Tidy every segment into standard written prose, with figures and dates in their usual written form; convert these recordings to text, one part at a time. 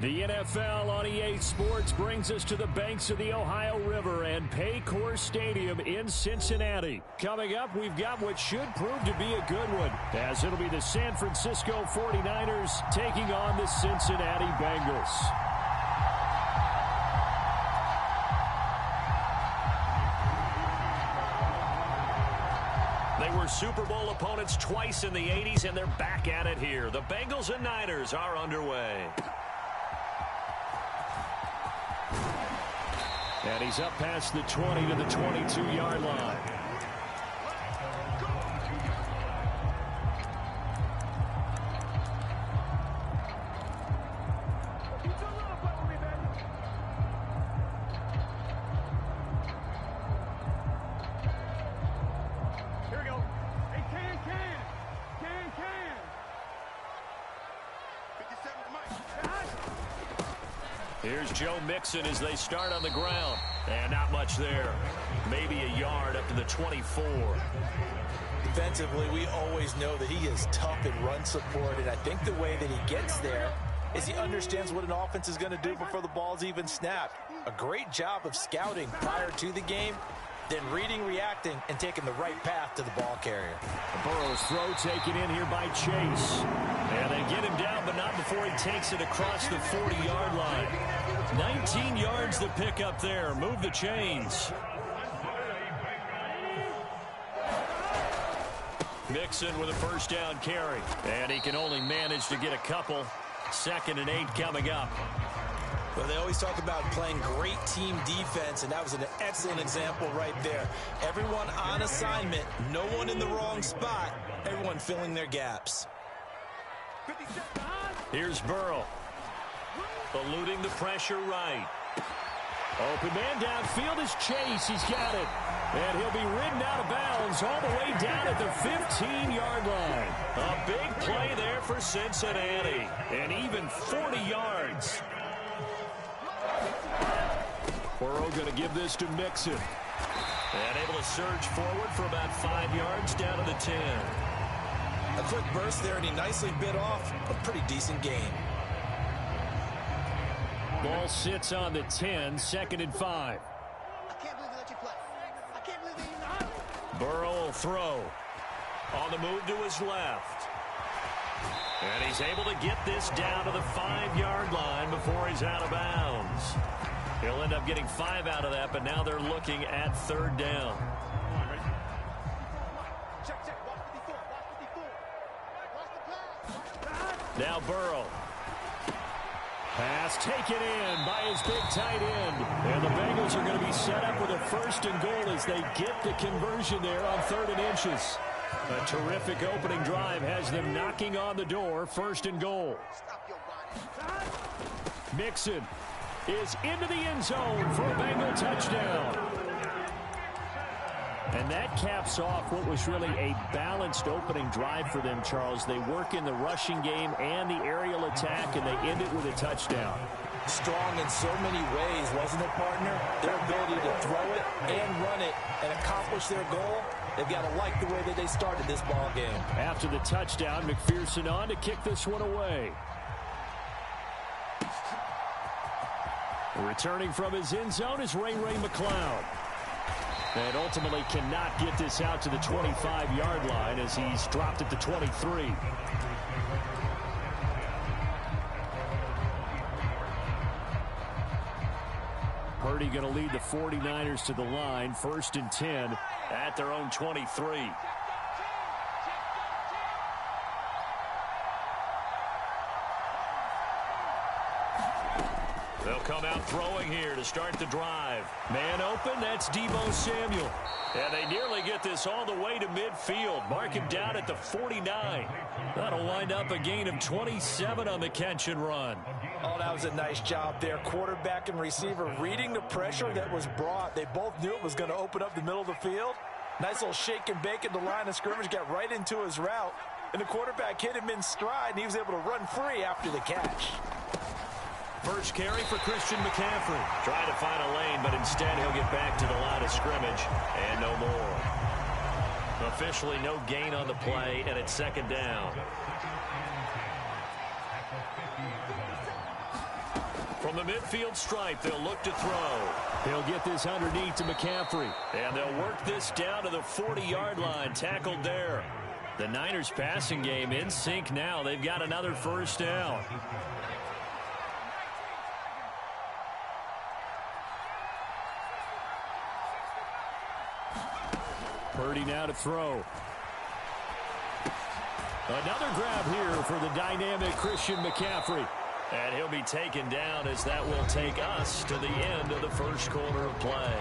The NFL on EA Sports brings us to the banks of the Ohio River and Paycor Stadium in Cincinnati. Coming up, we've got what should prove to be a good one, as it'll be the San Francisco 49ers taking on the Cincinnati Bengals. They were Super Bowl opponents twice in the 80s, and they're back at it here. The Bengals and Niners are underway. And he's up past the 20 to the 22-yard line. Here we go. Hey, can. 57 to Mike. Here's Joe Mixon as they start on the ground. And not much there. Maybe a yard up to the 24. Defensively, we always know that he is tough in run support, and I think the way that he gets there is he understands what an offense is going to do before the ball's even snapped. A great job of scouting prior to the game, then reading, reacting, and taking the right path to the ball carrier. Burrow's throw taken in here by Chase. And they get him down, but not before he takes it across the 40-yard line. 19 yards to pick up there. Move the chains. Mixon with a first down carry. And he can only manage to get a couple. 2nd and 8 coming up. Well, they always talk about playing great team defense, and that was an excellent example right there. Everyone on assignment, no one in the wrong spot, everyone filling their gaps. Here's Burrow. Eluding the pressure right. Open man downfield is Chase. He's got it. And he'll be ridden out of bounds all the way down at the 15-yard line. A big play there for Cincinnati. And even 40 yards. Burrow going to give this to Mixon. And able to surge forward for about 5 yards down to the 10. A quick burst there, and he nicely bit off a pretty decent gain. Ball sits on the 10, 2nd and 5. I can't believe they let you play. I can't believe they... Burrow will throw. On the move to his left. And he's able to get this down to the 5-yard line before he's out of bounds. He'll end up getting 5 out of that, but now they're looking at 3rd down. Now Burrow. Pass taken in by his big tight end. And the Bengals are going to be set up with a 1st and goal as they get the conversion there on 3rd and inches. A terrific opening drive has them knocking on the door. 1st and goal. Mixon is into the end zone for a Bengal touchdown. And that caps off what was really a balanced opening drive for them, Charles. They work in the rushing game and the aerial attack, and they end it with a touchdown. Strong in so many ways, wasn't it, partner? Their ability to throw it and run it and accomplish their goal, they've got to like the way that they started this ball game. After the touchdown, McPherson on to kick this one away. Returning from his end zone is Ray McLeod. And ultimately cannot get this out to the 25-yard line as he's dropped at the 23. Purdy going to lead the 49ers to the line. 1st and 10 at their own 23. They'll come out throwing here to start the drive. Man open, that's Deebo Samuel. And they nearly get this all the way to midfield. Mark him down at the 49. That'll wind up a gain of 27 on the catch and run. Oh, that was a nice job there. Quarterback and receiver reading the pressure that was brought. They both knew it was going to open up the middle of the field. Nice little shake and bake at the line of scrimmage, got right into his route. And the quarterback hit him in stride, and he was able to run free after the catch. First carry for Christian McCaffrey. Trying to find a lane, but instead he'll get back to the line of scrimmage and no more. Officially no gain on the play, and it's 2nd down. From the midfield stripe, they'll look to throw. He'll get this underneath to McCaffrey. And they'll work this down to the 40-yard line, tackled there. The Niners passing game in sync now. They've got another first down. Purdy now to throw. Another grab here for the dynamic Christian McCaffrey. And he'll be taken down as that will take us to the end of the first quarter of play.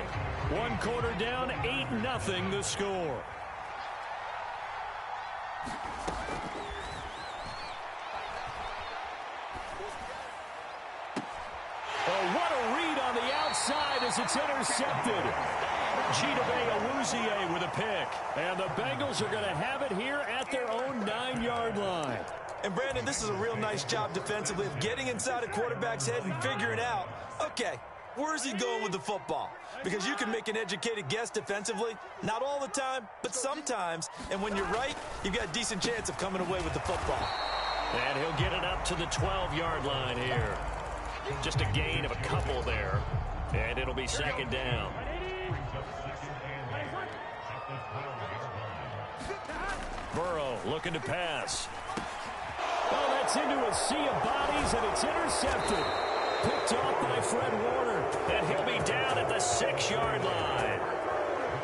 One quarter down, 8-0 the score. Oh, what a read on the outside as it's intercepted. Chidobe Awuzie with a pick. And the Bengals are going to have it here at their own 9-yard line. And, Brandon, this is a real nice job defensively of getting inside a quarterback's head and figuring out, okay, where's he going with the football? Because you can make an educated guess defensively. Not all the time, but sometimes. And when you're right, you've got a decent chance of coming away with the football. And he'll get it up to the 12-yard line here. Just a gain of a couple there. And it'll be second down. Burrow looking to pass. Oh, that's into a sea of bodies, and it's intercepted. Picked off by Fred Warner. And he'll be down at the 6-yard line.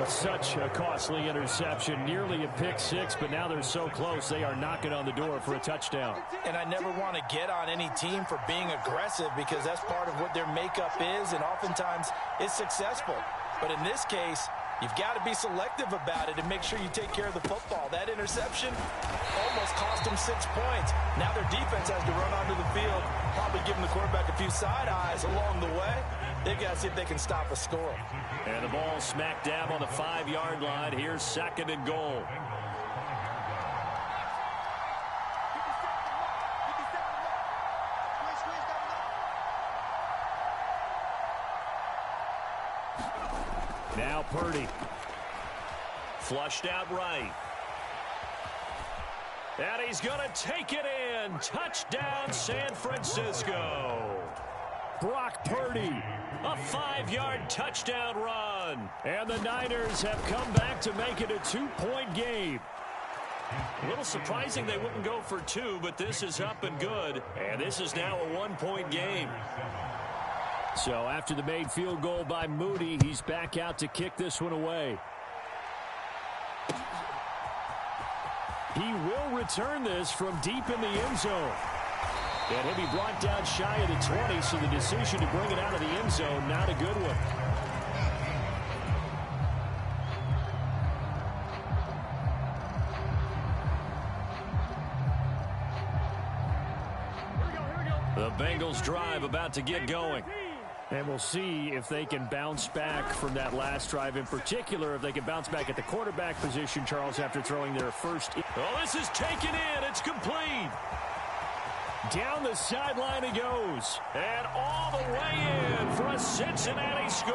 Such a costly interception. Nearly a pick six, but now they're so close they are knocking on the door for a touchdown. And I never want to get on any team for being aggressive because that's part of what their makeup is, and oftentimes it's successful. But in this case, you've got to be selective about it and make sure you take care of the football. That interception almost cost them 6 points. Now their defense has to run onto the field, probably giving the quarterback a few side eyes along the way. They've got to see if they can stop a score. And the ball smack dab on the 5-yard line. Here's second and goal. Now Purdy. Flushed out right. And he's going to take it in. Touchdown, San Francisco. Brock Purdy, a 5-yard touchdown run. And the Niners have come back to make it a 2-point game. A little surprising they wouldn't go for 2, but this is up and good. And this is now a 1-point game. So after the made field goal by Moody, he's back out to kick this one away. He will return this from deep in the end zone. And he'll be brought down shy of the 20, so the decision to bring it out of the end zone, not a good one. The Bengals drive about to get going. And we'll see if they can bounce back from that last drive. In particular, if they can bounce back at the quarterback position, Charles, after throwing their first. Oh, this is taken in. It's complete. Down the sideline he goes. And all the way in for a Cincinnati score.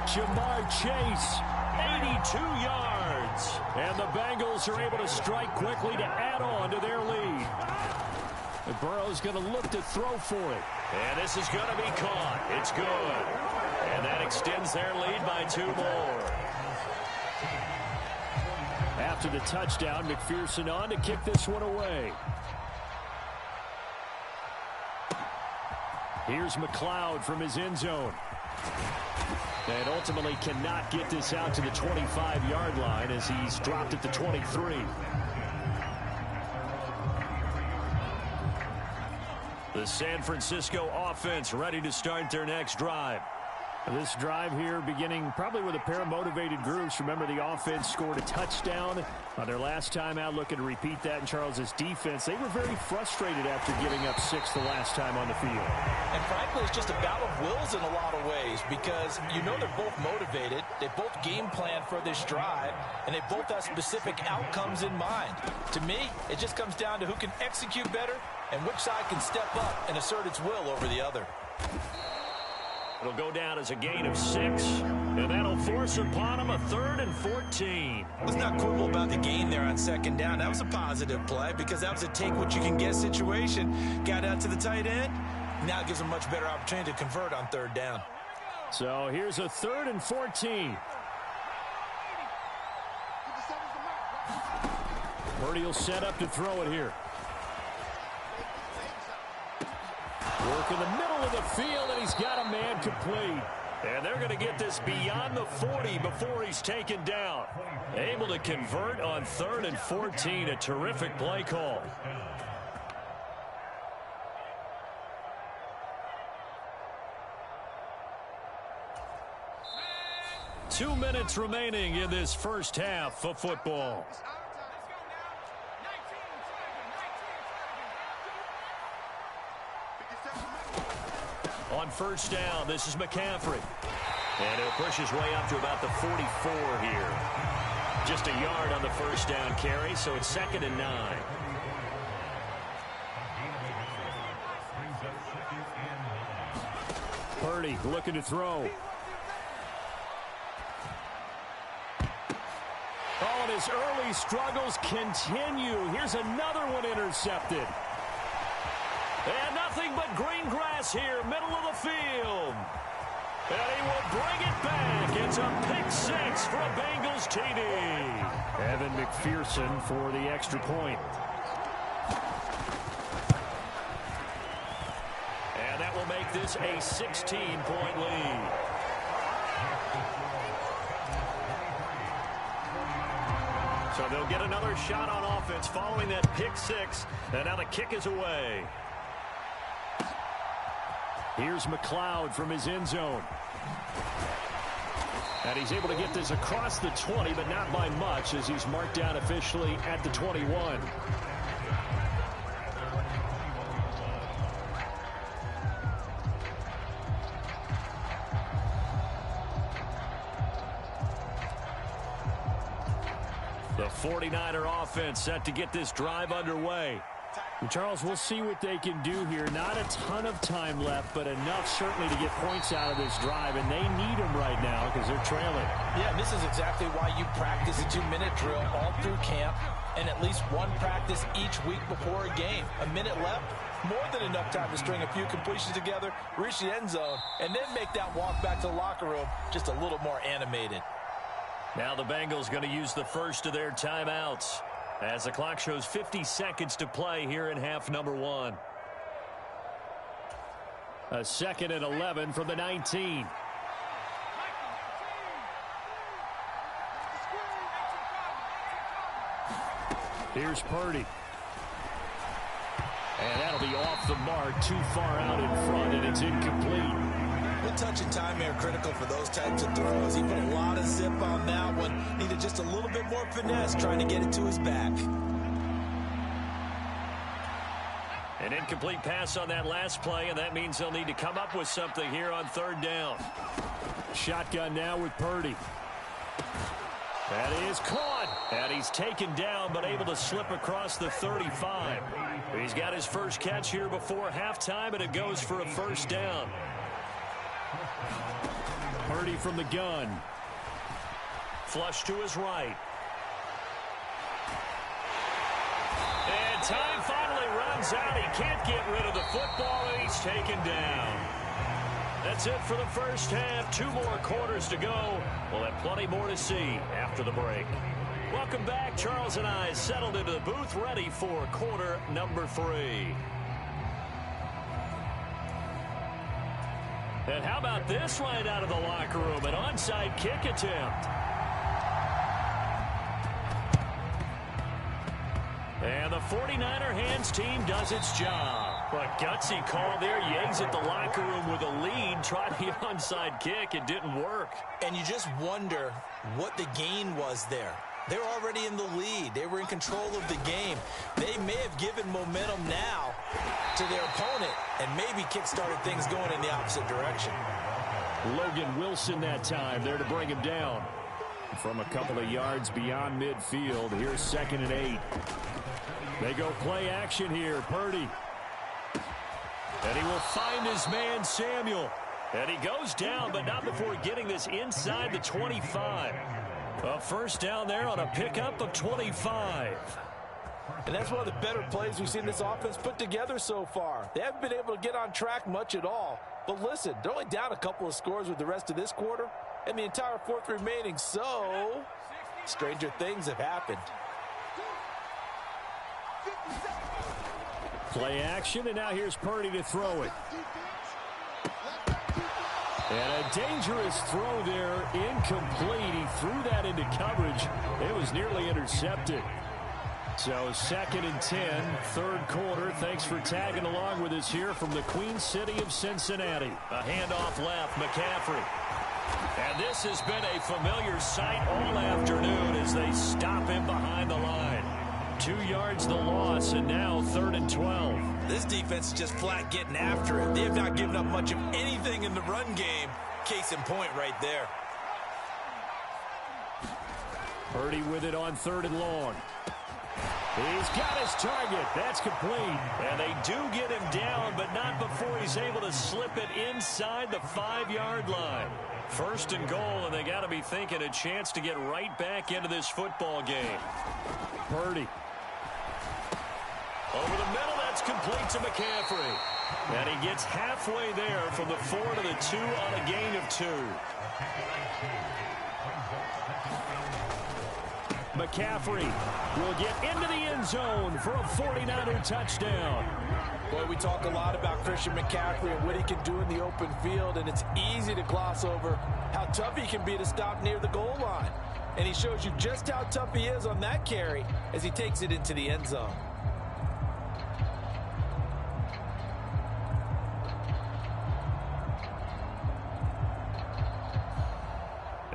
Jamar Chase, 82 yards. And the Bengals are able to strike quickly to add on to their lead. And Burrow's going to look to throw for it. And this is going to be caught. It's good. And that extends their lead by 2 more. After the touchdown, McPherson on to kick this one away. Here's McLeod from his end zone. And ultimately cannot get this out to the 25-yard line as he's dropped at the 23. The San Francisco offense ready to start their next drive. This drive here beginning probably with a pair of motivated groups. Remember, the offense scored a touchdown on their last time out, looking to repeat that in Charles's defense. They were very frustrated after giving up 6 the last time on the field. And frankly, it's just a battle of wills in a lot of ways because you know they're both motivated. They both game plan for this drive, and they both have specific outcomes in mind. To me, it just comes down to who can execute better and which side can step up and assert its will over the other. It'll go down as a gain of 6, and that'll force upon him a 3rd and 14. Let's not quibble about the gain there on second down. That was a positive play because that was a take-what-you-can-get situation. Got out to the tight end, Now it gives them a much better opportunity to convert on third down. So here's a 3rd and 14. Purdy will set up to throw it here. Work in the middle of the field, and he's got a man complete. And they're going to get this beyond the 40 before he's taken down. Able to convert on 3rd and 14. A terrific play call. Two minutes remaining in this first half of football. On first down, this is McCaffrey. And he'll push his way up to about the 44 here. Just a yard on the first down carry, so it's 2nd and 9. Purdy looking to throw. Oh, and his early struggles continue. Here's another one intercepted. And nothing but green grass here, middle of the field. And he will bring it back. It's a pick 6 for a Bengals TD. Evan McPherson for the extra point. And that will make this a 16-point lead. So they'll get another shot on offense following that pick 6. And now the kick is away. Here's McLeod from his end zone. And he's able to get this across the 20, but not by much, as he's marked down officially at the 21. The 49er offense set to get this drive underway. And Charles, we'll see what they can do here. Not a ton of time left, but enough certainly to get points out of this drive, and they need them right now because they're trailing. Yeah, and this is exactly why you practice a 2-minute drill all through camp and at least one practice each week before a game. A minute left, more than enough time to string a few completions together, reach the end zone, and then make that walk back to the locker room just a little more animated. Now the Bengals going to use the first of their timeouts, as the clock shows 50 seconds to play here in half number 1. A 2nd and 11 from the 19. Here's Purdy. And that'll be off the mark, too far out in front, and it's incomplete. Good touch and time here critical for those types of throws. He put a lot of zip on that one. Needed just a little bit more finesse trying to get it to his back. An incomplete pass on that last play, and that means they'll need to come up with something here on 3rd down. Shotgun now with Purdy. That is caught. And he's taken down, but able to slip across the 35. He's got his first catch here before halftime, and it goes for a first down. Purdy from the gun. Flush to his right. And time finally runs out. He can't get rid of the football, and he's taken down. That's it for the first half. 2 more quarters to go. We'll have plenty more to see after the break. Welcome back. Charles and I settled into the booth, ready for quarter number 3. And how about this right out of the locker room? An onside kick attempt. And the 49er hands team does its job. But gutsy call there. Yanks at the locker room with a lead. Tried the onside kick. It didn't work. And you just wonder what the gain was there. They were already in the lead. They were in control of the game. They may have given momentum now to their opponent and maybe kick-started things going in the opposite direction. Logan Wilson that time there to bring him down. From a couple of yards beyond midfield, here's 2nd and 8. They go play action here. Purdy. And he will find his man, Samuel. And he goes down, but not before getting this inside the 25. A first down there on a pickup of 25. And that's one of the better plays we've seen this offense put together so far. They haven't been able to get on track much at all. But listen, they're only down a couple of scores with the rest of this quarter and the entire fourth remaining. So, stranger things have happened. Play action, and now here's Purdy to throw it. And a dangerous throw there, incomplete. He threw that into coverage. It was nearly intercepted. So 2nd and 10, third quarter. Thanks for tagging along with us here from the Queen City of Cincinnati. A handoff left, McCaffrey. And this has been a familiar sight all afternoon as they stop him behind the line. 2 yards the loss, and now 3rd and 12. This defense is just flat getting after it. They have not given up much of anything in the run game. Case in point right there. Purdy with it on 3rd and long. He's got his target. That's complete. And they do get him down, but not before he's able to slip it inside the 5-yard line. 1st and goal, and they got to be thinking a chance to get right back into this football game. Purdy. Over the middle, that's complete to McCaffrey. And he gets halfway there from the 4 to the 2 on a gain of 2. McCaffrey will get into the end zone for a 49er touchdown. Boy, we talk a lot about Christian McCaffrey and what he can do in the open field, and it's easy to gloss over how tough he can be to stop near the goal line. And he shows you just how tough he is on that carry as he takes it into the end zone.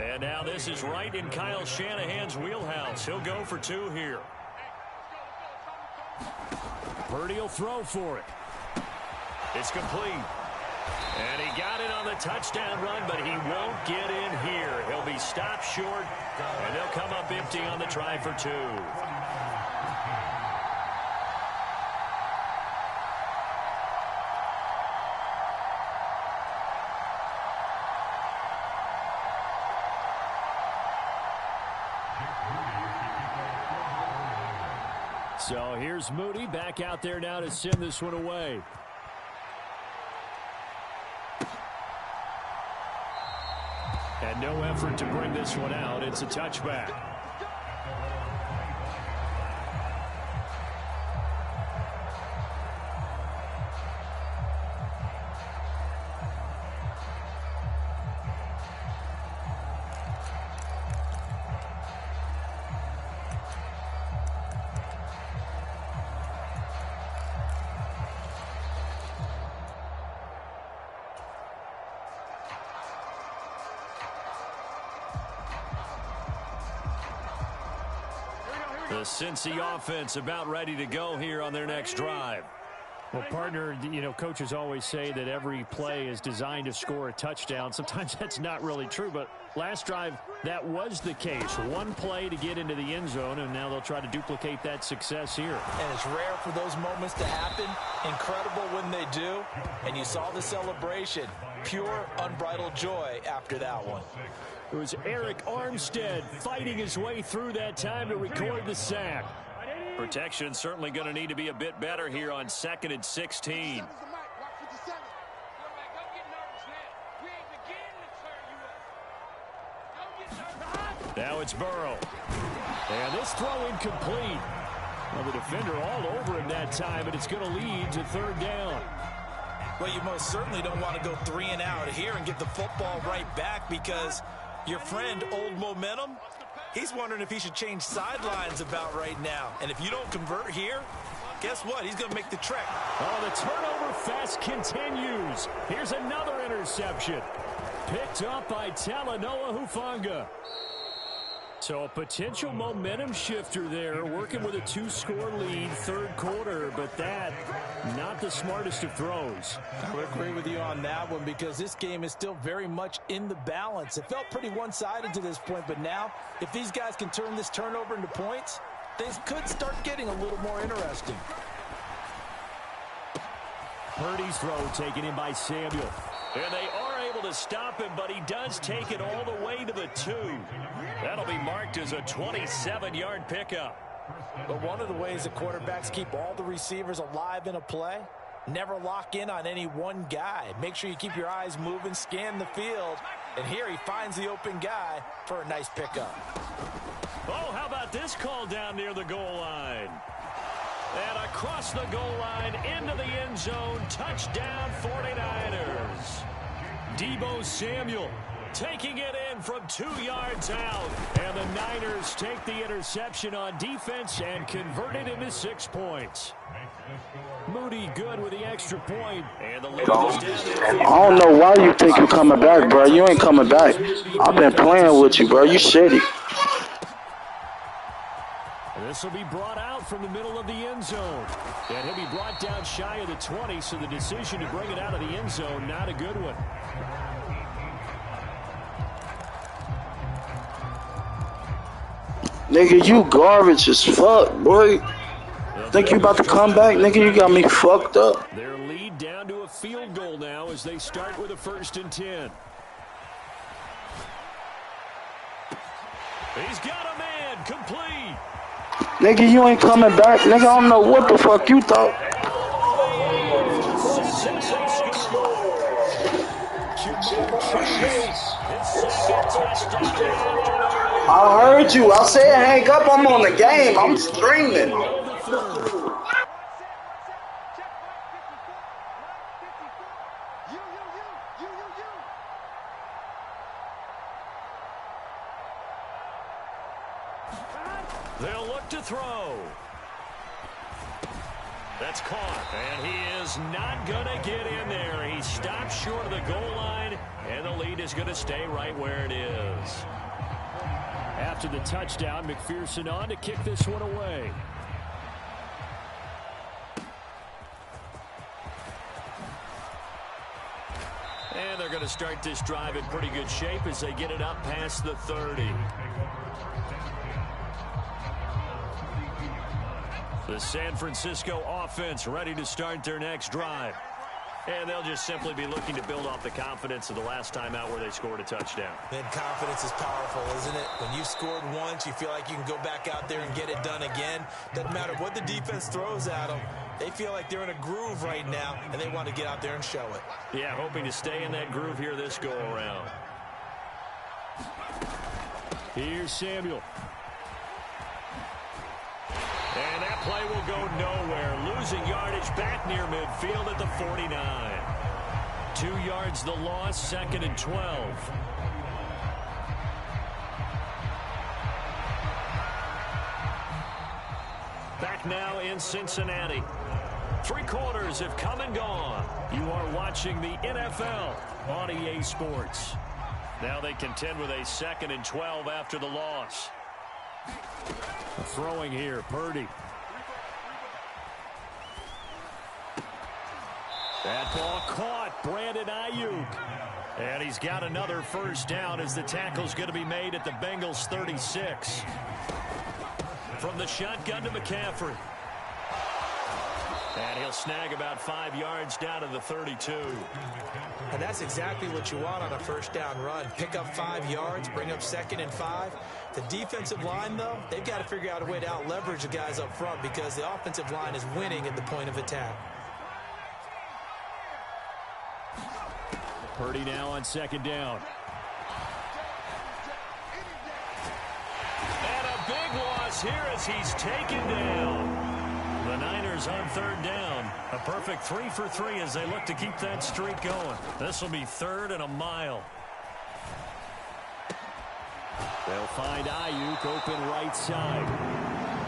And now this is right in Kyle Shanahan's wheelhouse. He'll go for 2 here. Purdy will throw for it. It's complete. And he got it on the touchdown run, but he won't get in here. He'll be stopped short, and they'll come up empty on the try for 2. So here's Moody back out there now to send this one away. And no effort to bring this one out. It's a touchback. The Cincy offense about ready to go here on their next drive. Well, partner, you know, coaches always say that every play is designed to score a touchdown. Sometimes that's not really true, but last drive, that was the case. One play to get into the end zone, and now they'll try to duplicate that success here. And it's rare for those moments to happen. Incredible when they do. And you saw the celebration. Pure, unbridled joy after that one. It was Eric Armstead fighting his way through that time to record the sack. Protection certainly going to need to be a bit better here on 2nd and 16. Now it's Burrow. And this throw incomplete. Well, the defender all over him that time, and it's going to lead to 3rd down. Well, you most certainly don't want to go 3 and out here and get the football right back, because your friend, Old Momentum, he's wondering if he should change sidelines about right now. And if you don't convert here, guess what? He's going to make the trek. Oh, the turnover fest continues. Here's another interception. Picked up by Talanoa Hufanga. So a potential momentum shifter there, working with a 2-score lead, 3rd quarter, but that, not the smartest of throws. I would agree with you on that one, because this game is still very much in the balance. It felt pretty one-sided to this point, but now, if these guys can turn this turnover into points, things could start getting a little more interesting. Purdy's throw taken in by Samuel. And they are able to stop him, but he does take it all the way to the 2. That'll be marked as a 27-yard pickup. But one of the ways that quarterbacks keep all the receivers alive in a play, never lock in on any one guy. Make sure you keep your eyes moving, scan the field. And here he finds the open guy for a nice pickup. Oh, how about this call down near the goal line? And across the goal line into the end zone. Touchdown 49ers. Deebo Samuel taking it in from 2 yards out. And the Niners take the interception on defense and convert it into 6 points. Moody good with the extra point. And the lead is down. I don't know why you think you're coming back, bro. You ain't coming back. I've been playing with you, bro. You shitty. This will be brought out from the middle of the end zone. And he'll be brought down shy of the 20, so the decision to bring it out of the end zone, not a good one. Nigga, you garbage as fuck, boy. Think you about to come back? Nigga, you got me fucked up. Their lead down to a field goal now as they start with a 1st and 10. He's got a man, complete. Nigga, you ain't coming back. Nigga, I don't know what the fuck you thought. I heard you. I said hang up. I'm on the game. I'm streaming. They'll look to throw. That's caught, and he is not going to get in there. He stopped short of the goal line, and the lead is going to stay right where it is. After the touchdown, McPherson on to kick this one away. And they're going to start this drive in pretty good shape as they get it up past the 30. The San Francisco offense ready to start their next drive. And they'll just simply be looking to build off the confidence of the last time out where they scored a touchdown. Man, confidence is powerful, isn't it? When you scored once, you feel like you can go back out there and get it done again. Doesn't matter what the defense throws at them. They feel like they're in a groove right now, and they want to get out there and show it. Yeah, hoping to stay in that groove here this go-around. Here's Samuel. And that play will go nowhere. Losing yardage back near midfield at the 49. 2 yards the loss, 2nd and 12. Back now in Cincinnati. 3 quarters have come and gone. You are watching the NFL on EA Sports. Now they contend with a 2nd and 12 after the loss. Throwing here, Purdy. That ball caught, Brandon Ayuk. And he's got another 1st down as the tackle's going to be made at the Bengals 36. From the shotgun to McCaffrey. And he'll snag about 5 yards down to the 32. And that's exactly what you want on a 1st down run. Pick up 5 yards, bring up 2nd and 5. The defensive line, though, they've got to figure out a way to out-leverage the guys up front because the offensive line is winning at the point of attack. Purdy now on 2nd down. And a big loss here as he's taken down. The Niners on 3rd down. A perfect 3 for 3 as they look to keep that streak going. This will be 3rd and a mile. They'll find Ayuk open right side.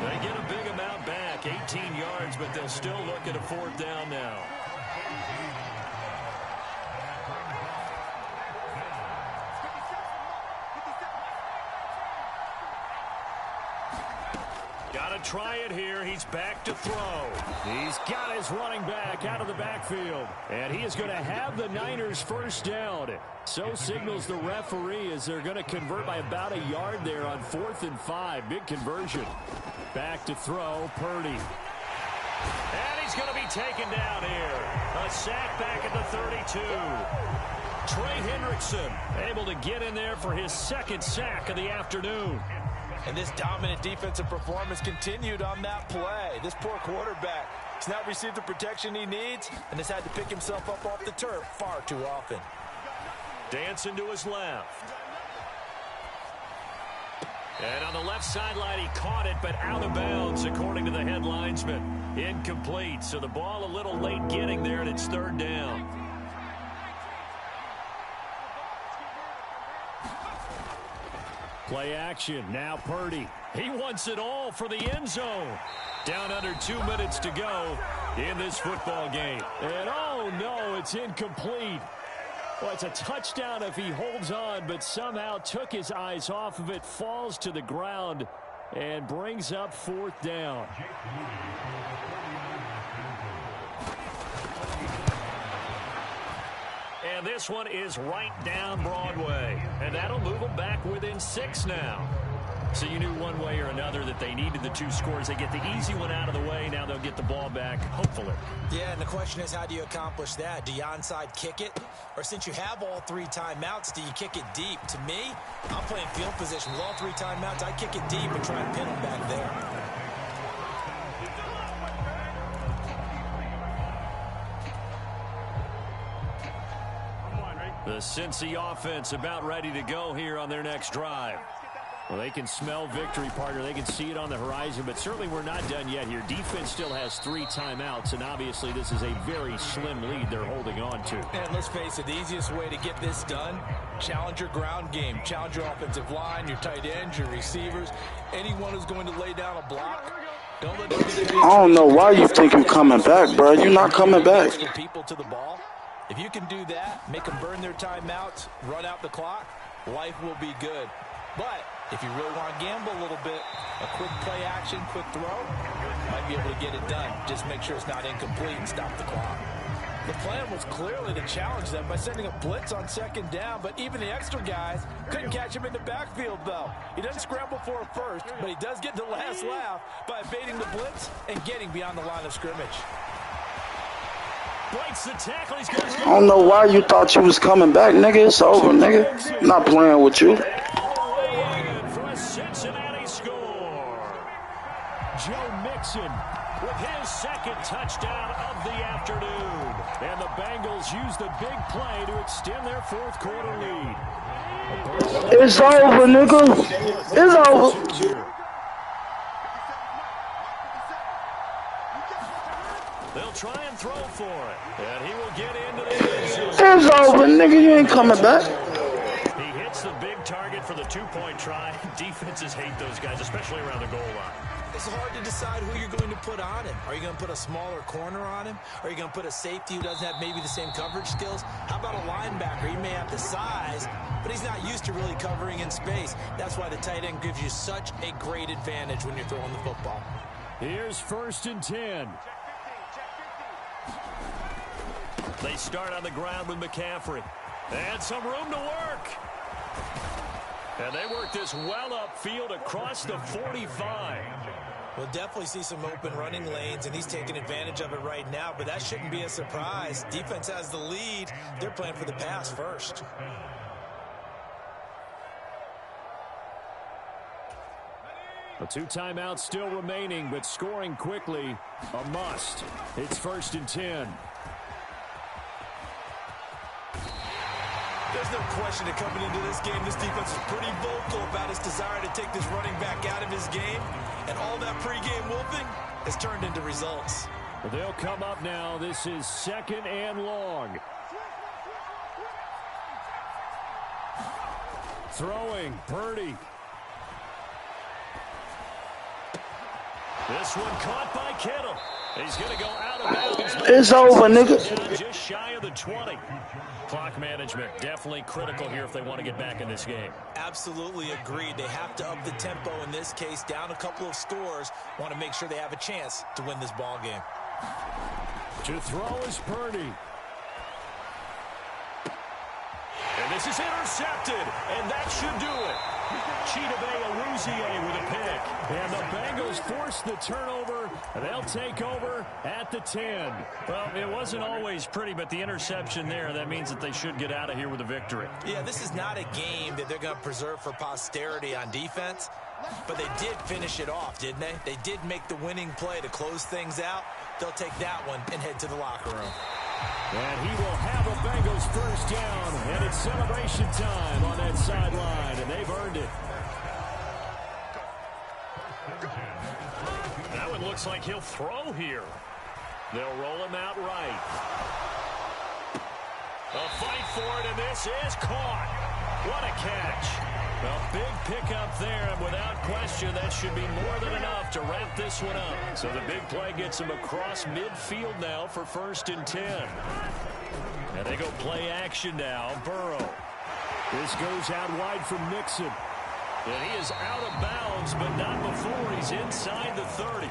They get a big amount back, 18 yards, but they'll still look at a 4th down now. Try it here. He's back to throw. He's got his running back out of the backfield. And he is going to have the Niners 1st down. So signals the referee as they're going to convert by about a yard there on 4th and 5. Big conversion. Back to throw, Purdy. And he's going to be taken down here. A sack back at the 32. Trey Hendrickson able to get in there for his second sack of the afternoon. And this dominant defensive performance continued on that play. This poor quarterback has not received the protection he needs and has had to pick himself up off the turf far too often. Dancing to his left. And on the left sideline, he caught it, but out of bounds, according to the head linesman. Incomplete, so the ball a little late getting there, and it's third down. Play action, now Purdy. He wants it all for the end zone. Down under 2 minutes to go in this football game. And oh no, it's incomplete. Well, it's a touchdown if he holds on, but somehow took his eyes off of it, falls to the ground, and brings up fourth down. And this one is right down Broadway. And that'll move them back within 6 now. So you knew one way or another that they needed the 2 scores. They get the easy one out of the way. Now they'll get the ball back, hopefully. Yeah, and the question is, how do you accomplish that? Do you onside kick it? Or since you have all 3 timeouts, do you kick it deep? To me, I'm playing field position with all 3 timeouts. I kick it deep and try and pin them back there. The Cincy offense about ready to go here on their next drive. Well, they can smell victory, partner. They can see it on the horizon, but certainly we're not done yet here. Defense still has 3 timeouts, and obviously this is a very slim lead they're holding on to. And let's face it, the easiest way to get this done, challenge your ground game. Challenge your offensive line, your tight ends, your receivers, anyone who's going to lay down a block. Don't let them I don't know why you think you're coming back, bro. You're not coming back. People to the ball. If you can do that, make them burn their timeouts, run out the clock, life will be good. But if you really want to gamble a little bit, a quick play action, quick throw, might be able to get it done. Just make sure it's not incomplete and stop the clock. The plan was clearly to challenge them by sending a blitz on second down, but even the extra guys couldn't catch him in the backfield, though. He doesn't scramble for a first, but he does get the last laugh by evading the blitz and getting beyond the line of scrimmage. Breaks the tackle. He's I don't know why you thought you was coming back, nigga. It's over, nigga. Not playing with you. For a Cincinnati score. Joe Mixon with his second touchdown of the afternoon. And the Bengals use the big play to extend their fourth quarter lead. It's over, nigga. It's over. They'll try and throw for it. And he will get into the end zone. It's over, nigga. You ain't coming back. He hits the big target for the 2-point try. Defenses hate those guys, especially around the goal line. It's hard to decide who you're going to put on him. Are you going to put a smaller corner on him? Are you going to put a safety who doesn't have maybe the same coverage skills? How about a linebacker? He may have the size, but he's not used to really covering in space. That's why the tight end gives you such a great advantage when you're throwing the football. Here's 1st and 10. They start on the ground with McCaffrey. And some room to work. And they work this well upfield across the 45. We'll definitely see some open running lanes, and he's taking advantage of it right now, but that shouldn't be a surprise. Defense has the lead. They're playing for the pass first. A 2 timeouts still remaining, but scoring quickly, a must. It's 1st and 10. There's no question that coming into this game, this defense is pretty vocal about its desire to take this running back out of his game. And all that pregame wolfing has turned into results. They'll come up now. This is 2nd and long. Throwing, Purdy. This one caught by Kittle. He's going to go out of bounds. It's over, nigga. Just shy of the 20. Clock management definitely critical here if they want to get back in this game. Absolutely agreed. They have to up the tempo in this case, down a couple of scores. Want to make sure they have a chance to win this ball game. To throw is Purdy. And this is intercepted, and that should do it. with a pick. And the Bengals force the turnover. They'll take over at the 10. Well, it wasn't always pretty, but the interception there, that means that they should get out of here with a victory. Yeah, this is not a game that they're going to preserve for posterity on defense, but they did finish it off, didn't they? They did make the winning play to close things out. They'll take that one and head to the locker room. And he will have a Bengals first down, and it's celebration time on that sideline, and they've earned it. That one looks like he'll throw here. They'll roll him out right. A fight for it, and this is caught. What a catch. A big pickup there, and without question, that should be more than enough to wrap this one up. So the big play gets him across midfield now for 1st and 10. And they go play action now. Burrow. This goes out wide from Mixon. And he is out of bounds, but not before he's inside the 30.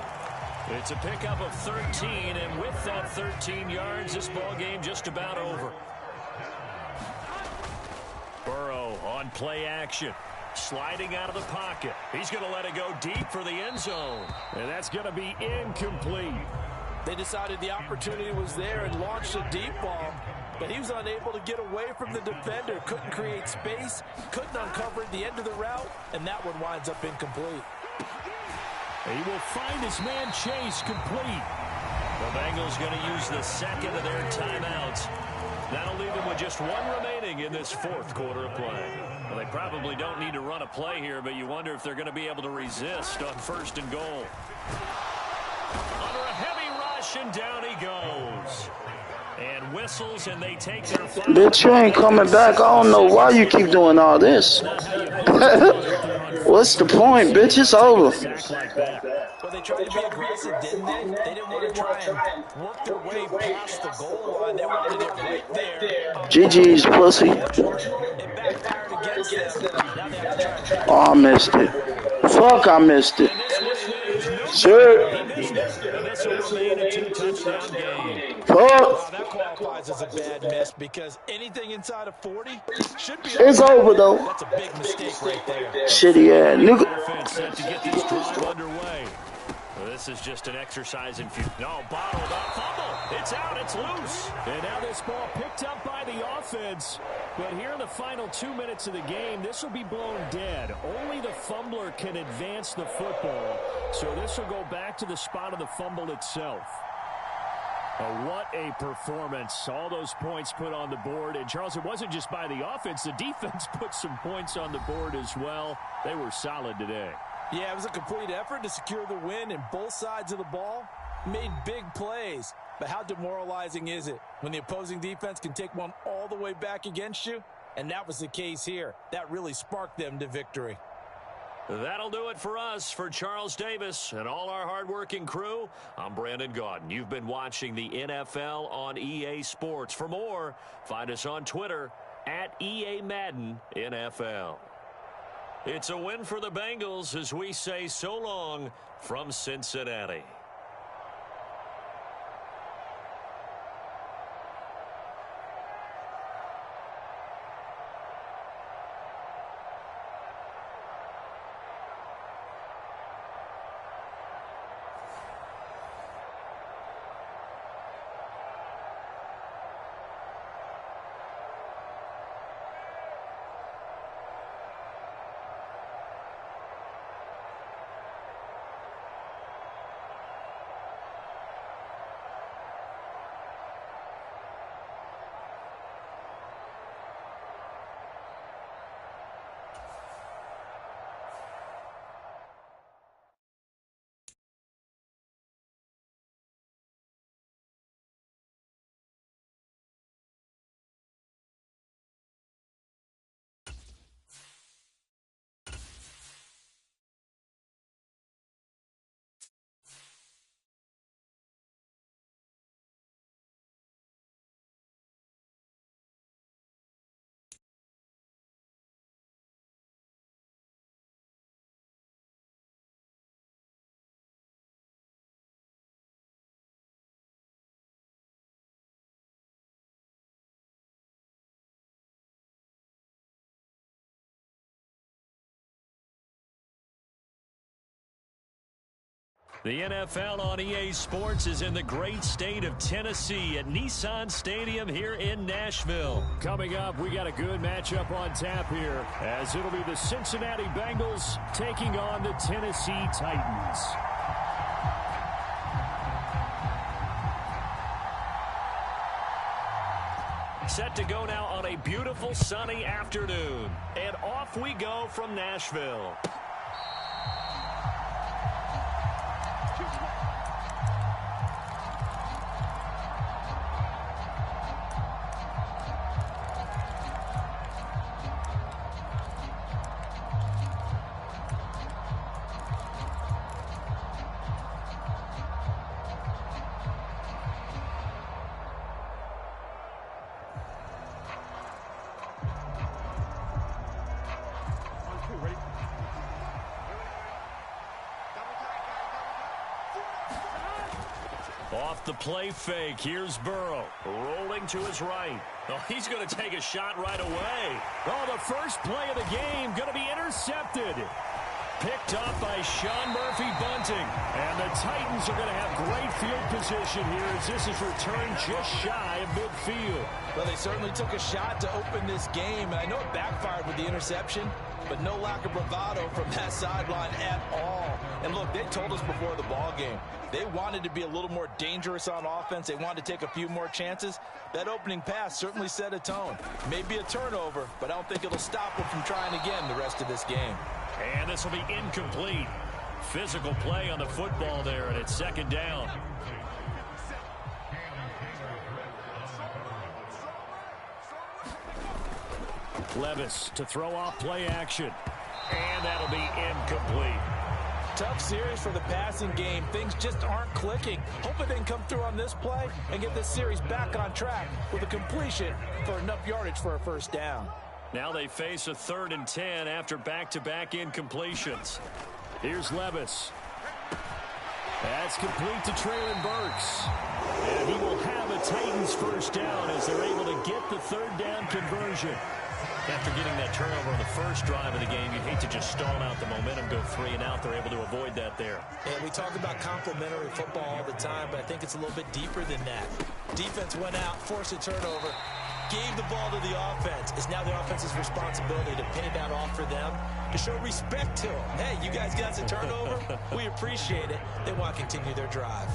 It's a pickup of 13, and with that 13 yards, this ball game just about over. Burrow on play action. Sliding out of the pocket. He's going to let it go deep for the end zone. And that's going to be incomplete. They decided the opportunity was there and launched a deep ball, but he was unable to get away from the defender. Couldn't create space, couldn't uncover the end of the route, and that one winds up incomplete. He will find his man Chase complete. The Bengals going to use the second of their timeouts. That'll leave them with just one remaining in this 4th quarter of play. Well, they probably don't need to run a play here, but you wonder if they're going to be able to resist on 1st and goal. Under a heavy rush, and down he goes. And whistles, and they take their final. Bitch, you ain't coming back. I don't know why you keep doing all this. What's the point, bitch? It's over. Well, they tried to be aggressive, didn't they? They didn't want to try and work their way past the goal line. They wanted it right there. GG's, pussy. It backfired against them. Now they have to try. Oh, I missed it. Fuck, I missed it. Sure. This will remain a 2-touchdown game. Fuck. That qualifies as a bad miss because anything inside of 40 should be. It's over, though. That's a big mistake right there. Shitty ass nigga. Offense set to get this drive underway. Well, this is just an exercise in future. No, bottled up. Fumble. It's out. It's loose. And now this ball picked up by the offense. But here in the final 2 minutes of the game, this will be blown dead. Only the fumbler can advance the football. So this will go back to the spot of the fumble itself. What a performance. All those points put on the board. And, Charles, it wasn't just by the offense. The defense put some points on the board as well. They were solid today. Yeah, it was a complete effort to secure the win, and both sides of the ball made big plays. But how demoralizing is it when the opposing defense can take one all the way back against you? And that was the case here. That really sparked them to victory. That'll do it for us. For Charles Davis and all our hardworking crew, I'm Brandon Gaudin. You've been watching the NFL on EA Sports. For more, find us on Twitter at EA Madden NFL. It's a win for the Bengals as we say so long from Cincinnati. The NFL on EA Sports is in the great state of Tennessee at Nissan Stadium here in Nashville. Coming up, we got a good matchup on tap here, as it'll be the Cincinnati Bengals taking on the Tennessee Titans. Set to go now on a beautiful sunny afternoon. And off we go from Nashville. Off the play fake, here's Burrow, rolling to his right. Oh, he's going to take a shot right away. Oh, the first play of the game going to be intercepted. Picked up by Sean Murphy-Bunting. And the Titans are going to have great field position here as this is returned just shy of midfield. Well, they certainly took a shot to open this game, and I know it backfired with the interception, but no lack of bravado from that sideline at all. And look, they told us before the ball game, they wanted to be a little more dangerous on offense. They wanted to take a few more chances. That opening pass certainly set a tone. Maybe a turnover, but I don't think it'll stop them from trying again the rest of this game. And this will be incomplete. Physical play on the football there, and it's second down. Levis to throw off play action. And that'll be incomplete. Tough series for the passing game. Things just aren't clicking. Hoping they can come through on this play and get this series back on track with a completion for enough yardage for a first down. Now they face a 3rd and 10 after back-to-back incompletions. Here's Levis. That's complete to Traylon Burks. And he will have a Titans first down as they're able to get the 3rd down conversion. After getting that turnover on the first drive of the game, you hate to just stall out the momentum, go 3 and out. They're able to avoid that there. And we talk about complementary football all the time, but I think it's a little bit deeper than that. Defense went out, forced a turnover, gave the ball to the offense. It's now the offense's responsibility to pay that off for them, to show respect to them. Hey, you guys got a turnover? We appreciate it. They want to continue their drive.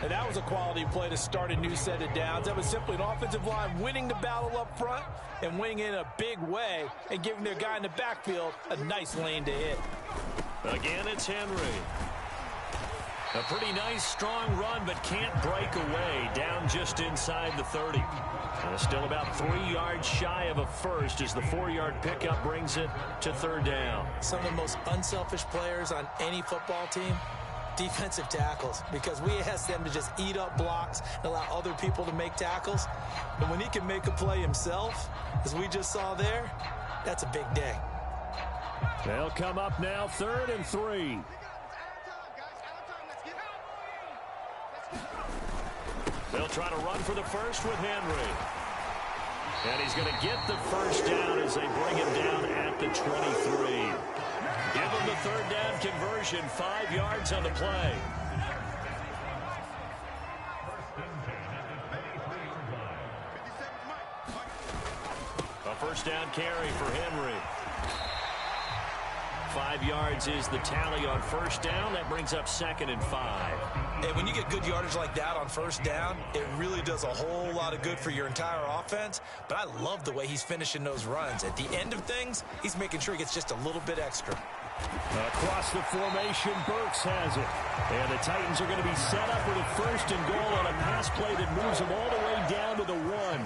And that was a quality play to start a new set of downs. That was simply an offensive line winning the battle up front and winning in a big way and giving their guy in the backfield a nice lane to hit. Again, it's Henry. A pretty nice, strong run, but can't break away. Down just inside the 30. Still about 3 yards shy of a first as the 4-yard pickup brings it to 3rd down. Some of the most unselfish players on any football team, defensive tackles, because we ask them to just eat up blocks and allow other people to make tackles. And when he can make a play himself, as we just saw there, that's a big day. They'll come up now 3rd and 3. They'll try to run for the first with Henry. And he's going to get the first down as they bring him down at the 23. Give him the 3rd down conversion, 5 yards on the play. A first down carry for Henry. 5 yards is the tally on first down. That brings up 2nd and 5. And when you get good yardage like that on first down, it really does a whole lot of good for your entire offense. But I love the way he's finishing those runs. At the end of things, he's making sure he gets just a little bit extra. Across the formation, Burks has it. And the Titans are going to be set up with a 1st and goal on a pass play that moves them all the way down to the 1.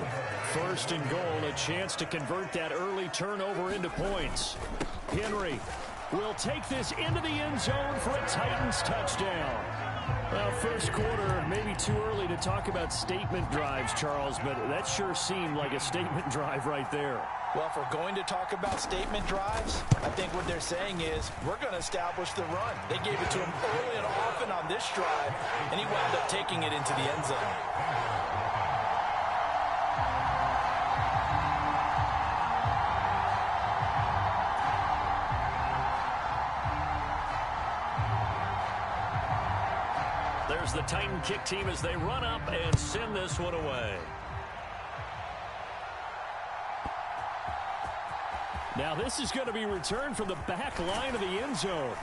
1st and goal, a chance to convert that early turnover into points. Henry will take this into the end zone for a Titans touchdown. Well, first quarter, maybe too early to talk about statement drives, Charles, but that sure seemed like a statement drive right there. Well, if we're going to talk about statement drives, I think what they're saying is we're going to establish the run. They gave it to him early and often on this drive, and he wound up taking it into the end zone. Here's the Titan kick team as they run up and send this one away. Now this is going to be returned from the back line of the end zone.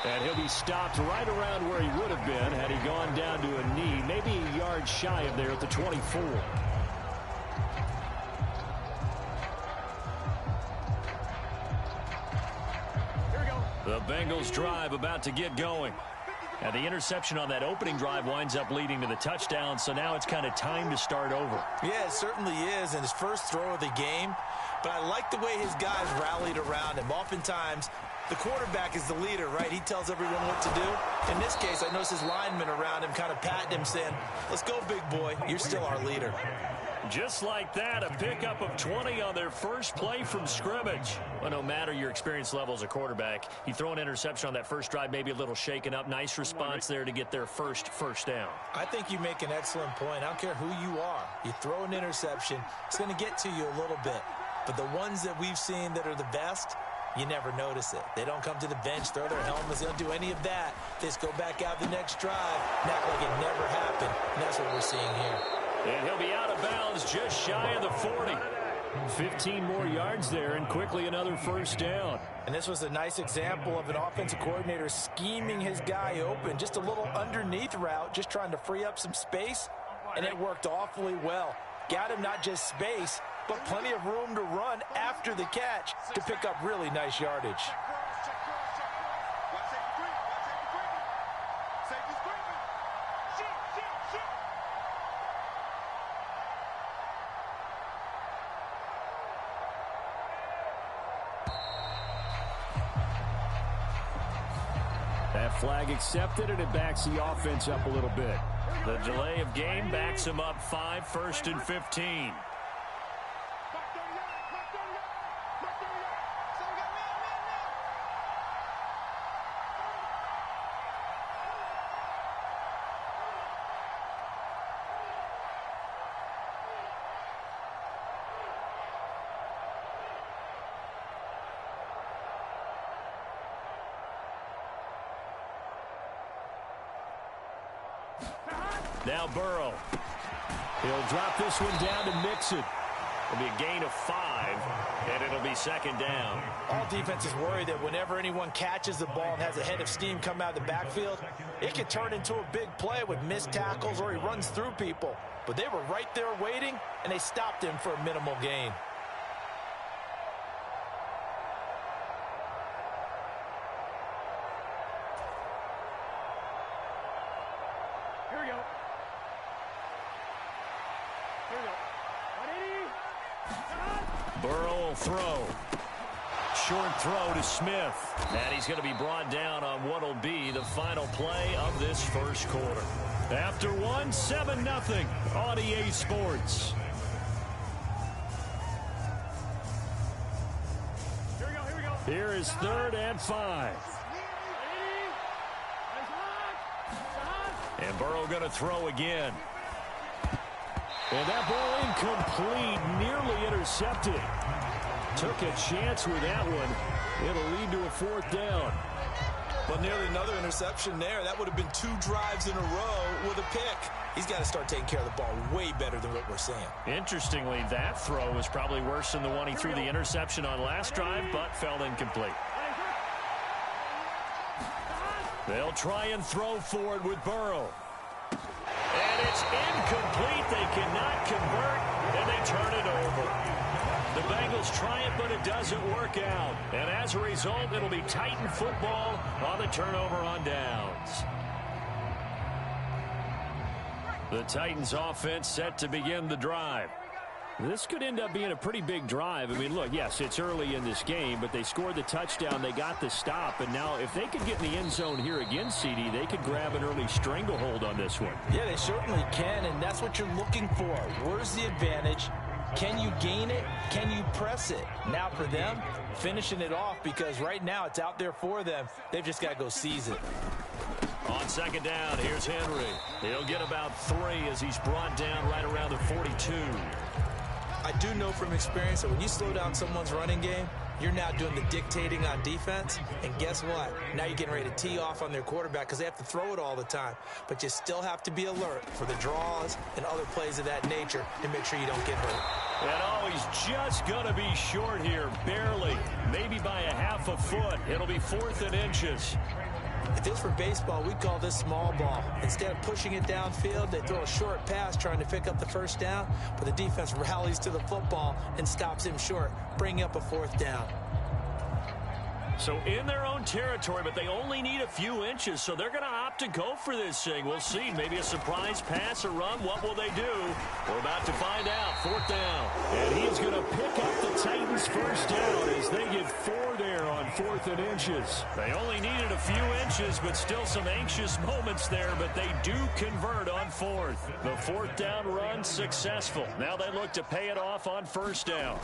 And he'll be stopped right around where he would have been had he gone down to a knee, maybe a yard shy of there at the 24. The Bengals drive about to get going. And the interception on that opening drive winds up leading to the touchdown, so now it's kind of time to start over. Yeah, it certainly is, and his first throw of the game. But I like the way his guys rallied around him. Oftentimes, the quarterback is the leader, right? He tells everyone what to do. In this case, I noticed his linemen around him kind of patting him, saying, let's go, big boy. You're still our leader. Just like that, a pickup of 20 on their first play from scrimmage. Well, no matter your experience level as a quarterback, you throw an interception on that first drive, maybe a little shaken up. Nice response there to get their first down. I think you make an excellent point. I don't care who you are. You throw an interception, it's going to get to you a little bit. But the ones that we've seen that are the best, you never notice it. They don't come to the bench, throw their helmets. They don't do any of that. They just go back out the next drive and act like it never happened. And that's what we're seeing here. And he'll be out of bounds just shy of the 40. 15 more yards there and quickly another first down. And this was a nice example of an offensive coordinator scheming his guy open. Just a little underneath route, just trying to free up some space. And it worked awfully well. Got him not just space, but plenty of room to run after the catch to pick up really nice yardage. That flag accepted, and it backs the offense up a little bit. The delay of game backs him up 5, 1st and 15. Now Burrow. He'll drop this one down to Mixon. It'll be a gain of 5, and it'll be second down. All defenses worry that whenever anyone catches the ball and has a head of steam come out of the backfield, it can turn into a big play with missed tackles or he runs through people. But they were right there waiting, and they stopped him for a minimal gain. Burrow will throw. Short throw to Smith. And he's going to be brought down on what will be the final play of this first quarter. After one, 7-0 on EA Sports. Here is 3rd and 5. And Burrow going to throw again. And that ball incomplete, nearly intercepted. Took a chance with that one. It'll lead to a 4th down. But nearly another interception there. That would have been 2 drives in a row with a pick. He's got to start taking care of the ball way better than what we're seeing. Interestingly, that throw was probably worse than the one he threw the interception on last drive, but fell incomplete. They'll try and throw for it with Burrow. And it's incomplete. They cannot convert, and they turn it over. The Bengals try it, but it doesn't work out. And as a result, it'll be Titan football on the turnover on downs. The Titans offense set to begin the drive. This could end up being a pretty big drive. I mean, look, yes, it's early in this game, but they scored the touchdown. They got the stop. And now if they could get in the end zone here again, CD, they could grab an early stranglehold on this one. Yeah, they certainly can, and that's what you're looking for. Where's the advantage? Can you gain it? Can you press it? Now for them, finishing it off, because right now it's out there for them. They've just got to go seize it. On 2nd down, here's Henry. He'll get about 3 as he's brought down right around the 42. I do know from experience that when you slow down someone's running game, You're now doing the dictating on defense, and guess what? Now you're getting ready to tee off on their quarterback because they have to throw it all the time. But you still have to be alert for the draws and other plays of that nature to make sure you don't get hurt. And oh, he's just going to be short here, barely, maybe by a half a foot. It'll be 4th and inches. If this were baseball, we'd call this small ball. Instead of pushing it downfield, they throw a short pass trying to pick up the first down, but the defense rallies to the football and stops him short, bringing up a 4th down. So in their own territory, but they only need a few inches, so they're going to opt to go for this thing. We'll see. Maybe a surprise pass or run. What will they do? We're about to find out. 4th down. And he's going to pick up the Titans' first down as they get 4 there on 4th and inches. They only needed a few inches, but still some anxious moments there, but they do convert on 4th. The 4th down run successful. Now they look to pay it off on 1st down.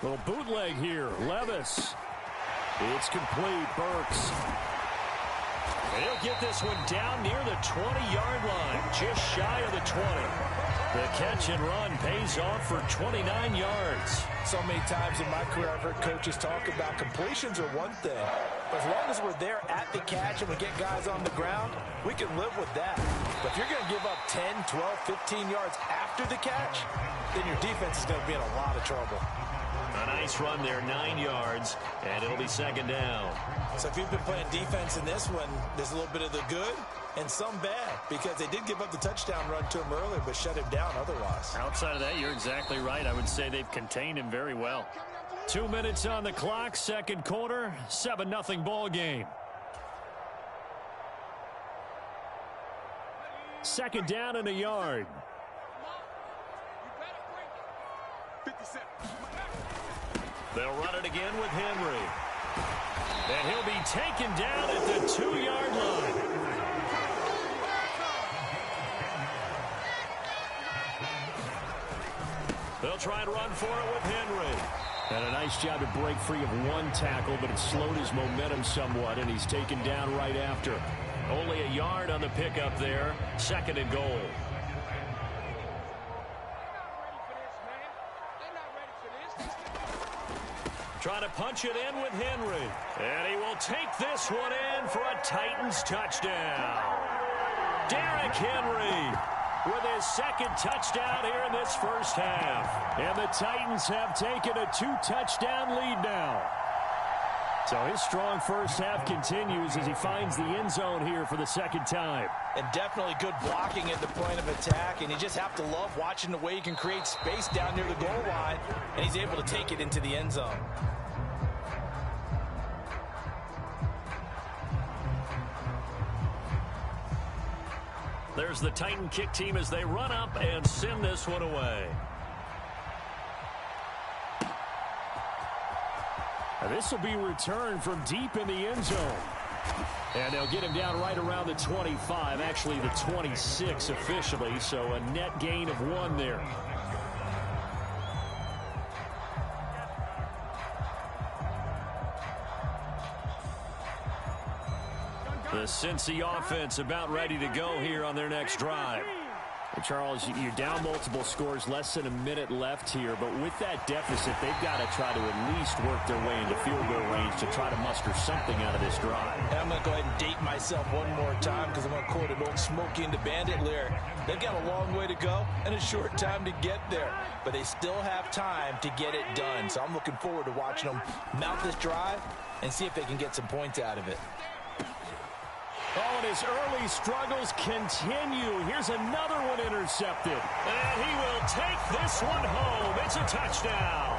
Little bootleg here. Levis. It's complete. Burks. And he'll get this one down near the 20-yard line, just shy of the 20. The catch and run pays off for 29 yards. So many times in my career I've heard coaches talk about completions are one thing. But as long as we're there at the catch and we get guys on the ground, we can live with that. But if you're going to give up 10, 12, 15 yards after the catch, then your defense is going to be in a lot of trouble. A nice run there, 9 yards, and it'll be 2nd down. So if you've been playing defense in this one, there's a little bit of the good and some bad, because they did give up the touchdown run to him earlier, but shut him down otherwise. Outside of that, you're exactly right. I would say they've contained him very well. 2 minutes on the clock, 2nd quarter, 7-0 ball game. 2nd down and a yard. They'll run it again with Henry. And he'll be taken down at the 2-yard line. They'll try and run for it with Henry. And a nice job to break free of one tackle, but it slowed his momentum somewhat, and he's taken down right after. Only a yard on the pickup there. 2nd and goal. Trying to punch it in with Henry. And he will take this one in for a Titans touchdown. Derrick Henry with his 2nd touchdown here in this first half. And the Titans have taken a 2-touchdown lead now. So his strong first half continues as he finds the end zone here for the 2nd time. And definitely good blocking at the point of attack. And you just have to love watching the way he can create space down near the goal line. And he's able to take it into the end zone. There's the Titan kick team as they run up and send this one away. And this will be returned from deep in the end zone. And they'll get him down right around the 25, actually the 26 officially, so a net gain of 1 there. The Cincy offense about ready to go here on their next drive. And Charles, you're down multiple scores, less than a minute left here, but with that deficit, they've got to try to at least work their way into field goal range to try to muster something out of this drive. And I'm going to go ahead and date myself one more time because I'm going to quote an old Smokey and the Bandit lyric. They've got a long way to go and a short time to get there, but they still have time to get it done. So I'm looking forward to watching them mount this drive and see if they can get some points out of it. Oh, and his early struggles continue. Here's another one intercepted. And he will take this one home. It's a touchdown.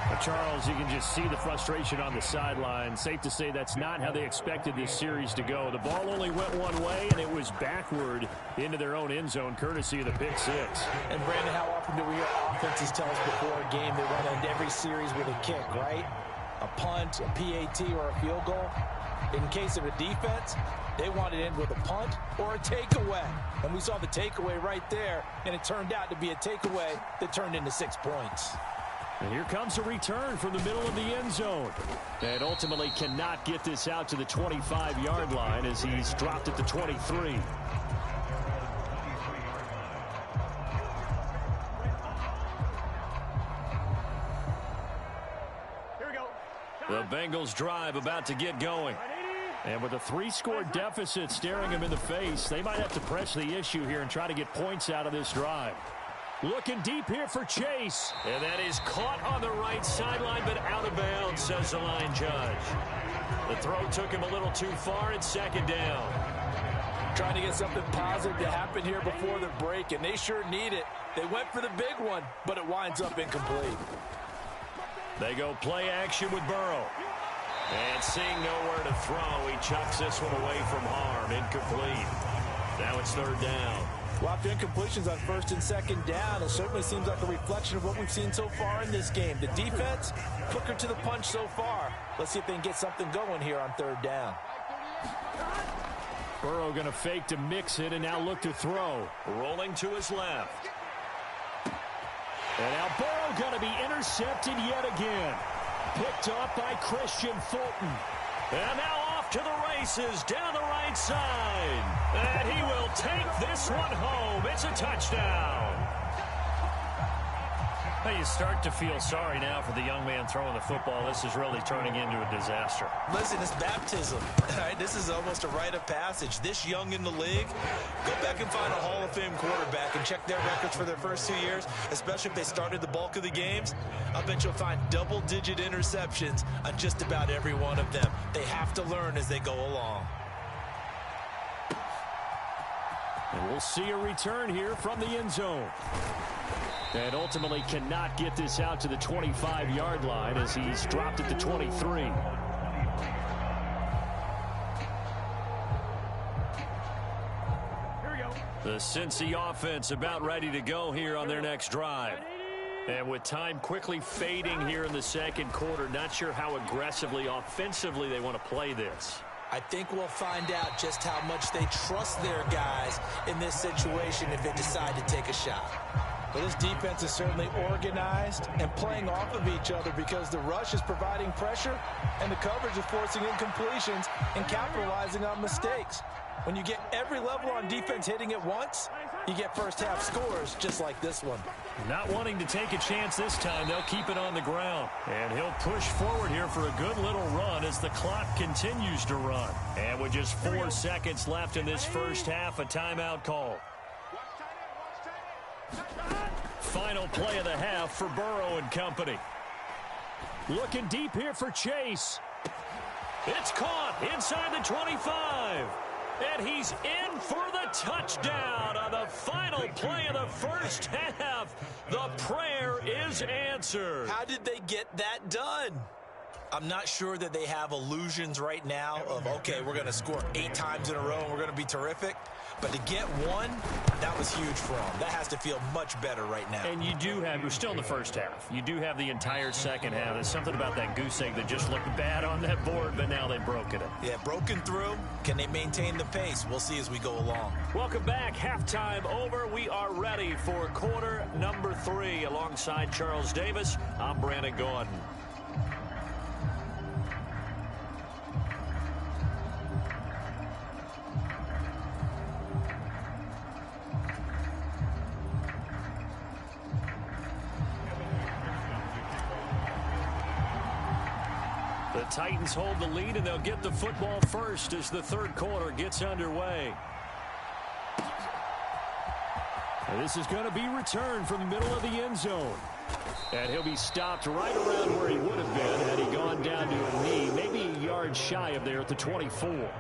But Charles, you can just see the frustration on the sideline. Safe to say that's not how they expected this series to go. The ball only went one way, and it was backward into their own end zone, courtesy of the pick six. And, Brandon, how often do we hear offenses tell us before a game they want to end every series with a kick, right? A punt, a PAT, or a field goal. In case of a defense, they want to end with a punt or a takeaway. And we saw the takeaway right there, and it turned out to be a takeaway that turned into 6 points. And here comes a return from the middle of the end zone. And ultimately cannot get this out to the 25-yard line as he's dropped at the 23. The Bengals drive about to get going. And with a 3-score deficit staring them in the face, they might have to press the issue here and try to get points out of this drive. Looking deep here for Chase. And that is caught on the right sideline, but out of bounds, says the line judge. The throw took him a little too far. It's second down. Trying to get something positive to happen here before the break, and they sure need it. They went for the big one, but it winds up incomplete. They go play action with Burrow. And seeing nowhere to throw, he chucks this one away from harm. Incomplete. Now it's third down. Well, after incompletions on first and second down, it certainly seems like a reflection of what we've seen so far in this game. The defense, quicker to the punch so far. Let's see if they can get something going here on third down. Burrow going to fake to mix it and now look to throw. Rolling to his left. And now Burrow going to be intercepted yet again. Picked up by Christian Fulton. And now off to the races down the right side. And he will take this one home. It's a touchdown. Well, you start to feel sorry now for the young man throwing the football. This is really turning into a disaster. Listen, it's baptism. All right, this is almost a rite of passage. This young in the league, go back and find a Hall of Fame quarterback and check their records for their first 2 years, especially if they started the bulk of the games. I bet you'll find double-digit interceptions on just about every one of them. They have to learn as they go along. And we'll see a return here from the end zone. And ultimately cannot get this out to the 25-yard line as he's dropped it to 23. The Cincy offense about ready to go here on their next drive. And with time quickly fading here in the second quarter, not sure how aggressively, offensively they want to play this. I think we'll find out just how much they trust their guys in this situation if they decide to take a shot. Well, this defense is certainly organized and playing off of each other because the rush is providing pressure and the coverage is forcing incompletions and capitalizing on mistakes. When you get every level on defense hitting at once, you get first half scores just like this one. Not wanting to take a chance this time, they'll keep it on the ground. And he'll push forward here for a good little run as the clock continues to run. And with just 4 seconds left in this first half, a timeout call. Final play of the half for Burrow and company. Looking deep here for Chase. It's caught inside the 25. And he's in for the touchdown on the final play of the first half. The prayer is answered. How did they get that done? I'm not sure that they have illusions right now of, okay, we're going to score 8 times in a row and we're going to be terrific. But to get one, that was huge for them. That has to feel much better right now. And you do have, we're still in the first half. You do have the entire second half. There's something about that goose egg that just looked bad on that board, but now they've broken it. Yeah, broken through. Can they maintain the pace? We'll see as we go along. Welcome back. Halftime over. We are ready for quarter number 3. Alongside Charles Davis, I'm Brandon Gordon. The Titans hold the lead, and they'll get the football first as the third quarter gets underway. And this is going to be returned from the middle of the end zone. And he'll be stopped right around where he would have been had he gone down to a knee, maybe a yard shy of there at the 24.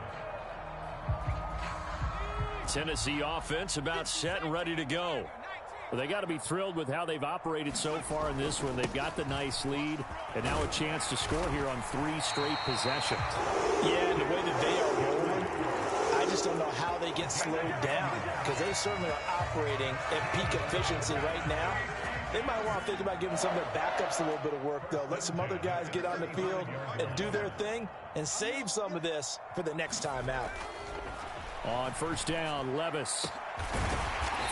Tennessee offense about set and ready to go. Well, they got to be thrilled with how they've operated so far in this one. They've got the nice lead, and now a chance to score here on 3 straight possessions. Yeah, and the way that they are rolling, I just don't know how they get slowed down because they certainly are operating at peak efficiency right now. They might want to think about giving some of their backups a little bit of work, though. Let some other guys get on the field and do their thing and save some of this for the next time out. On first down, Levis.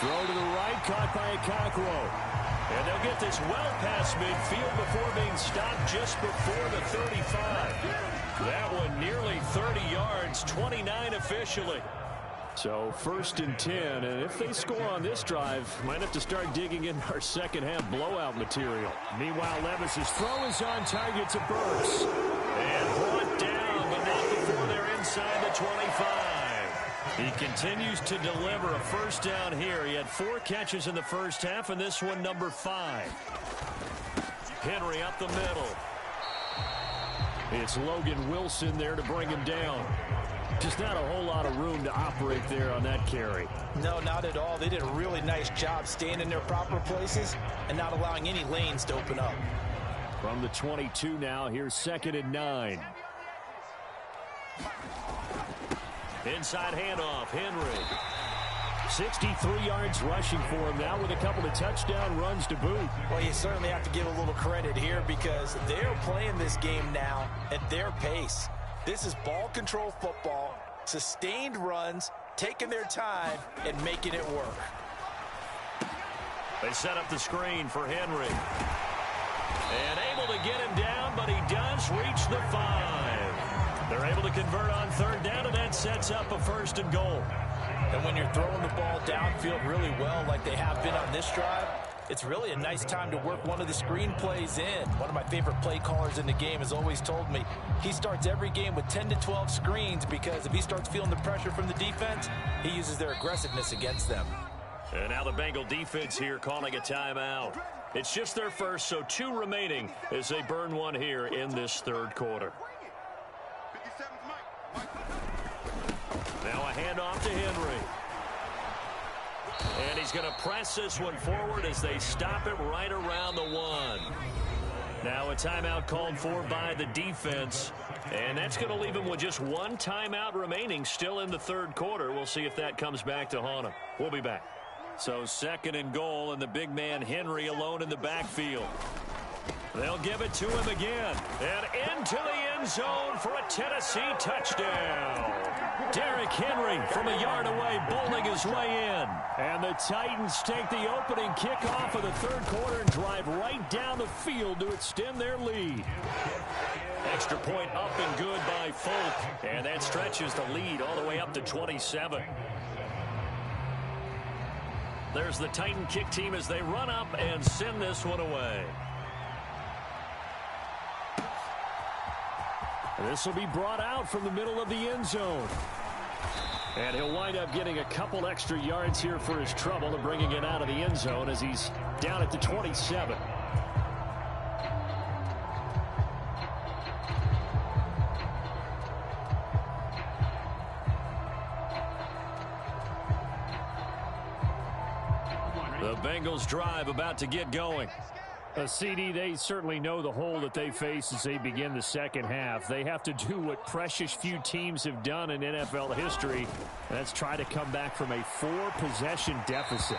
Throw to the right, caught by Okakwo. And they'll get this well past midfield before being stopped just before the 35. That one nearly 30 yards, 29 officially. So first and 10, and if they score on this drive, might have to start digging in our second half blowout material. Meanwhile, Levis's throw is on target to Burks. And brought down, but not before they're inside the 25. He continues to deliver a first down here. He had 4 catches in the first half, and this one number 5. Henry up the middle. It's Logan Wilson there to bring him down. Just not a whole lot of room to operate there on that carry. No, not at all. They did a really nice job staying in their proper places and not allowing any lanes to open up. From the 22 now, here's 2nd and 9. Inside handoff, Henry. 63 yards rushing for him now with a couple of touchdown runs to boot. Well, you certainly have to give a little credit here because they're playing this game now at their pace. This is ball control football, sustained runs, taking their time, and making it work. They set up the screen for Henry. And able to get him down, but he does reach the 5. They're able to convert on 3rd down, and that sets up a 1st and goal. And when you're throwing the ball downfield really well like they have been on this drive, it's really a nice time to work one of the screen plays in. One of my favorite play callers in the game has always told me he starts every game with 10 to 12 screens because if he starts feeling the pressure from the defense, he uses their aggressiveness against them. And now the Bengal defense here calling a timeout. It's just their first, so 2 remaining as they burn one here in this 3rd quarter. Now a handoff to Henry. And he's going to press this one forward as they stop it right around the 1. Now a timeout called for by the defense. And that's going to leave him with just 1 timeout remaining still in the 3rd quarter. We'll see if that comes back to haunt him. We'll be back. So 2nd and goal, and the big man Henry alone in the backfield. They'll give it to him again. And into the end zone for a Tennessee touchdown. Derrick Henry from a yard away bowling his way in. And the Titans take the opening kickoff of the 3rd quarter and drive right down the field to extend their lead. Extra point up and good by Folk. And that stretches the lead all the way up to 27. There's the Titan kick team as they run up and send this one away. This will be brought out from the middle of the end zone. And he'll wind up getting a couple extra yards here for his trouble and bringing it out of the end zone as he's down at the 27. The Bengals drive about to get going. CD, they certainly know the hole that they face as they begin the 2nd half. They have to do what precious few teams have done in NFL history. That's try to come back from a 4-possession deficit.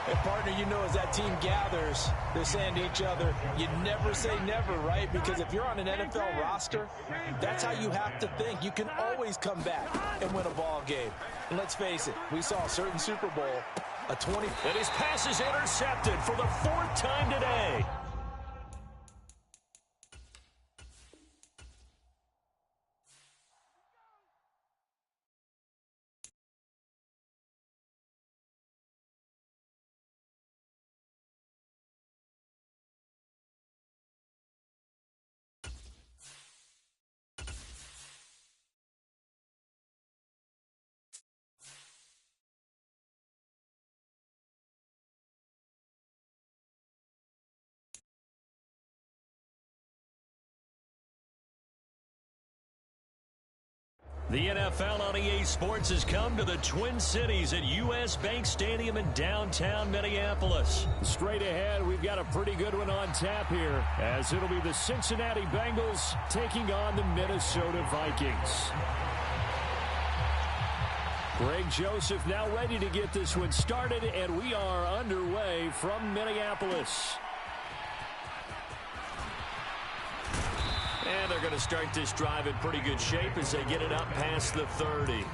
And partner, you know, as that team gathers, they're saying to each other, you never say never, right? Because if you're on an NFL roster, that's how you have to think. You can always come back and win a ball game. And let's face it, we saw a certain Super Bowl, a 20. And his pass is intercepted for the 4th time today. The NFL on EA Sports has come to the Twin Cities at U.S. Bank Stadium in downtown Minneapolis. Straight ahead, we've got a pretty good one on tap here, as it'll be the Cincinnati Bengals taking on the Minnesota Vikings. Greg Joseph now ready to get this one started, and we are underway from Minneapolis. And they're going to start this drive in pretty good shape as they get it up past the 30.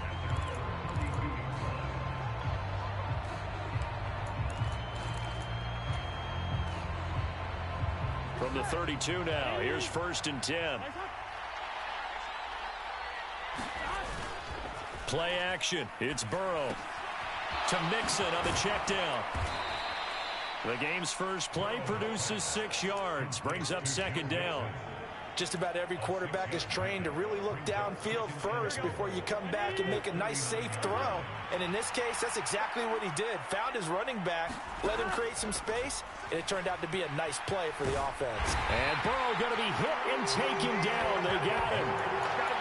From the 32 now, here's 1st and 10. Play action. It's Burrow to Mixon on the check down. The game's first play produces 6 yards, brings up 2nd down. Just about every quarterback is trained to really look downfield first before you come back and make a nice, safe throw. And in this case, that's exactly what he did. Found his running back, let him create some space, and it turned out to be a nice play for the offense. And Burrow going to be hit and taken down. They got him.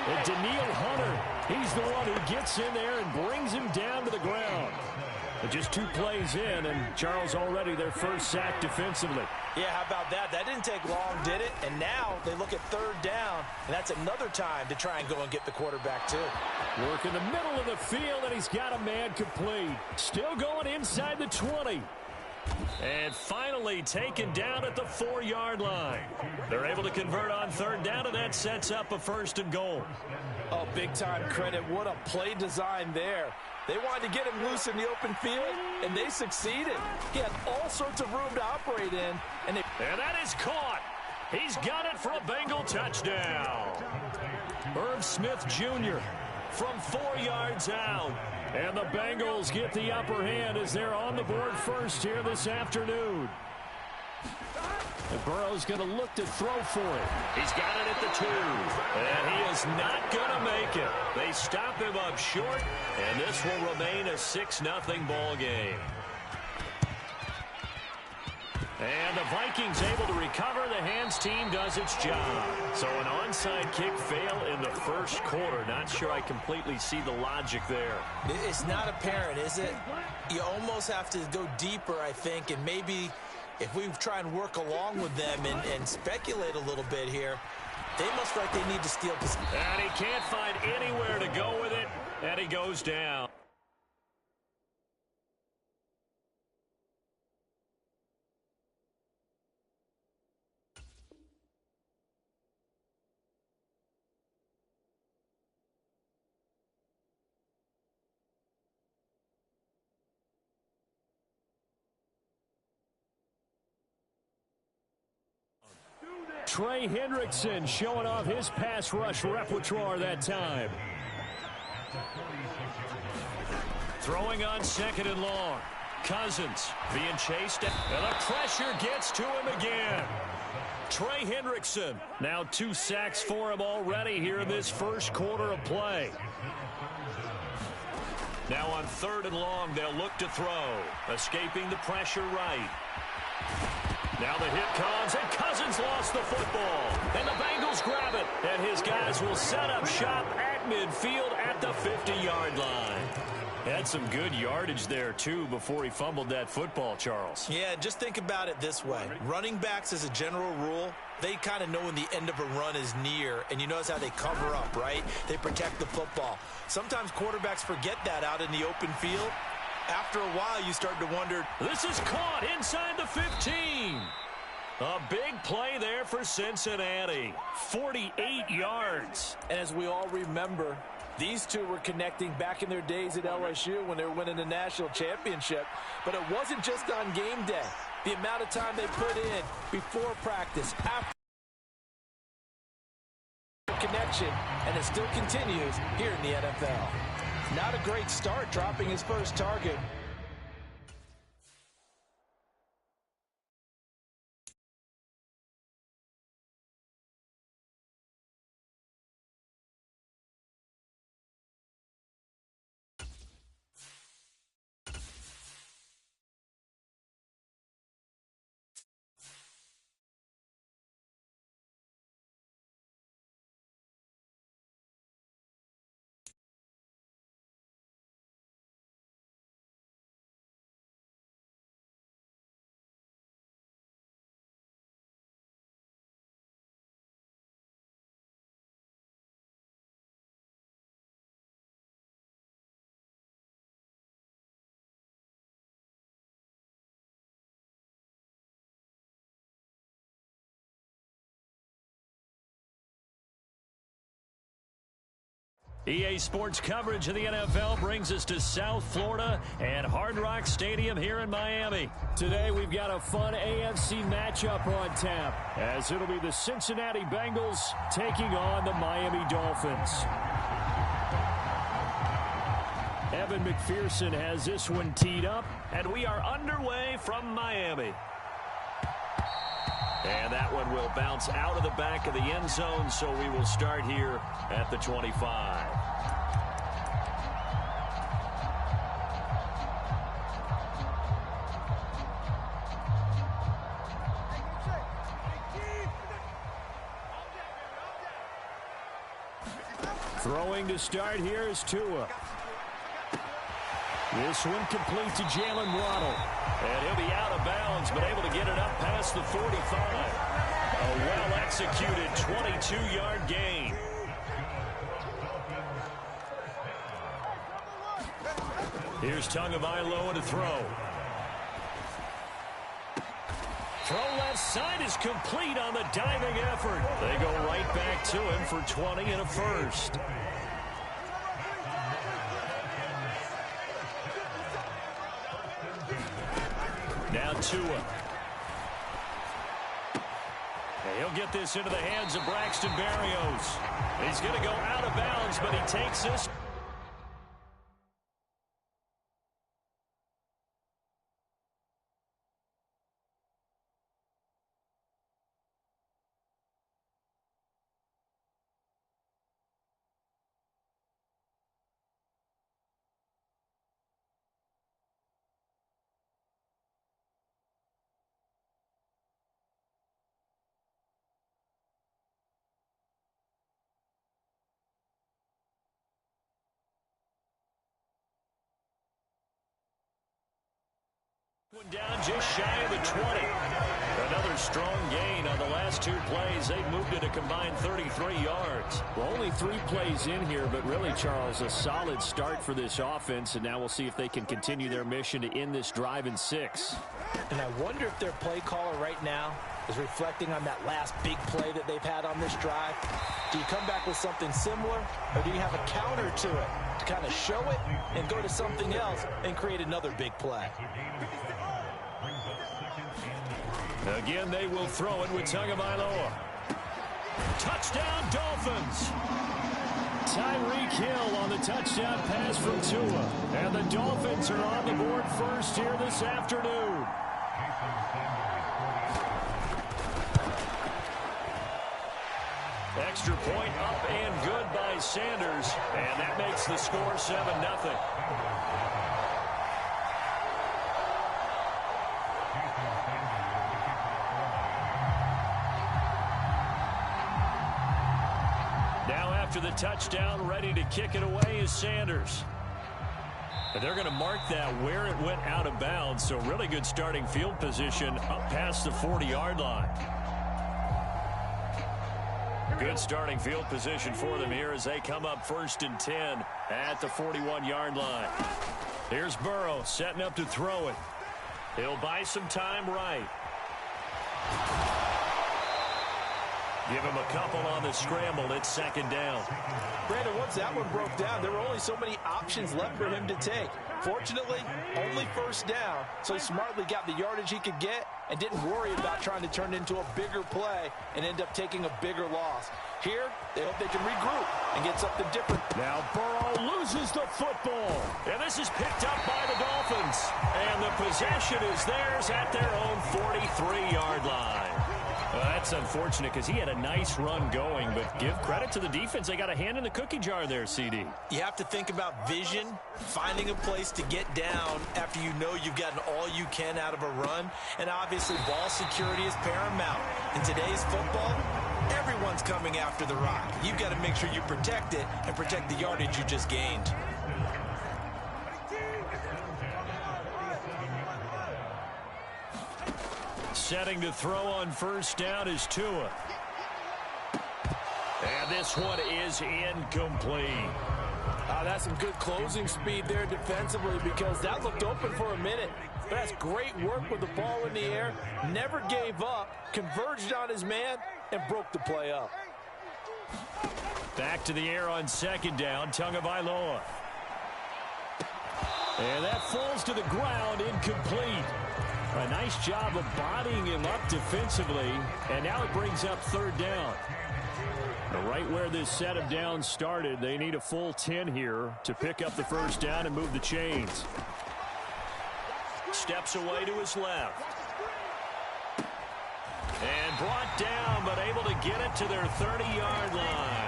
And Daniil Hunter, he's the one who gets in there and brings him down to the ground. But just 2 plays in, and Charles already their first sack defensively. Yeah, how about that? That didn't take long, did it? And now they look at 3rd down, and that's another time to try and go and get the quarterback, too. Work in the middle of the field, and he's got a man complete. Still going inside the 20. And finally taken down at the 4-yard line. They're able to convert on 3rd down, and that sets up a 1st and goal. Oh, big-time credit. What a play design there. They wanted to get him loose in the open field, and they succeeded. He had all sorts of room to operate in. And that is caught. He's got it for a Bengal touchdown. Irv Smith Jr. from 4 yards out. And the Bengals get the upper hand as they're on the board first here this afternoon. And Burrow's going to look to throw for it. He's got it at the 2. And he is not going to make it. They stop him up short, and this will remain a 6-0 ball game. And the Vikings able to recover. The hands team does its job. So an onside kick fail in the 1st quarter. Not sure I completely see the logic there. It's not apparent, is it? You almost have to go deeper, I think, and maybe if we try and work along with them and speculate a little bit here, they must feel like they need to steal possession. And he can't find anywhere to go with it, and he goes down. Trey Hendrickson showing off his pass rush repertoire that time. Throwing on 2nd and long. Cousins being chased, and the pressure gets to him again. Trey Hendrickson, now 2 sacks for him already here in this 1st quarter of play. Now on 3rd and long, they'll look to throw. Escaping the pressure right. Now the hit comes, and Cousins lost the football. And the Bengals grab it. And his guys will set up shop at midfield at the 50-yard line. Had some good yardage there, too, before he fumbled that football, Charles. Yeah, just think about it this way. Running backs, as a general rule, they kind of know when the end of a run is near, and you notice how they cover up, right? They protect the football. Sometimes quarterbacks forget that out in the open field. After a while, you start to wonder. This is caught inside the 15. A big play there for Cincinnati. 48 yards. And as we all remember, these two were connecting back in their days at LSU when they were winning the national championship. But it wasn't just on game day. The amount of time they put in before practice, after connection, and it still continues here in the NFL. Not a great start, dropping his first target. EA Sports coverage of the NFL brings us to South Florida and Hard Rock Stadium here in Miami. Today we've got a fun AFC matchup on tap, as it'll be the Cincinnati Bengals taking on the Miami Dolphins. Evan McPherson has this one teed up, and we are underway from Miami. And that one will bounce out of the back of the end zone, so we will start here at the 25. Throwing to start here is Tua. This one complete to Jalen Waddle. And he'll be out of bounds, but able to get it up past the 45. A well-executed 22-yard gain. Here's Tagovailoa to throw. Throw left side is complete on the diving effort. They go right back to him for 20 and a first. Now Tua. And he'll get this into the hands of Braxton Berrios. He's going to go out of bounds, but he takes this. One down just shy of the 20. Another strong gain on the last two plays. They moved it a combined 33 yards. Well, only 3 plays in here, but really, Charles, a solid start for this offense. And now we'll see if they can continue their mission to end this drive in 6. And I wonder if their play caller right now is reflecting on that last big play that they've had on this drive. Do you come back with something similar, or do you have a counter to it to kind of show it and go to something else and create another big play? Again, they will throw it with Tagovailoa. Touchdown, Dolphins. Tyreek Hill on the touchdown pass from Tua. And the Dolphins are on the board first here this afternoon. Extra point up and good by Sanders. And that makes the score 7-0. After the touchdown, ready to kick it away is Sanders. And they're going to mark that where it went out of bounds, so really good starting field position up past the 40-yard line. Good starting field position for them here as they come up 1st and 10 at the 41-yard line. Here's Burrow setting up to throw it. He'll buy some time right. Give him a couple on the scramble. It's 2nd down. Brandon, once that one broke down, there were only so many options left for him to take. Fortunately, only 1st down, so he smartly got the yardage he could get and didn't worry about trying to turn it into a bigger play and end up taking a bigger loss. Here, they hope they can regroup and get something different. Now Burrow loses the football. And this is picked up by the Dolphins. And the possession is theirs at their own 43-yard line. Well, that's unfortunate because he had a nice run going, but give credit to the defense. They got a hand in the cookie jar there, CD. You have to think about vision, finding a place to get down after you know you've gotten all you can out of a run, and obviously ball security is paramount. In today's football, everyone's coming after the rock. You've got to make sure you protect it and protect the yardage you just gained. Setting to throw on 1st down is Tua. And this one is incomplete. That's some good closing speed there defensively because that looked open for a minute. But that's great work with the ball in the air. Never gave up, converged on his man, and broke the play up. Back to the air on 2nd down, Tagovailoa. And that falls to the ground, incomplete. A nice job of bodying him up defensively, and now it brings up 3rd down. Right where this set of downs started, they need a full 10 here to pick up the 1st down and move the chains. Steps away to his left. And brought down, but able to get it to their 30-yard line.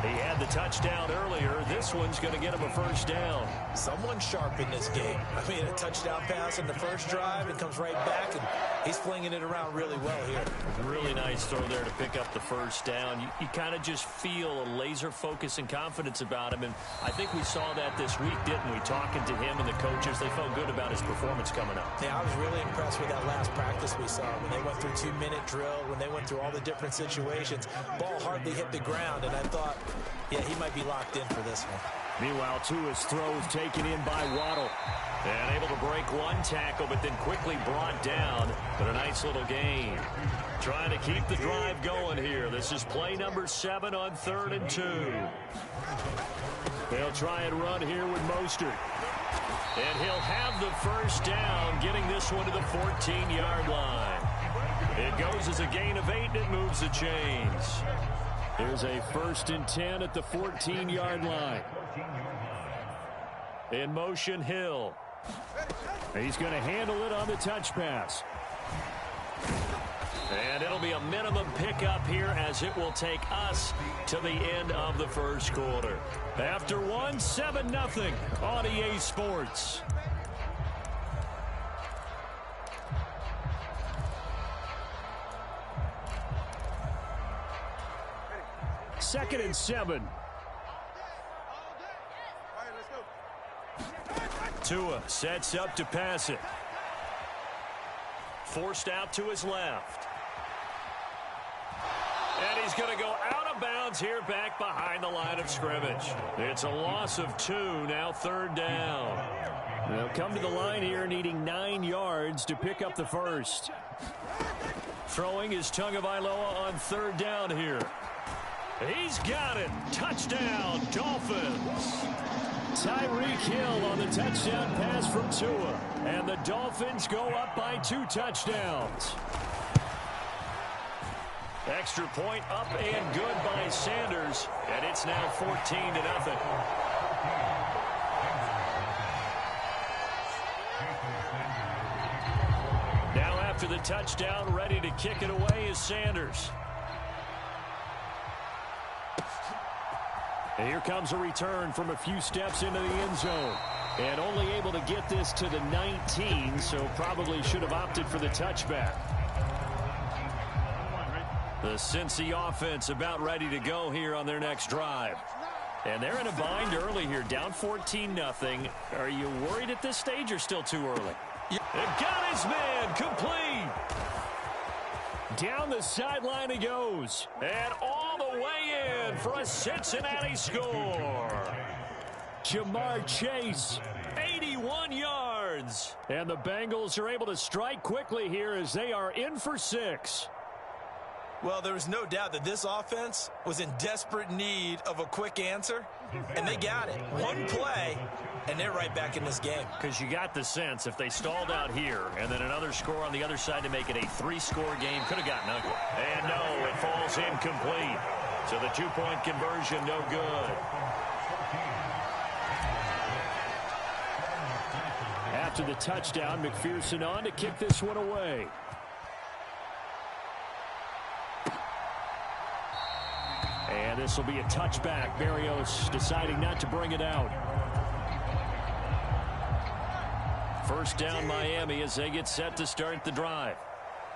He had the touchdown earlier. This one's going to get him a first down. Someone sharp in this game. I mean, a touchdown pass in the first drive and comes right back, and he's flinging it around really well here. Really nice throw there to pick up the first down. You kind of just feel a laser focus and confidence about him, and I think we saw that this week, didn't we? Talking to him and the coaches, they felt good about his performance coming up. Yeah, I was really impressed with that last practice we saw when they went through 2-minute drill, when they went through all the different situations. Ball hardly hit the ground, and I thought, yeah, he might be locked in for this one. Meanwhile, Tua's throws taken in by Waddle. And able to break one tackle, but then quickly brought down. But a nice little gain. Trying to keep the drive going here. This is play number 7 on 3rd and 2. They'll try and run here with Mostert. And he'll have the first down, getting this one to the 14-yard line. It goes as a gain of 8, and it moves the chains. Here's a 1st and 10 at the 14-yard line. In motion, Hill. He's going to handle it on the touch pass. And it'll be a minimum pickup here as it will take us to the end of the first quarter. After 7-0 on EA Sports. Second and 7. Tua sets up to pass it. Forced out to his left. And he's going to go out of bounds here back behind the line of scrimmage. It's a loss of 2, now 3rd down. They'll come to the line here needing 9 yards to pick up the first. Throwing is Tagovailoa on 3rd down here. He's got it. Touchdown, Dolphins. Tyreek Hill on the touchdown pass from Tua. And the Dolphins go up by 2 touchdowns. Extra point up and good by Sanders. And it's now 14-0. Now after the touchdown, ready to kick it away is Sanders. And here comes a return from a few steps into the end zone. And only able to get this to the 19, so probably should have opted for the touchback. The Cincy offense about ready to go here on their next drive. And they're in a bind early here, down 14-0. Are you worried at this stage or still too early? They've got his man complete. Down the sideline he goes. And all the way in for a Cincinnati score. Jamar Chase, 81 yards. And the Bengals are able to strike quickly here as they are in for 6. Well, there was no doubt that this offense was in desperate need of a quick answer, and they got it. One play, and they're right back in this game. Because you got the sense if they stalled out here and then another score on the other side to make it a 3-score game, could have gotten ugly. And no, it falls incomplete. So the 2-point conversion, no good. After the touchdown, McPherson on to kick this one away. And this will be a touchback. Berrios deciding not to bring it out. First down Miami as they get set to start the drive.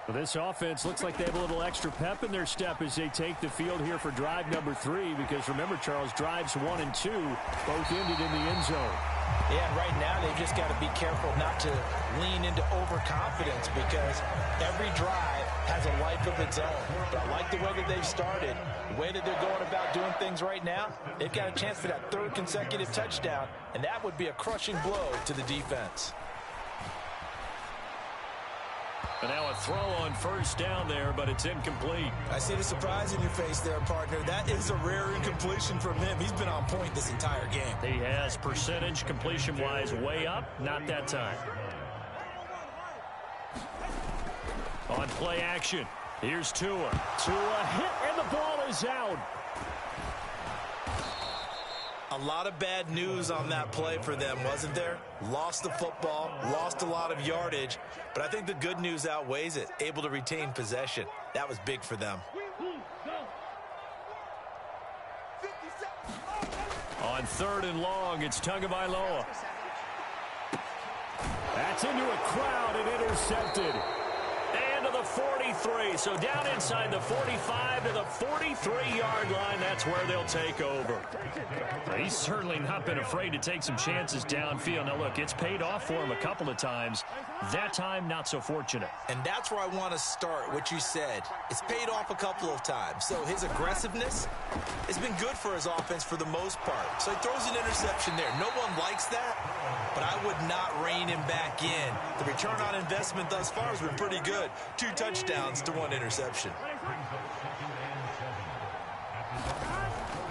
Well, this offense looks like they have a little extra pep in their step as they take the field here for drive number 3. Because remember, Charles, drives 1 and 2 both ended in the end zone. Yeah, and right now they've just got to be careful not to lean into overconfidence because every drive has a life of its own. But I like the way that they've started, the way that they're going about doing things right now. They've got a chance for that 3rd consecutive touchdown, and that would be a crushing blow to the defense. And now a throw on first down there, but it's incomplete. I see the surprise in your face there, partner. That is a rare incompletion from him. He's been on point this entire game. He has percentage completion-wise way up. Not that time. On play action, here's Tua. Tua hit, and the ball is out. A A lot of bad news on that play for them, wasn't there? Lost the football, lost a lot of yardage, but I think the good news outweighs it. Able to retain possession. That was big for them. On 3rd and long, it's Tagovailoa. That's into a crowd and intercepted. And to the 43. So down inside the 45 to the 43-yard line. That's where they'll take over. He's certainly not been afraid to take some chances downfield. Now, look, it's paid off for him a couple of times. That time, not so fortunate. And that's where I want to start, what you said. It's paid off a couple of times. So his aggressiveness has been good for his offense for the most part. So he throws an interception there. No one likes that, but I would not rein him back in. The return on investment thus far has been pretty good. 2 touchdowns to 1 interception.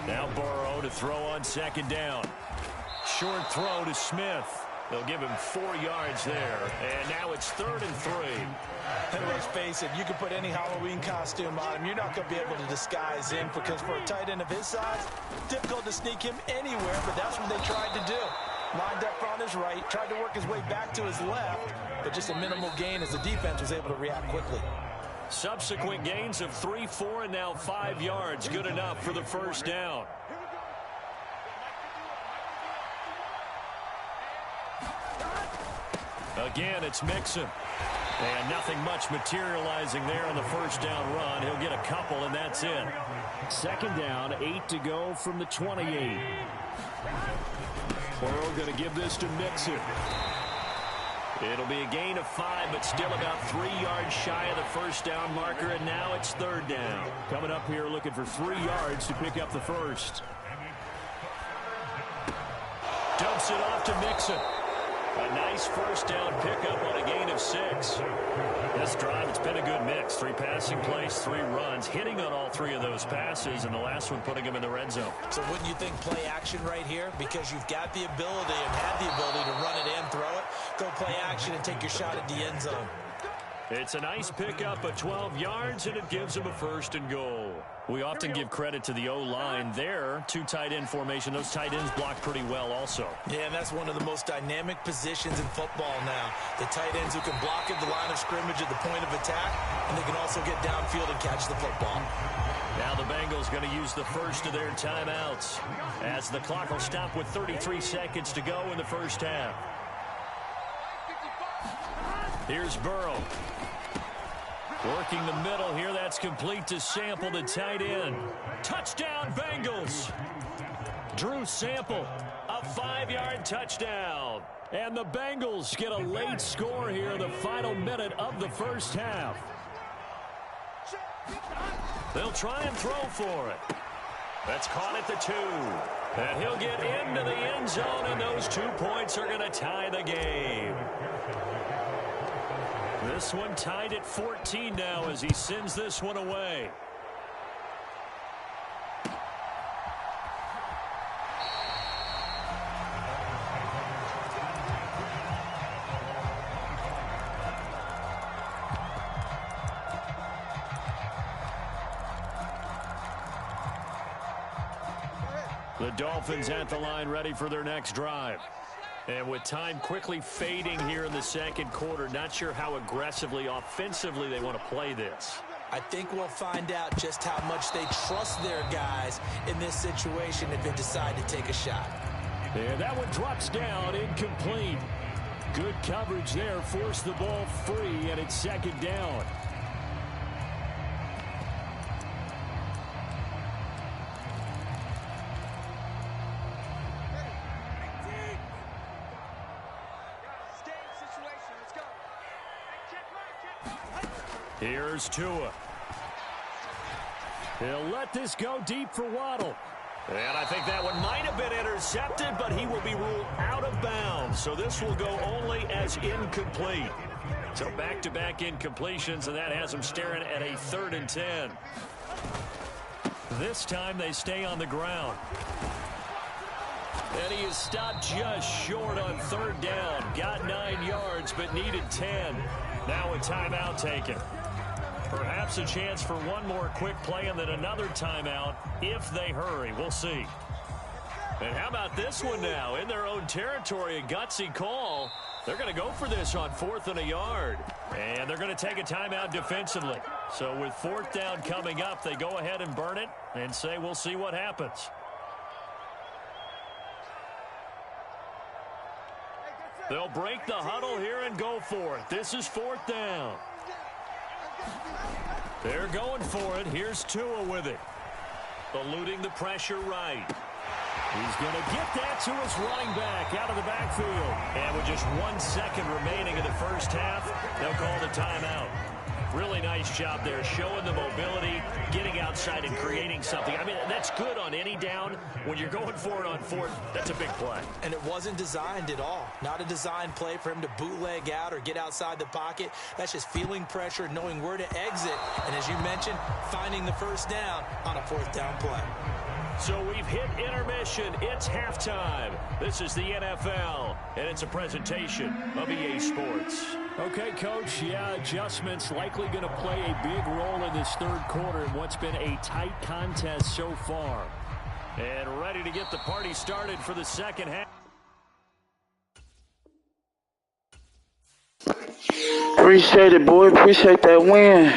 Now Burrow to throw on 2nd down. Short throw to Smith. They'll give him 4 yards there. And now it's 3rd and 3. And let's face it, you can put any Halloween costume on him. You're not going to be able to disguise him because for a tight end of his size, difficult to sneak him anywhere, but that's what they tried to do. Lined up on his right, tried to work his way back to his left, but just a minimal gain as the defense was able to react quickly. Subsequent gains of 3, 4, and now 5 yards. Good enough for the 1st down. Again, it's Mixon. And nothing much materializing there on the 1st down run. He'll get a couple, and that's it. 2nd down, 8 to go from the 28. Burrow going to give this to Mixon. It'll be a gain of 5, but still about 3 yards shy of the 1st down marker, and now it's 3rd down. Coming up here looking for 3 yards to pick up the 1st. Dumps it off to Mixon. A nice 1st down pickup on a gain of 6. This drive, it's been a good mix. 3 passing plays, 3 runs, hitting on all 3 of those passes, and the last one putting him in the red zone. So wouldn't you think play action right here? Because you've got the ability and have the ability to run it and throw it. Go play action and take your shot at the end zone. It's a nice pickup of 12 yards, and it gives him a 1st and goal. We often give credit to the O-line there. 2 tight end formation. Those tight ends block pretty well also. Yeah, and that's one of the most dynamic positions in football now. The tight ends who can block at the line of scrimmage at the point of attack, and they can also get downfield and catch the football. Now the Bengals going to use the 1st of their timeouts as the clock will stop with 33 seconds to go in the 1st half. Here's Burrow. Working the middle here. That's complete to Sample, the tight end. Touchdown, Bengals. Drew Sample, a 5-yard touchdown. And the Bengals get a late score here in the final minute of the 1st half. They'll try and throw for it. That's caught at the 2. And he'll get into the end zone, and those 2 points are going to tie the game. This one tied at 14 now as he sends this one away. The Dolphins at the line ready for their next drive. And with time quickly fading here in the 2nd quarter, not sure how aggressively, offensively they want to play this. I think we'll find out just how much they trust their guys in this situation if they decide to take a shot. Yeah, that one drops down, incomplete. Good coverage there, forced the ball free, and it's 2nd down. Here's Tua. He'll let this go deep for Waddle. And I think that one might have been intercepted, but he will be ruled out of bounds. So this will go only as incomplete. So back-to-back incompletions, and that has him staring at a 3rd and 10. This time they stay on the ground. And he is stopped just short on 3rd down. Got 9 yards, but needed 10. Now a timeout taken. Perhaps a chance for one more quick play and then another timeout if they hurry. We'll see. And how about this one now? In their own territory, a gutsy call. They're going to go for this on 4th and a yard. And they're going to take a timeout defensively. So with 4th down coming up, they go ahead and burn it and say we'll see what happens. They'll break the huddle here and go for it. This is 4th down. They're going for it. Here's Tua with it. Eluding the pressure right. He's going to get that to his running back out of the backfield. And with just 1 second remaining in the first half, they'll call the timeout. Really nice job there, showing the mobility, getting outside and creating something. I mean, that's good on any down. When you're going for it on 4th, that's a big play. And it wasn't designed at all. Not a designed play for him to bootleg out or get outside the pocket. That's just feeling pressure, knowing where to exit. And as you mentioned, finding the first down on a 4th down play. So we've hit intermission. It's halftime. This is the NFL, and it's a presentation of EA Sports. Okay, Coach, yeah, adjustments likely going to play a big role in this third quarter in what's been a tight contest so far. And ready to get the party started for the second half. Appreciate it, boy. Appreciate that win.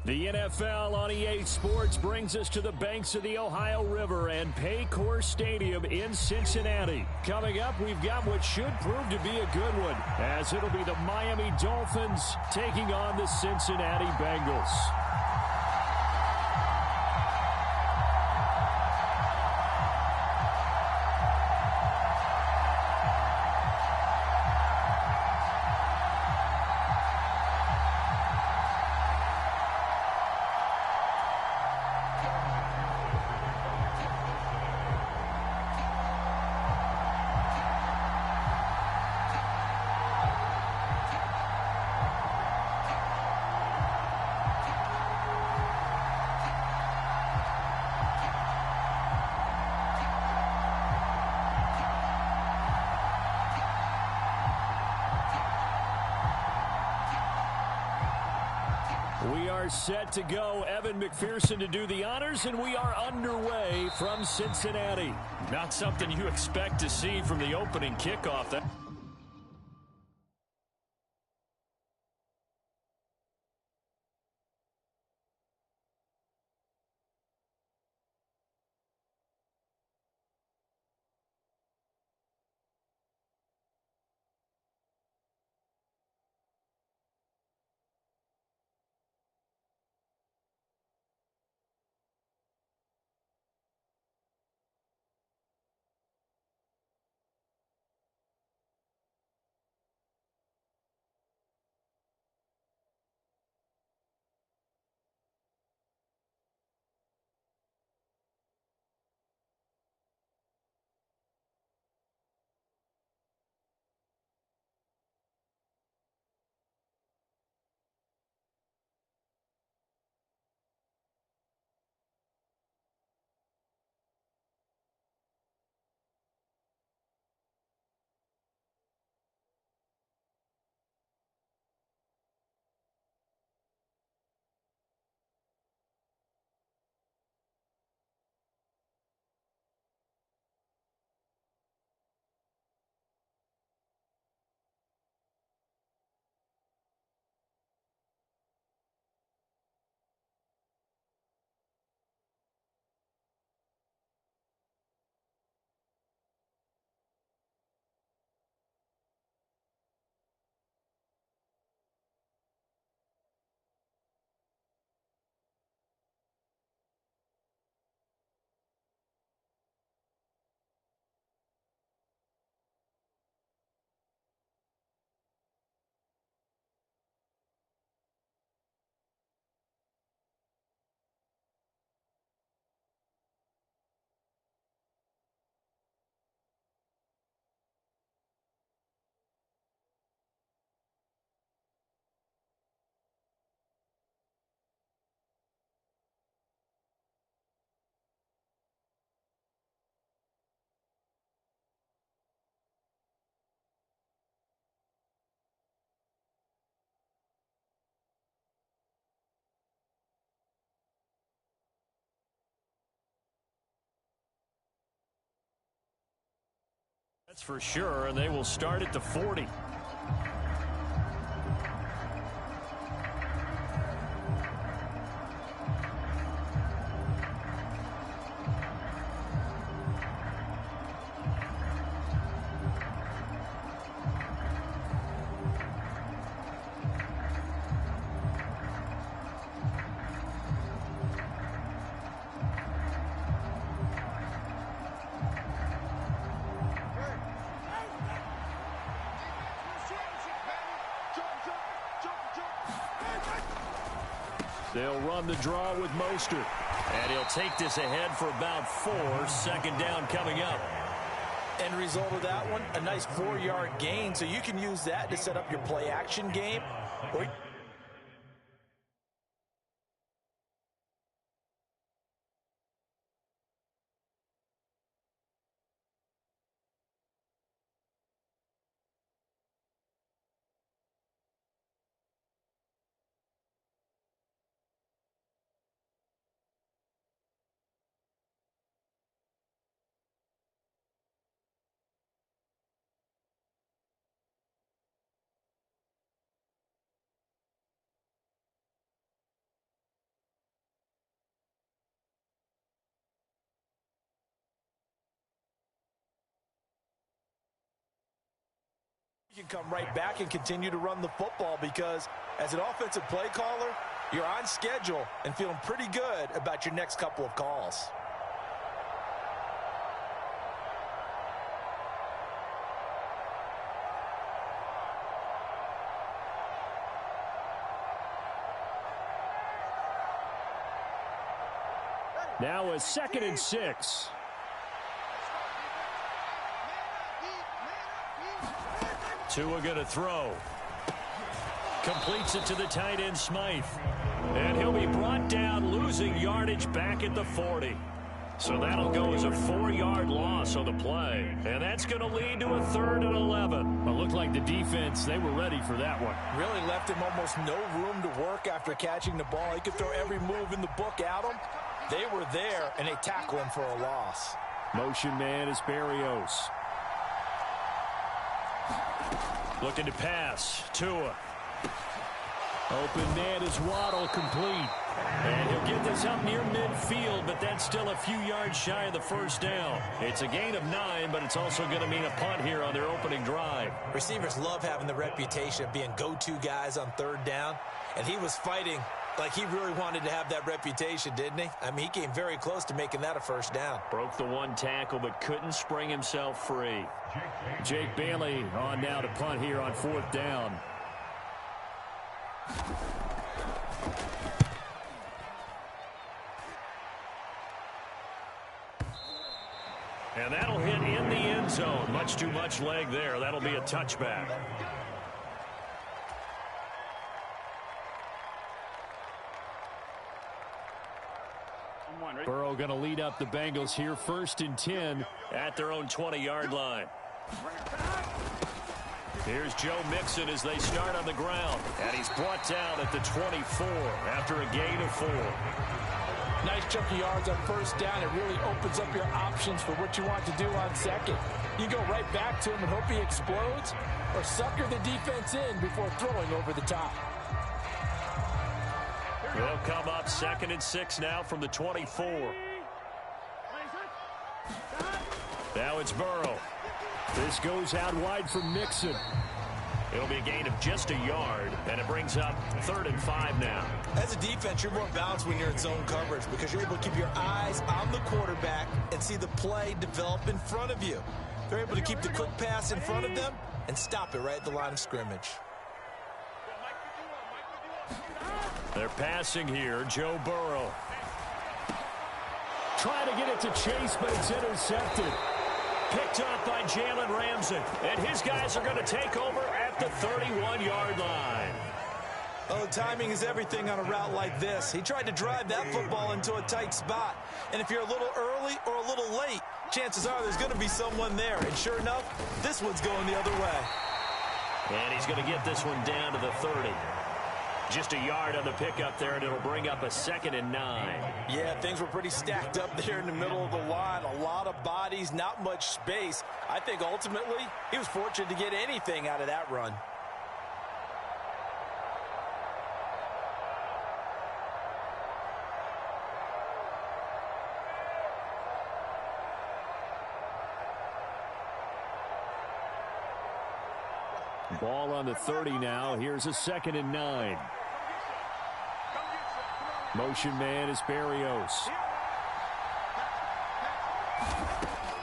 The NFL on EA Sports brings us to the banks of the Ohio River and Paycor Stadium in Cincinnati. Coming up, we've got what should prove to be a good one, as it'll be the Miami Dolphins taking on the Cincinnati Bengals. We are set to go. Evan McPherson to do the honors, and we are underway from Cincinnati. Not something you expect to see from the opening kickoff. That's for sure, and they will start at the 40. They'll run the draw with Mostert. And he'll take this ahead for about 4. Second down coming up. End result of that one, a nice 4-yard gain. So you can use that to set up your play action game. Or you can come right back and continue to run the football, because as an offensive play caller, you're on schedule and feeling pretty good about your next couple of calls. Now a 2nd and 6. Tua going to throw. Completes it to the tight end, Smythe. And he'll be brought down, losing yardage back at the 40. So that'll go as a 4-yard loss on the play. And that's going to lead to a 3rd and 11. Well, it looked like the defense, they were ready for that one. Really left him almost no room to work after catching the ball. He could throw every move in the book at him. They were there, and they tackle him for a loss. Motion man is Berrios. Looking to pass. Tua. Open man is Waddle, complete. And he'll get this up near midfield, but that's still a few yards shy of the first down. It's a gain of 9, but it's also going to mean a punt here on their opening drive. Receivers love having the reputation of being go-to guys on 3rd down, and he was fighting like he really wanted to have that reputation, didn't he? I mean, he came very close to making that a first down. Broke the 1 tackle, but couldn't spring himself free. Jake Bailey on now to punt here on 4th down. And that'll hit in the end zone. Much too much leg there. That'll be a touchback. Burrow going to lead up the Bengals here, 1st and 10 at their own 20-yard line. Here's Joe Mixon as they start on the ground. And he's brought down at the 24 after a gain of 4. Nice chunk of yards on 1st down. It really opens up your options for what you want to do on 2nd. You go right back to him and hope he explodes, or sucker the defense in before throwing over the top. They'll come up 2nd and 6 now from the 24. Now it's Burrow. This goes out wide for Mixon. It'll be a gain of just a yard, and it brings up 3rd and 5 now. As a defense, you're more balanced when you're in zone coverage because you're able to keep your eyes on the quarterback and see the play develop in front of you. They're able to keep the quick pass in front of them and stop it right at the line of scrimmage. They're passing here, Joe Burrow. Trying to get it to Chase, but it's intercepted. Picked up by Jalen Ramsey. And his guys are going to take over at the 31-yard line. Oh, timing is everything on a route like this. He tried to drive that football into a tight spot. And if you're a little early or a little late, chances are there's going to be someone there. And sure enough, this one's going the other way. And he's going to get this one down to the 30. Just a yard on the pickup there, and it'll bring up a 2nd and 9. Yeah, things were pretty stacked up there in the middle of the line. A lot of bodies, not much space. I think ultimately he was fortunate to get anything out of that run. Ball on the 30 now. Here's a 2nd and 9. Motion man is Barrios.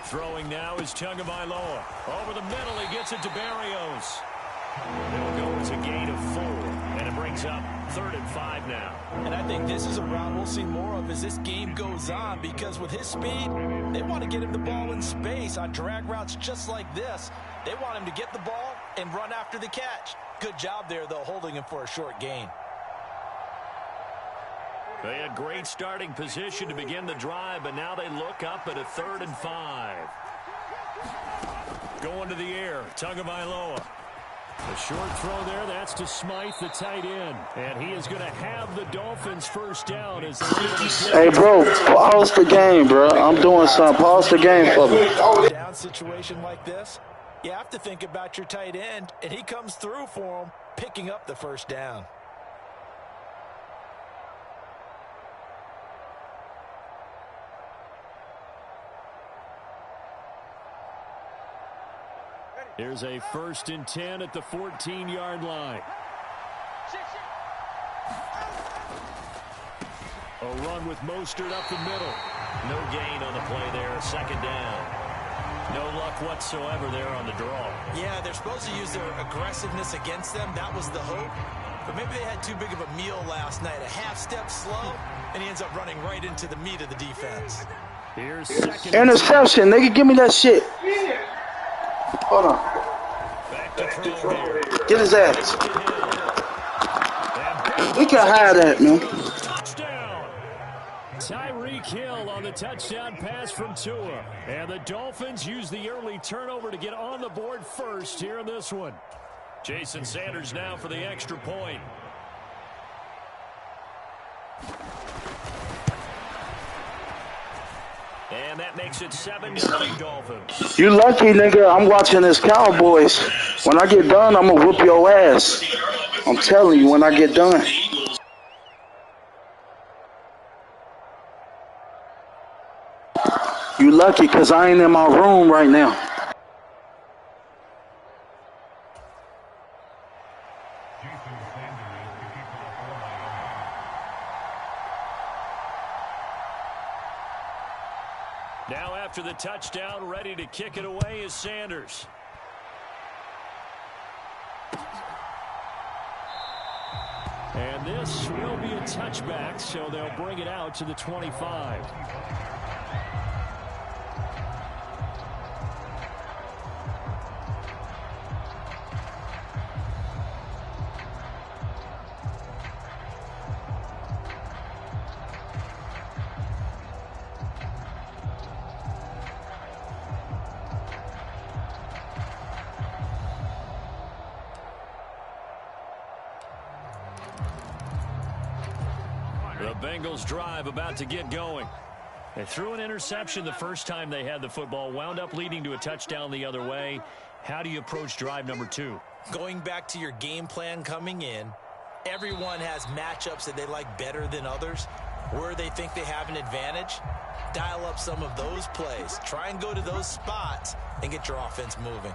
Throwing now is Tagovailoa. Over the middle, he gets it to Barrios. It'll go as a gain of 4, and it brings up 3rd and 5 now. And I think this is a route we'll see more of as this game goes on, because with his speed, they want to get him the ball in space on drag routes just like this. They want him to get the ball and run after the catch. Good job there, though, holding him for a short gain. They had great starting position to begin the drive, but now they look up at a 3rd and 5. Going to the air, Tagovailoa. The short throw there, that's to Smythe, the tight end. And he is going to have the Dolphins first down. As hey, bro, pause the game, bro. I'm doing something. Pause the game for me. Down situation like this, you have to think about your tight end, and he comes through for him, picking up the first down. Here's a 1st and 10 at the 14-yard line. A run with Mostert up the middle. No gain on the play there, 2nd down. No luck whatsoever there on the draw. Yeah, they're supposed to use their aggressiveness against them. That was the hope. But maybe they had too big of a meal last night. A half step slow, and he ends up running right into the meat of the defense. Here's 2nd. Interception, nigga. Give me that shit. Hold on. Back to throw here. Get his ass. We can hide that, man. Touchdown. Tyreek Hill on the touchdown pass from Tua. And the Dolphins use the early turnover to get on the board first here in this one. Jason Sanders now for the extra point. And that makes it 7-0 Dolphins. You lucky, nigga. I'm watching this Cowboys. When I get done, I'm gonna whoop your ass. I'm telling you, when I get done. You lucky, because I ain't in my room right now. Now after the touchdown, ready to kick it away is Sanders. And this will be a touchback, so they'll bring it out to the 25. The Bengals drive about to get going. They threw an interception the first time they had the football, wound up leading to a touchdown the other way. How do you approach drive number 2? Going back to your game plan coming in, everyone has matchups that they like better than others. Where they think they have an advantage, dial up some of those plays. Try and go to those spots and get your offense moving.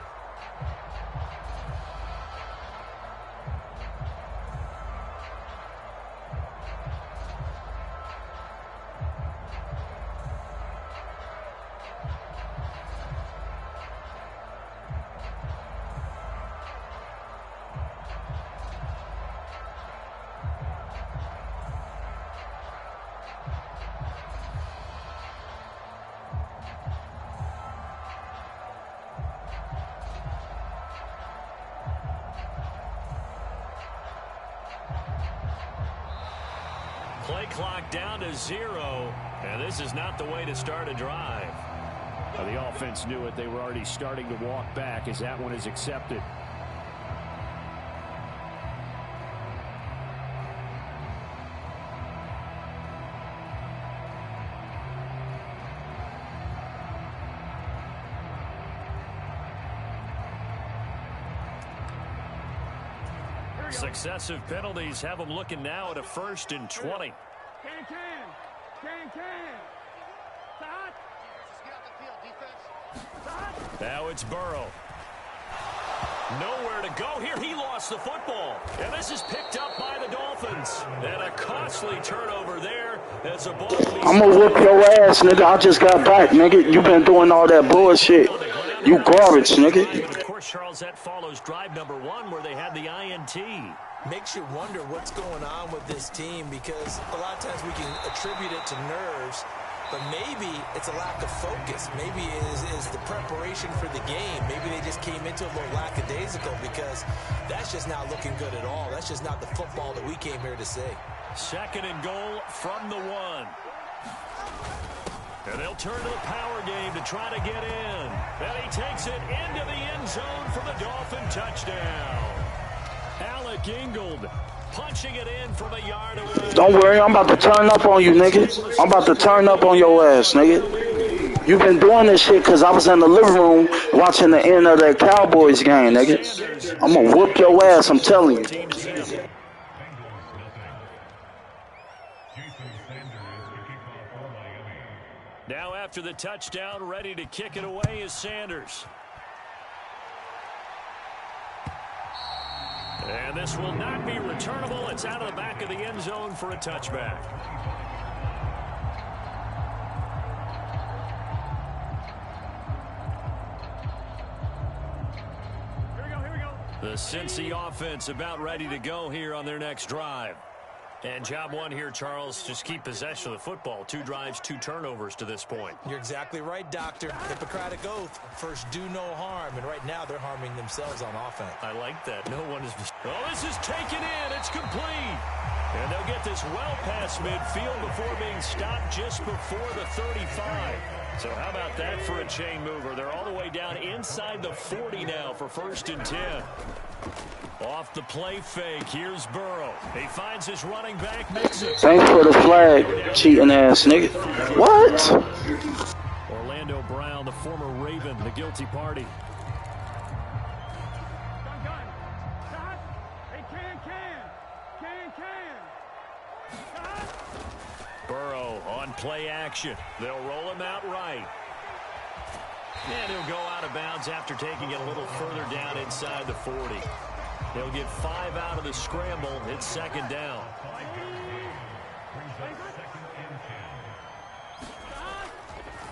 Play clock down to 0, and this is not the way to start a drive. The offense knew it. They were already starting to walk back as that one is accepted. Successive penalties have them looking now at a 1st and 20. Now it's Burrow. Nowhere to go here. He lost the football. And this is picked up by the Dolphins. And a costly turnover there as the ball. I'm gonna whoop your ass, nigga. I just got back, nigga. You been doing all that bullshit. You garbage, nigga. Of course, Charles, that follows drive number 1 where they had the INT. Makes you wonder what's going on with this team, because a lot of times we can attribute it to nerves, but maybe it's a lack of focus. Maybe it is the preparation for the game. Maybe they just came into it a little lackadaisical, because that's just not looking good at all. That's just not the football that we came here to see. 2nd and goal from the 1. And they'll turn to the power game to try to get in. And he takes it into the end zone for the Dolphin touchdown. Alec Ingold punching it in from a yard away. Don't worry, I'm about to turn up on you, nigga. I'm about to turn up on your ass, nigga. You've been doing this shit because I was in the living room watching the end of that Cowboys game, nigga. I'm going to whoop your ass, I'm telling you. Now after the touchdown, ready to kick it away is Sanders. And this will not be returnable. It's out of the back of the end zone for a touchback. Here we go. The Cincy offense about ready to go here on their next drive. And job 1 here, Charles, just keep possession of the football. 2 drives, 2 turnovers to this point. You're exactly right, Doctor. Hippocratic oath. First, do no harm. And right now, they're harming themselves on offense. I like that. No one is... Oh, this is taken in. It's complete. And they'll get this well past midfield before being stopped just before the 35. So how about that for a chain mover? They're all the way down inside the 40 now for 1st and 10. Off the play fake, here's Burrow. He finds his running back, Mixon. Thanks for the flag, cheating ass nigga. What? Orlando Brown, the former Raven, the guilty party. Burrow on play action. They'll roll him out right. And he'll go out of bounds after taking it a little further down inside the 40. They'll get 5 out of the scramble. It's 2nd down.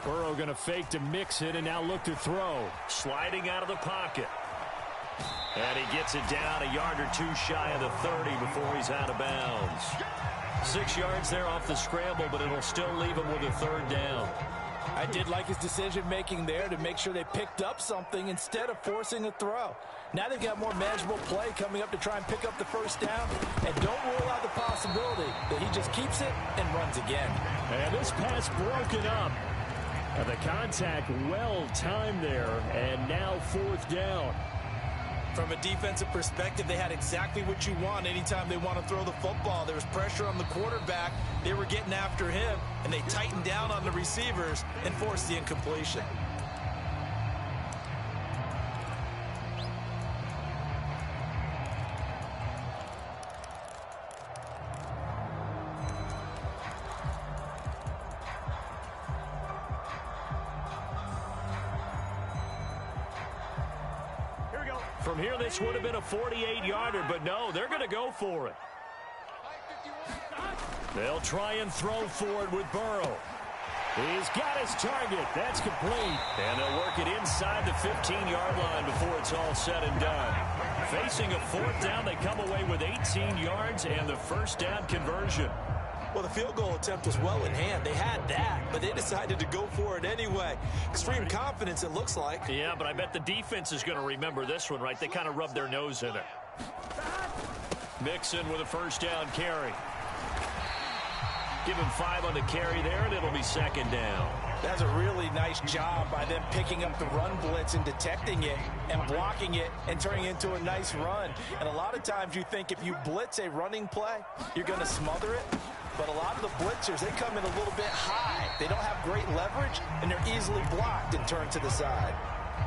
Burrow going to fake to mix it and now look to throw. Sliding out of the pocket. And he gets it down a yard or 2 shy of the 30 before he's out of bounds. 6 yards there off the scramble, but it'll still leave him with a 3rd down. I did like his decision-making there to make sure they picked up something instead of forcing a throw. Now they've got more manageable play coming up to try and pick up the 1st down. And don't rule out the possibility that he just keeps it and runs again. And this pass broken up. And the contact well timed there. And now 4th down. From a defensive perspective, they had exactly what you want anytime they want to throw the football. There was pressure on the quarterback. They were getting after him, and they tightened down on the receivers and forced the incompletion. From here, this would have been a 48-yarder, but no, they're going to go for it. They'll try and throw forward with Burrow. He's got his target. That's complete. And they'll work it inside the 15-yard line before it's all said and done. Facing a 4th down, they come away with 18 yards and the 1st down conversion. Well, the field goal attempt was well in hand. They had that, but they decided to go for it anyway. Extreme confidence, it looks like. Yeah, but I bet the defense is going to remember this one, right? They kind of rubbed their nose in it. Mixon with a 1st down carry. Give him 5 on the carry there, and it'll be 2nd down. That's a really nice job by them picking up the run blitz and detecting it and blocking it and turning it into a nice run. And a lot of times you think if you blitz a running play, you're going to smother it. But a lot of the blitzers, they come in a little bit high. They don't have great leverage, and they're easily blocked and turned to the side.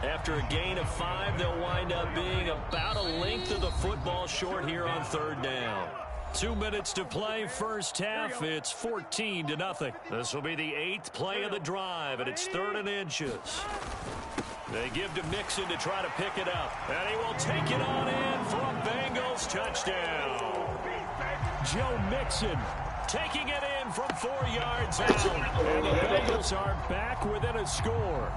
After a gain of 5, they'll wind up being about a length of the football short here on 3rd down. 2 minutes to play, first half. It's 14-0. This will be the 8th play of the drive, and it's 3rd and inches. They give to Mixon to try to pick it up, and he will take it on in for a Bengals touchdown. Joe Mixon taking it in from 4 yards out, and the Bengals are back within a score.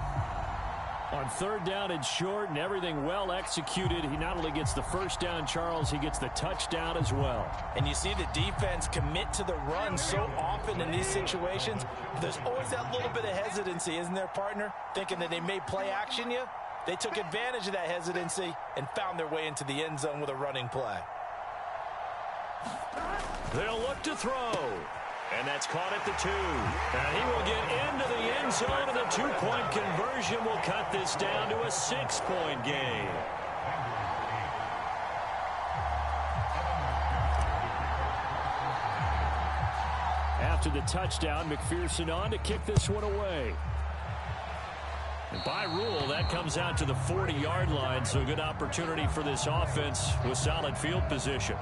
On 3rd down and short, and everything well executed. He not only gets the first down, Charles, he gets the touchdown as well. And you see the defense commit to the run so often in these situations. There's always that little bit of hesitancy, isn't there, partner? Thinking that they may play action you. They took advantage of that hesitancy and found their way into the end zone with a running play. They'll look to throw. And that's caught at the 2. And he will get into the end zone, and the 2-point conversion will cut this down to a 6-point game. After the touchdown, McPherson on to kick this one away. And by rule, that comes out to the 40-yard line, so good opportunity for this offense with solid field position.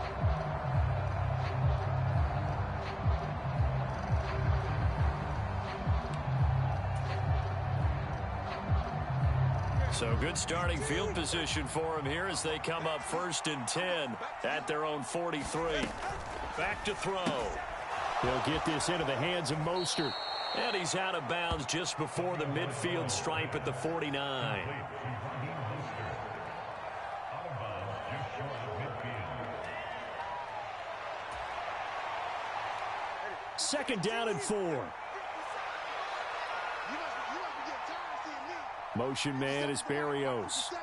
So good starting field position for him here as they come up 1st and 10 at their own 43. Back to throw. He'll get this into the hands of Mostert. And he's out of bounds just before the midfield stripe at the 49. Second down and 4. Motion man is Berrios.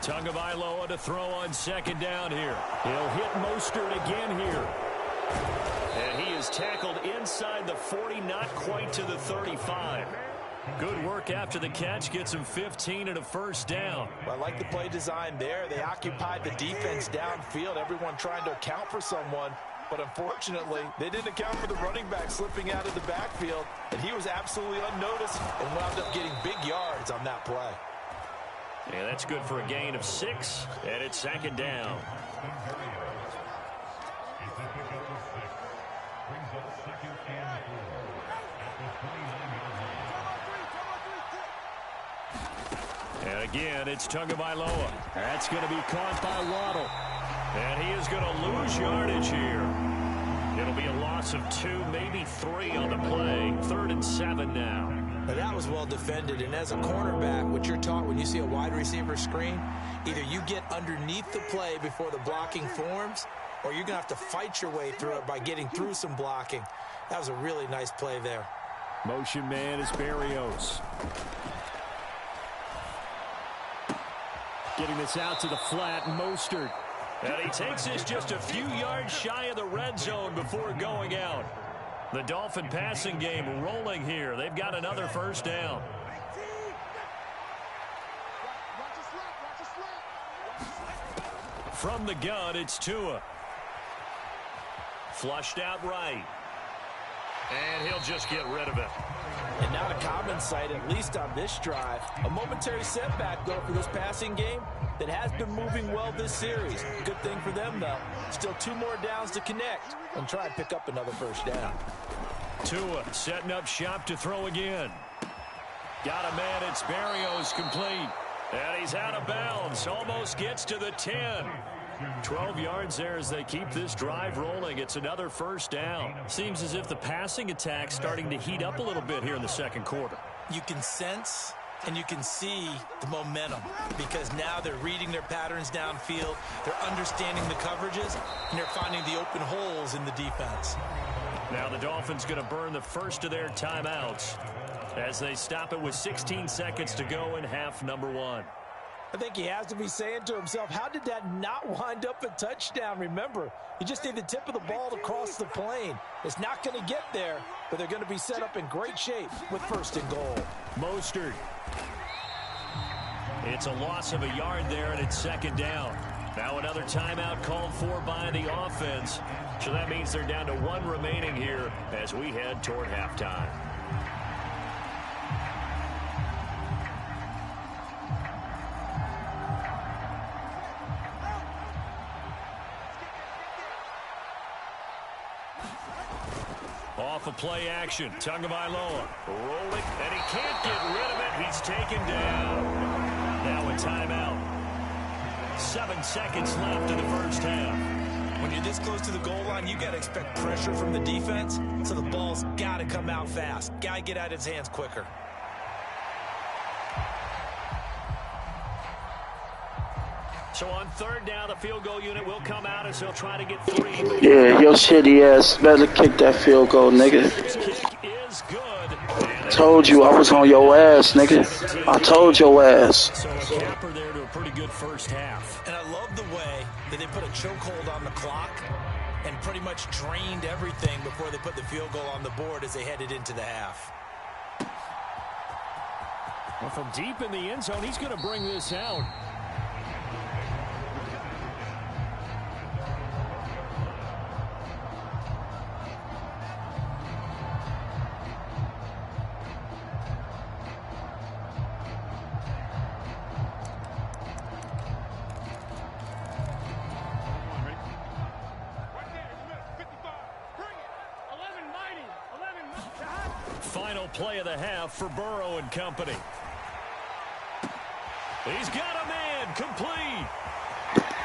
Tagovailoa to throw on 2nd down here. He'll hit Mostert again here. And he is tackled inside the 40, not quite to the 35. Good work after the catch. Gets him 15 and a first down. Well, I like the play design there. They occupied the defense downfield, everyone trying to account for someone. But unfortunately, they didn't account for the running back slipping out of the backfield, and he was absolutely unnoticed and wound up getting big yards on that play. Yeah, that's good for a gain of 6, and it's 2nd down. And again, it's Tagovailoa. That's going to be caught by Waddle. And he is going to lose yardage here. It'll be a loss of 2, maybe 3 on the play. 3rd and 7 now. Now that was well defended, and as a cornerback, what you're taught when you see a wide receiver screen, either you get underneath the play before the blocking forms, or you're going to have to fight your way through it by getting through some blocking. That was a really nice play there. Motion man is Berrios. Getting this out to the flat, Mostert. And he takes this just a few yards shy of the red zone before going out. The Dolphin passing game rolling here. They've got another first down. From the gun, it's Tua. Flushed out right. And he'll just get rid of it. And not a common sight, at least on this drive. A momentary setback, though, for this passing game that has been moving well this series. Good thing for them, though. Still 2 more downs to connect and try and pick up another first down. Tua setting up shop to throw again. Got a man, it's Berrios, complete. And he's out of bounds, almost gets to the 10. 12 yards there as they keep this drive rolling. It's another first down. Seems as if the passing attack's starting to heat up a little bit here in the second quarter. You can sense and you can see the momentum because now they're reading their patterns downfield, they're understanding the coverages, and they're finding the open holes in the defense. Now the Dolphins going to burn the first of their timeouts as they stop it with 16 seconds to go in half number 1. I think he has to be saying to himself, how did that not wind up a touchdown? Remember, you just need the tip of the ball to cross the plane. It's not going to get there, but they're going to be set up in great shape with 1st and goal. Mostert. It's a loss of a yard there, and it's 2nd down. Now another timeout called for by the offense. So that means they're down to 1 remaining here as we head toward halftime. Off of play action. Tagovailoa rolling, and he can't get rid of it. He's taken down. Now a timeout. 7 seconds left in the first half. When you're this close to the goal line, you got to expect pressure from the defense, so the ball's got to come out fast. Got to get out of his hands quicker. So on third down, the field goal unit will come out as he'll try to get 3. Yeah, your shitty ass better kick that field goal, nigga. This kick is good. Told you I was on your ass, nigga. I told your ass. So a capper there to a pretty good first half. And I love the way that they put a chokehold on the clock and pretty much drained everything before they put the field goal on the board as they headed into the half. Well, from deep in the end zone, he's going to bring this out. Final play of the half for Burrow and company. He's got a man complete.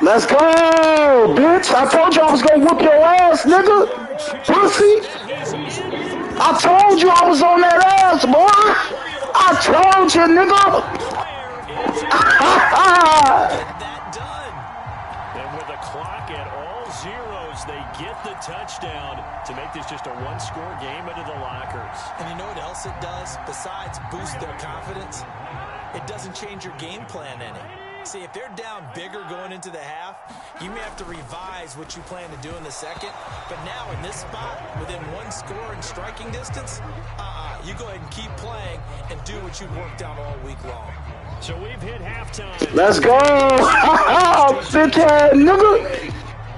Let's go, bitch. I told you I was going to whoop your ass, nigga. Pussy. I told you I was on that ass, boy. I told you, nigga. That done. And with the clock at all zeros, they get the touchdown to make this just a one-score game into the lockers. And you know what else it does? Besides boost their confidence, it doesn't change your game plan any. See, if they're down bigger going into the half, you may have to revise what you plan to do in the second. But now in this spot, within one score and striking distance, you go ahead and keep playing and do what you've worked on all week long. So we've hit halftime. Let's go. Bitch ass nigga.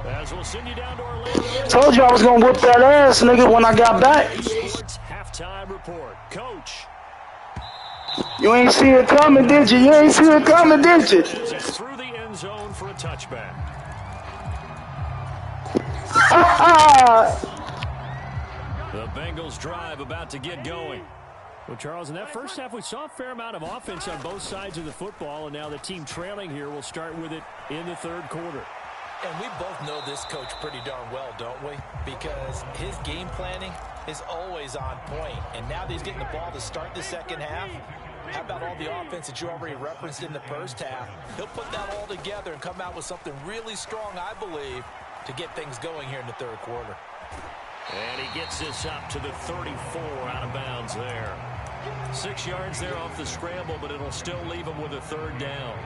As we'll send you down to Orlando. Told you I was going to whoop that ass, nigga, when I got back. Sports halftime report. Coach. You ain't see it coming, did you? You ain't see it coming, did you? Through the end zone for a touchback. The Bengals drive about to get going. Well, Charles, in that first half, we saw a fair amount of offense on both sides of the football, and now the team trailing here will start with it in the third quarter. And we both know this coach pretty darn well, don't we? Because his game planning is always on point. And now that he's getting the ball to start the second half, how about all the offense that you already referenced in the first half? He'll put that all together and come out with something really strong, I believe, to get things going here in the third quarter. And he gets this up to the 34 out of bounds there. 6 yards there off the scramble, but it'll still leave him with a third down.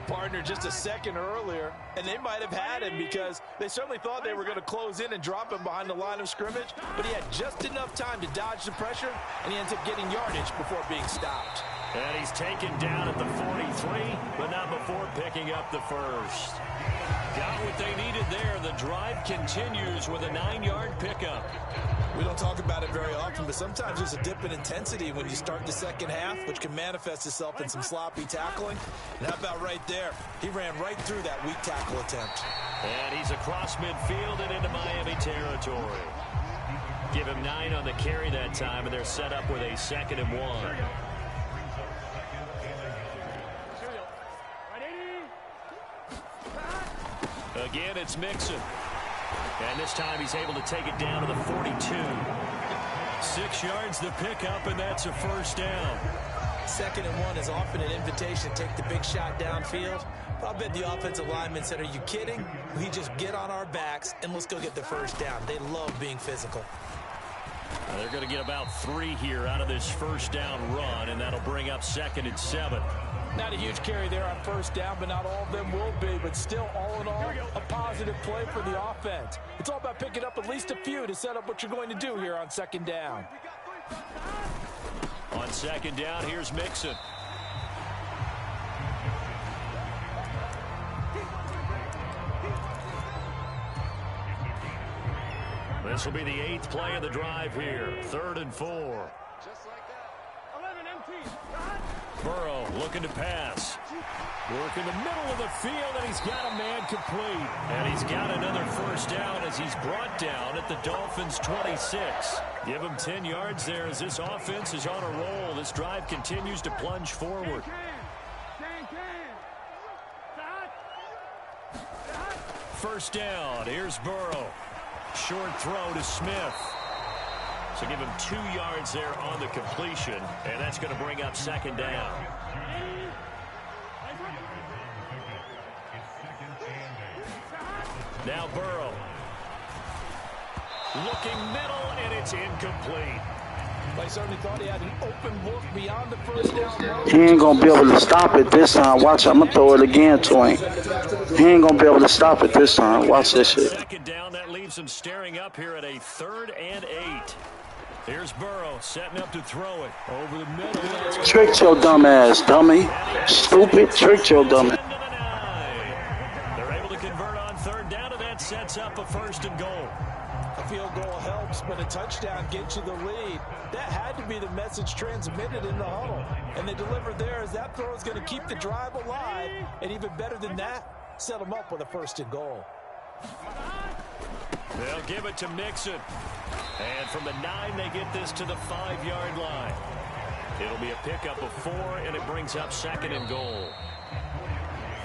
Partner, just a second earlier, and they might have had him because they certainly thought they were going to close in and drop him behind the line of scrimmage, but he had just enough time to dodge the pressure, and he ends up getting yardage before being stopped. And he's taken down at the 43, but not before picking up the first. Got what they needed there. The drive continues with a 9-yard pickup. We don't talk about it very often, but sometimes there's a dip in intensity when you start the second half, which can manifest itself in some sloppy tackling. And how about right there? He ran right through that weak tackle attempt. And he's across midfield and into Miami territory. Give him 9 on the carry that time, and they're set up with a 2nd and 1. Again, it's Mixon. And this time he's able to take it down to the 42. 6 yards the pickup, and that's a first down. 2nd and 1 is often an invitation to take the big shot downfield. But I'll bet the offensive linemen said, are you kidding? We just get on our backs and let's go get the first down. They love being physical. They're going to get about 3 here out of this first down run, and that'll bring up 2nd and 7. Not a huge carry there on first down, but not all of them will be. But still, all in all, a positive play for the offense. It's all about picking up at least a few to set up what you're going to do here on 2nd down. On 2nd down, here's Mixon. This will be the 8th play of the drive here. 3rd and 4. Just like that. 11 empty. Burrow looking to pass. Work in the middle of the field, and he's got a man complete. And he's got another first down as he's brought down at the Dolphins' 26. Give him 10 yards there as this offense is on a roll. This drive continues to plunge forward. First down. Here's Burrow. Short throw to Smith. So give him 2 yards there on the completion, and that's going to bring up second down. Now Burrow. Looking middle, and it's incomplete. I certainly thought he had an open look beyond the first down. He ain't going to be able to stop it this time. Watch, I'm going to throw it again to him. He ain't going to be able to stop it this time. Watch this shit. Second down, that leaves him staring up here at a 3rd and 8. Here's Burrow setting up to throw it. Over the middle. Tricked your dumb ass, dummy. Stupid. Tricked your dumb ass. They're able to convert on 3rd down, and that sets up a 1st and goal. A field goal helps, but a touchdown gets you the lead. That had to be the message transmitted in the huddle. And they delivered there as that throw is going to keep the drive alive. And even better than that, set them up with a 1st and goal. They'll give it to Mixon. And from the 9, they get this to the 5-yard line. It'll be a pickup of 4, and it brings up 2nd and goal.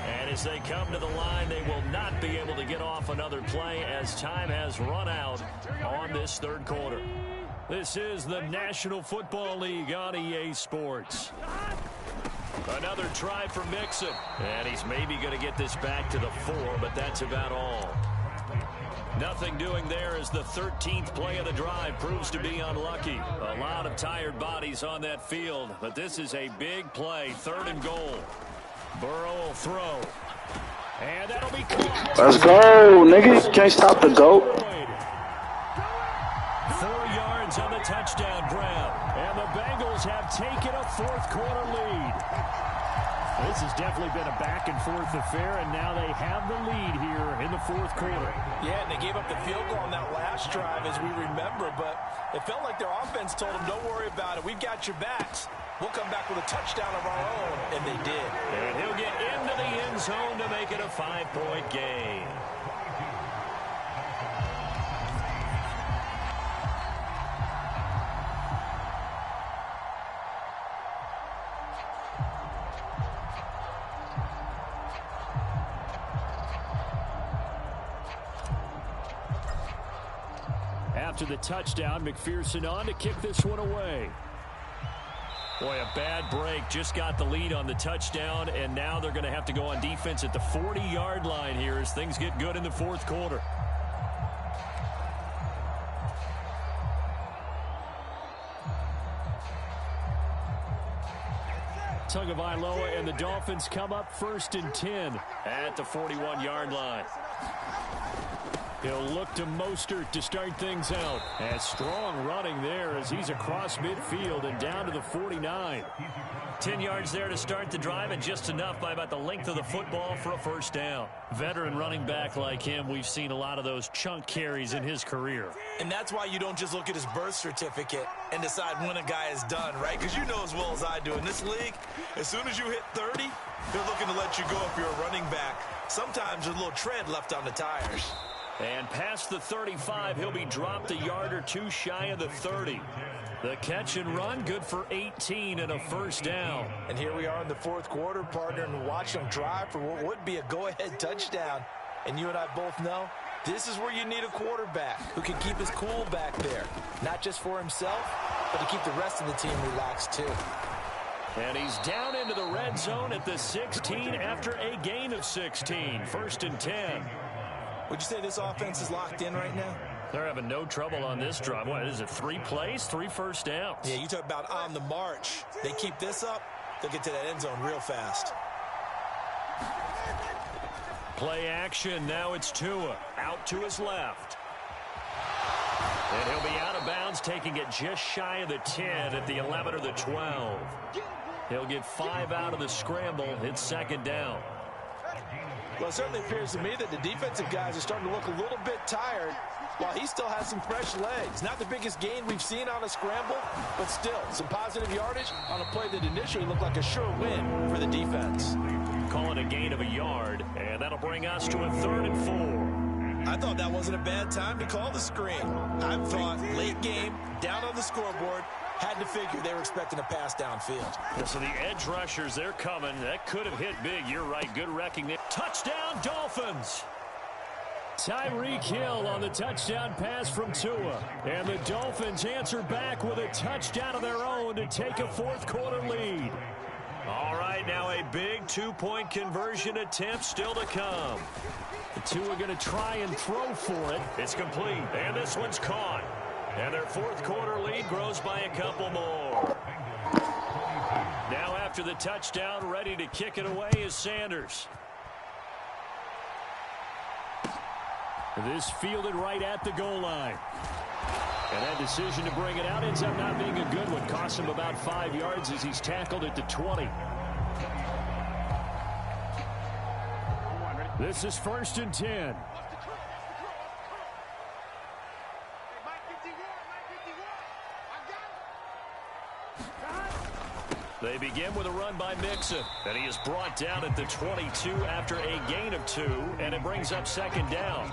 And as they come to the line, they will not be able to get off another play as time has run out on this 3rd quarter. This is the National Football League on EA Sports. Another try for Mixon. And he's maybe going to get this back to the 4, but that's about all. Nothing doing there as the 13th play of the drive proves to be unlucky. A lot of tired bodies on that field, but this is a big play. 3rd and goal. Burrow will throw. And that'll be caught. Let's go, nigga. Can't stop the goat. 4 yards on the touchdown grab. And the Bengals have taken a 4th quarter lead. This has definitely been a back-and-forth affair, and now they have the lead here in the 4th quarter. Yeah, and they gave up the field goal on that last drive, as we remember, but it felt like their offense told them, don't worry about it. We've got your backs. We'll come back with a touchdown of our own, and they did. And he'll get into the end zone to make it a 5-point game. After the touchdown, McPherson on to kick this one away. Boy, a bad break. Just got the lead on the touchdown, and now they're going to have to go on defense at the 40-yard line here as things get good in the 4th quarter. Tagovailoa and the Dolphins come up 1st and 10 at the 41-yard line. He'll look to Mostert to start things out. And strong running there as he's across midfield and down to the 49. 10 yards there to start the drive, and just enough by about the length of the football for a 1st down. Veteran running back like him, we've seen a lot of those chunk carries in his career. And that's why you don't just look at his birth certificate and decide when a guy is done, right? Because you know as well as I do, in this league, as soon as you hit 30, they're looking to let you go if you're a running back. Sometimes there's a little tread left on the tires. And past the 35, he'll be dropped a yard or 2 shy of the 30. The catch and run, good for 18 and a 1st down. And here we are in the 4th quarter, partner, and watch them drive for what would be a go-ahead touchdown. And you and I both know this is where you need a quarterback who can keep his cool back there. Not just for himself, but to keep the rest of the team relaxed too. And he's down into the red zone at the 16 after a gain of 16. 1st and 10. Would you say this offense is locked in right now? They're having no trouble on this drive. What is it, 3 plays, 3 first downs? Yeah, you talk about on the march. They keep this up, they'll get to that end zone real fast. Play action. Now it's Tua out to his left. And he'll be out of bounds, taking it just shy of the 10 at the 11 or the 12. He'll get 5 out of the scramble. It's 2nd down. Well, it certainly appears to me that the defensive guys are starting to look a little bit tired. Well, he still has some fresh legs. Not the biggest gain we've seen on a scramble, but still some positive yardage on a play that initially looked like a sure win for the defense. Call it a gain of a yard, and that'll bring us to a 3rd and 4. I thought that wasn't a bad time to call the screen. I thought late game, down on the scoreboard, had to figure they were expecting a pass downfield. So the edge rushers, they're coming. That could have hit big. You're right. Good recognition. Touchdown, Dolphins. Tyreek Hill on the touchdown pass from Tua. And the Dolphins answer back with a touchdown of their own to take a 4th quarter lead. All right, now a big 2-point conversion attempt still to come. The Tua going to try and throw for it. It's complete, and this one's caught. And their 4th quarter lead grows by a couple more. Now after the touchdown, ready to kick it away is Sanders. This fielded right at the goal line. And that decision to bring it out ends up not being a good one. Costs him about 5 yards as he's tackled at the 20. This is 1st and 10. They begin with a run by Mixon, and he is brought down at the 22 after a gain of 2, and it brings up 2nd down.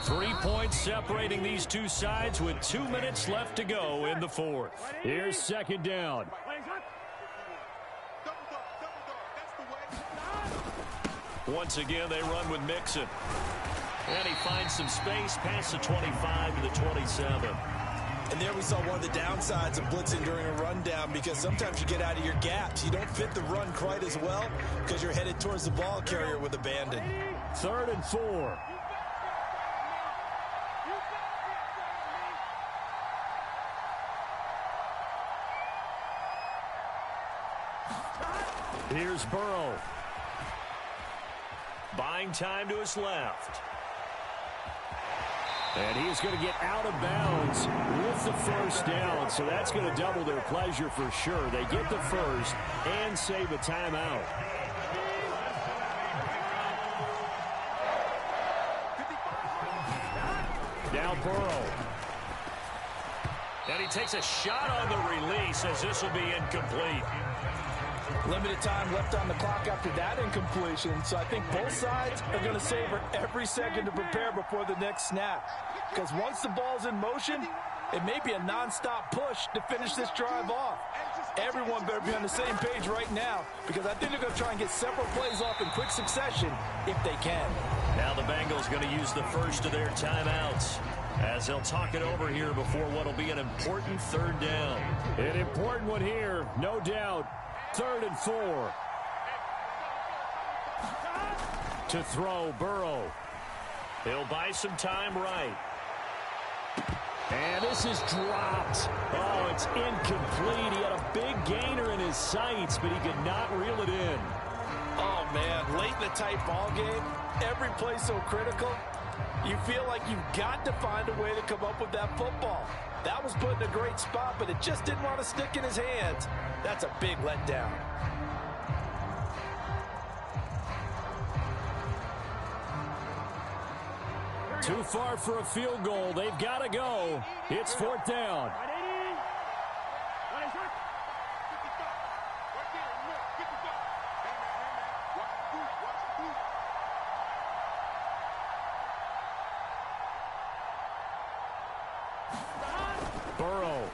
3 points separating these two sides with 2 minutes left to go in the 4th. Here's 2nd down. Once again, they run with Mixon. And he finds some space past the 25 to the 27. And there we saw one of the downsides of blitzing during a rundown, because sometimes you get out of your gaps. You don't fit the run quite as well because you're headed towards the ball carrier with abandon. 3rd and 4. Here's Burrow. Buying time to his left. And he's going to get out of bounds with the 1st down. So that's going to double their pleasure for sure. They get the 1st and save a timeout. Now Burrow. And he takes a shot on the release as this will be incomplete. Limited time left on the clock after that incompletion, so I think both sides are going to savor every second to prepare before the next snap. Because once the ball's in motion, it may be a non-stop push to finish this drive off. Everyone better be on the same page right now, because I think they're going to try and get several plays off in quick succession if they can. Now the Bengals going to use the first of their timeouts as they'll talk it over here before what will be an important 3rd down. An important one here, no doubt. 3rd and 4. To throw, Burrow. He'll buy some time right. And this is dropped. Oh, it's incomplete. He had a big gainer in his sights, but he could not reel it in. Oh, man, late in the tight ball game, every play so critical. You feel like you've got to find a way to come up with that football. That was put in a great spot, but it just didn't want to stick in his hands. That's a big letdown. Too far for a field goal. They've got to go. It's 4th down. Burrow.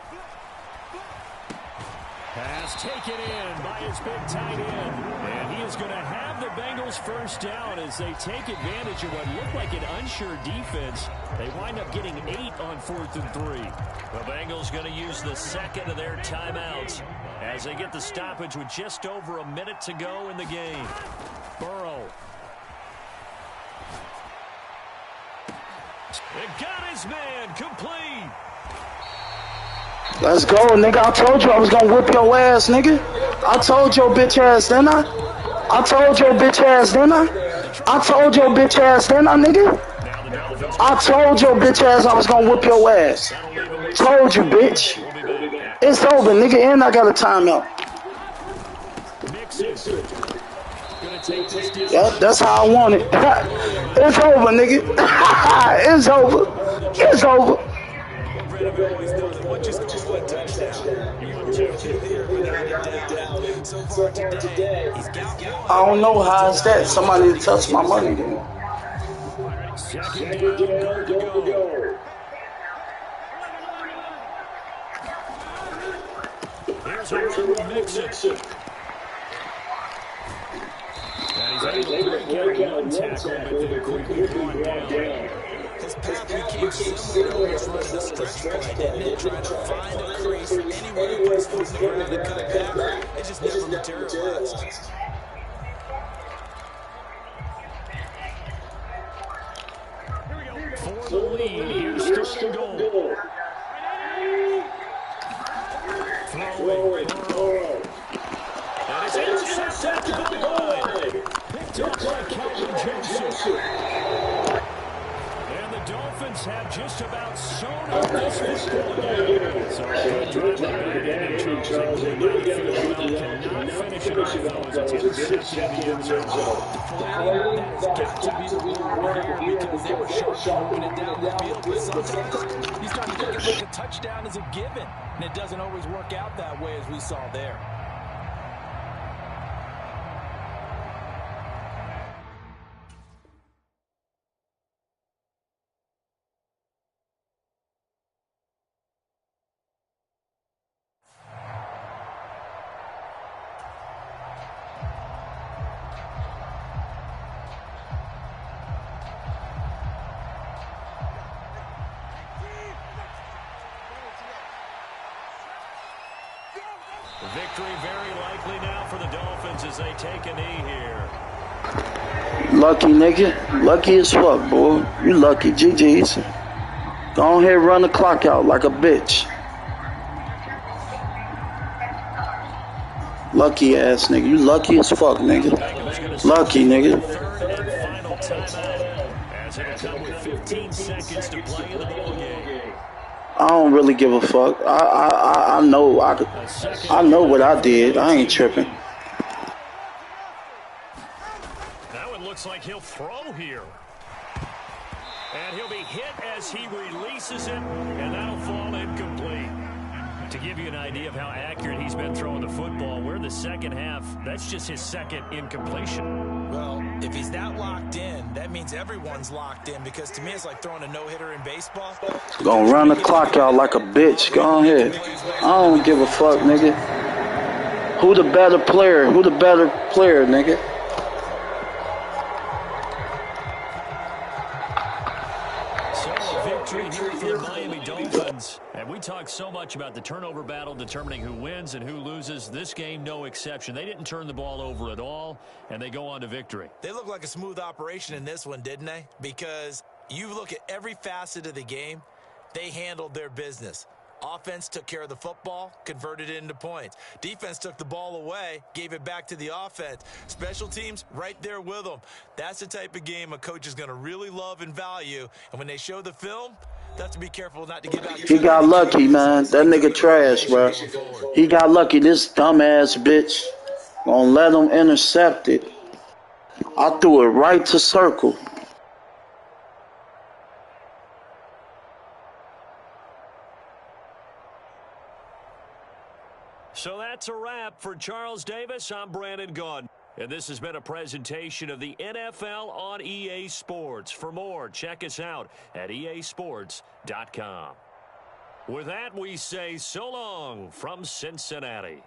Pass taken in by his big tight end. And he is going to have the Bengals 1st down as they take advantage of what looked like an unsure defense. They wind up getting 8 on 4th and 3. The Bengals going to use the 2nd of their timeouts as they get the stoppage with just over a minute to go in the game. Burrow. It got his man complete. Let's go, nigga. I told you I was gonna whip your ass, nigga. I told your bitch ass, didn't I? I told your bitch ass, didn't I? I told your bitch ass, didn't I, nigga? I told your bitch ass I was gonna whip your ass. Told you, bitch. It's over, nigga, and I got a timeout. Yep, that's how I want it. It's over, nigga. It's over. It's over. Well, Brandon, we always know that once you score one touchdown, you're there without a doubt. So far today, he's got one. I don't know how it's that. Somebody touched my money then. Second down, goal to go. Here's a run with Mixon. And he's able to break out one tackle, but then quickly brought down. His path became similar to almost running a stretch play, didn't it? Trying to find a crease anywhere to put his foot in the ground and cut back. It just never materialized. For the lead, here's third and goal. Throwing, Burrow. And it's intercepted at the goal line. Picked up by Calvin Johnson. And the Dolphins have just about sewn up this football game. So a good drive by Madden Charles England. Now the field well cannot finish it off, though, as it's intercepted in the end zone. That's got to be the rule here because they were sharp moving it down the field. But sometimes you start to think it's like a touchdown is a given, and it doesn't always work out that way as we saw there. Victory very likely now for the Dolphins as they take a knee here. Lucky, nigga. Lucky as fuck, boy. You lucky. GG's. Go ahead and run the clock out like a bitch. Lucky ass nigga. You lucky as fuck, nigga. Lucky, nigga. Third and final timeout as it'll come with 15 seconds to play in the ball game. I don't really give a fuck. I know what I did. I ain't tripping. Now it looks like he'll throw here. And he'll be hit as he releases it, and that'll fall incomplete. To give you an idea of how accurate he's been throwing the football, we're in the second half. That's just his second incompletion. Well, if he's that locked in, that means everyone's locked in, because to me it's like throwing a no-hitter in baseball. Gonna run the clock out like a bitch. Go ahead. I don't give a fuck, nigga. Who the better player? Who the better player, nigga? So a victory here for the Miami Dolphins. And we talk so much about the turnover battle determining who wins and who loses. This game, no exception. They didn't turn the ball over at all, and they go on to victory. They look like a smooth operation in this one, didn't they? Because you look at every facet of the game, they handled their business. Offense took care of the football, converted it into points. Defense took the ball away, gave it back to the offense. Special teams, right there with them. That's the type of game a coach is going to really love and value. And when they show the film, they have to be careful not to give out. He got lucky, man. That nigga trash, bro. He got lucky. This dumbass bitch gonna let him intercept it. I threw it right to circle. So that's a wrap for Charles Davis. I'm Brandon Gunn. And this has been a presentation of the NFL on EA Sports. For more, check us out at easports.com. With that, we say so long from Cincinnati.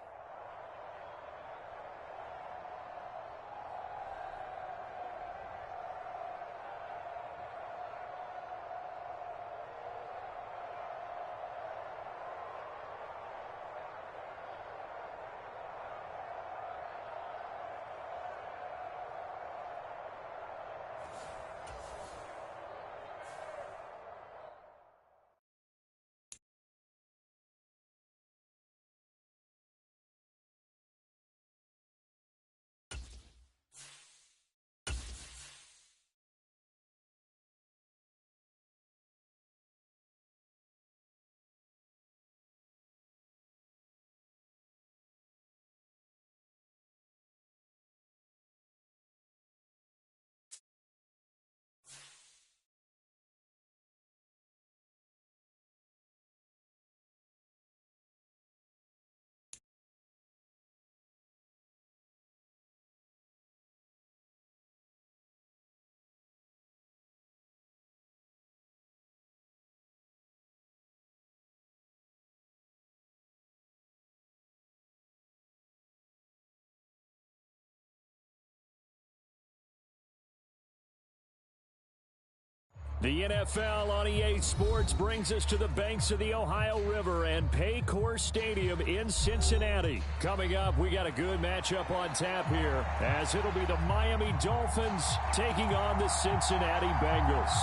The NFL on EA Sports brings us to the banks of the Ohio River and Paycor Stadium in Cincinnati. Coming up, we got a good matchup on tap here, as it'll be the Miami Dolphins taking on the Cincinnati Bengals.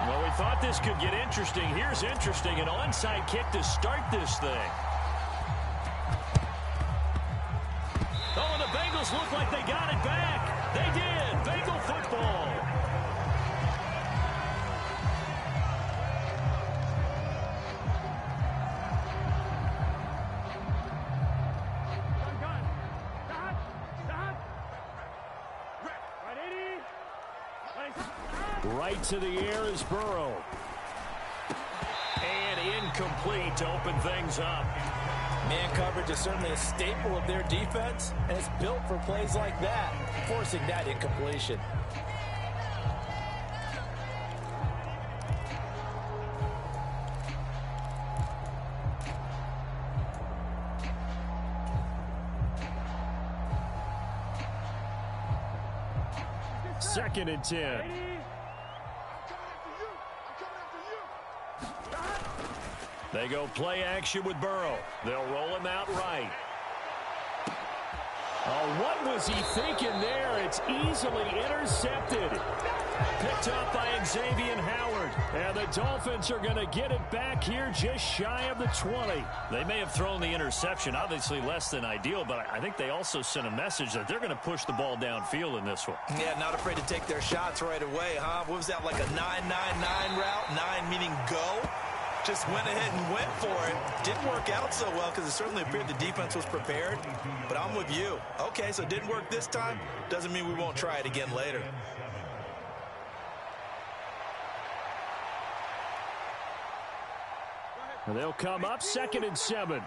Well, we thought this could get interesting. Here's interesting, an onside kick to start this thing. Oh, and the Bengals look like they got it back. They did. Bengal football. Right to the air is Burrow. And incomplete to open things up. Man coverage is certainly a staple of their defense, and it's built for plays like that, forcing that incompletion. Second and 10. They go play action with Burrow. They'll roll him out right. Oh, what was he thinking there? It's easily intercepted. Picked up by Xavier Howard. And the Dolphins are going to get it back here just shy of the 20. They may have thrown the interception, obviously less than ideal, but I think they also sent a message that they're going to push the ball downfield in this one. Yeah, not afraid to take their shots right away, huh? What was that, like a 9-9-9 route? 9 meaning go? Just went ahead and went for it. Didn't work out so well because it certainly appeared the defense was prepared. But I'm with you. Okay, so it didn't work this time. Doesn't mean we won't try it again later. They'll come up 2nd and 7.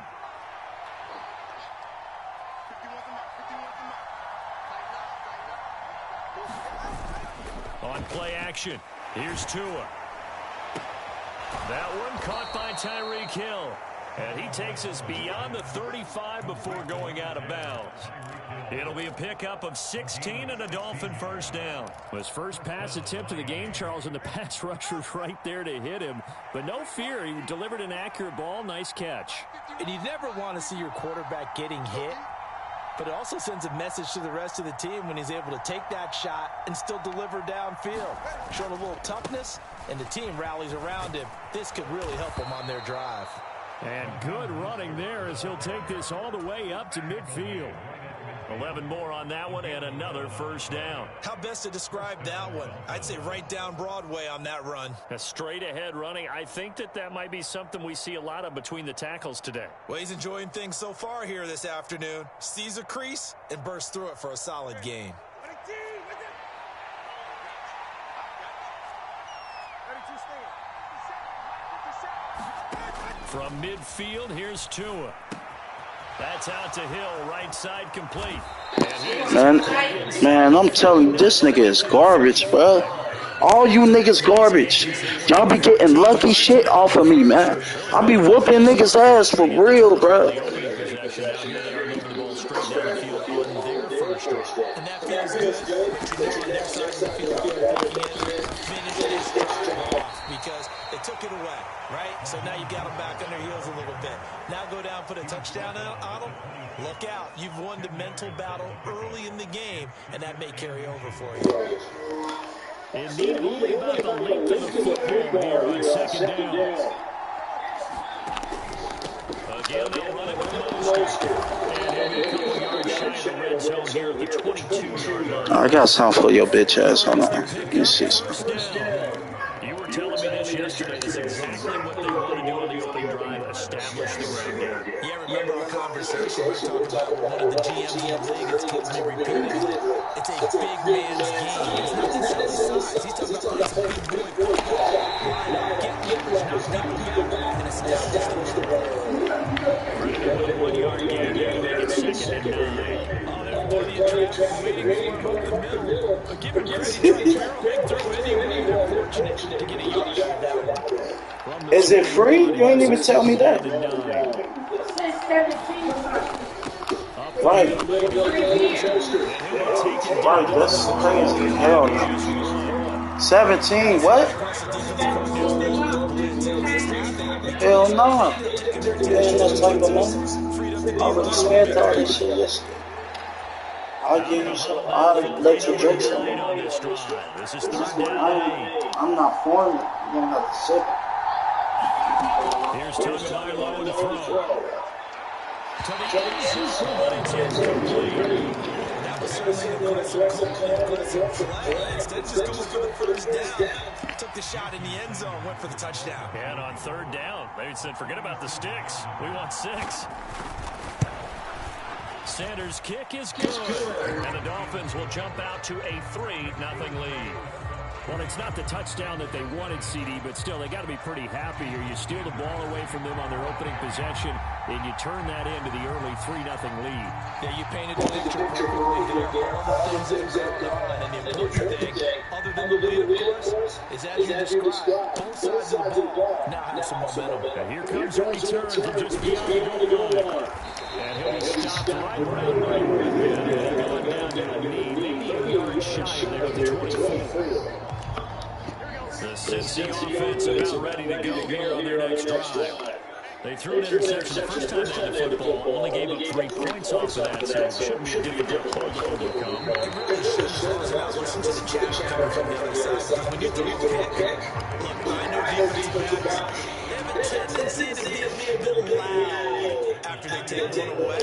On play action, here's Tua. That one caught by Tyreek Hill. And he takes us beyond the 35 before going out of bounds. It'll be a pickup of 16 and a Dolphin first down. His first pass attempt of the game, Charles, and the pass rusher right there to hit him. But no fear, he delivered an accurate ball. Nice catch. And you never want to see your quarterback getting hit. But it also sends a message to the rest of the team when he's able to take that shot and still deliver downfield. Showing a little toughness, and the team rallies around him. This could really help them on their drive. And good running there as he'll take this all the way up to midfield. 11 more on that one and another first down. How best to describe that one? I'd say right down Broadway on that run. A straight ahead running. I think that might be something we see a lot of between the tackles today. Well, he's enjoying things so far here this afternoon. Sees a crease and bursts through it for a solid gain. From midfield, here's Tua. That's out to Hill, right side complete. Man, I'm telling you, this nigga is garbage, bro. All you niggas garbage. Y'all be getting lucky shit off of me, man. I be whooping niggas ass for real, bro. And that feels good, but you know on their side of the field, they're thinking it, finish this drive off because they took it away, right? So now you got them back on their heels a little bit. Now go down, put a touchdown on them. Look out. You've won the mental battle early in the game, and that may carry over for you. It need only about the length of the football here on second down. Again, they'll run it with Mostert. And he'll be a couple yards shy of the red zone here at the 22-yard line. I got something for your bitch ass. Hold on. Let me see something. You were telling me this yesterday. This is exactly what they want to do on the opening drive, establish the ground game. Yeah, remember our conversation? We talked about one of the GMs in the league. It's kills me repeatedly. It's a big man's game. It's not just size. He's talking about this big boy football. Line up, get leverage, knock people back, and establish the run. With a 1-yard gain, you make it 2nd and 9. Oh, there's plenty of traffic waiting for him up the middle. But give him credit, he's barreling through anyway. They're fortunate to get a yard out of that one. Is it free? You ain't even tell me that. Right. Right, that's crazy. Hell no. 17, what? Hell no. You ain't that type of money. I already spent all this shit yesterday. I'll give you some. I'll let you drink some. This is third down. I'm not pouring it. You're going to have to sip it. Here's Tagovailoa to throw. To the end zone, but it's incomplete. That was certainly an aggressive call and aggressive play. Instead of just going for the first down, took the shot in the end zone, went for the touchdown. And on third down, they said, forget about the sticks. We want 6. Sanders' kick is good. And the Dolphins will jump out to a 3-0 lead. Well, it's not the touchdown that they wanted, CD, but still, they got to be pretty happy here. You steal the ball away from them on their opening possession, and you turn that into the early 3-0 lead. Yeah, you painted the picture perfectly there. All the things that are going on, and the important thing, other than the lead, of course, is as you described, both sides of the ball now have some momentum. And here comes a return from just beyond the goal line. And he'll be stopped right around the rim. And going down to a knee, maybe a yard shy there at the 24. The Cincy offense about ready to go here on their next drive. They threw an interception the first time they had the football, only gave up 3 points off of that, so it shouldn't be a difficult hole to overcome. It really shows about listen to the chatter coming from the other side. When you throw a pick, look, I know defensive backs, they have a tendency to be a little bit loud after they take one away,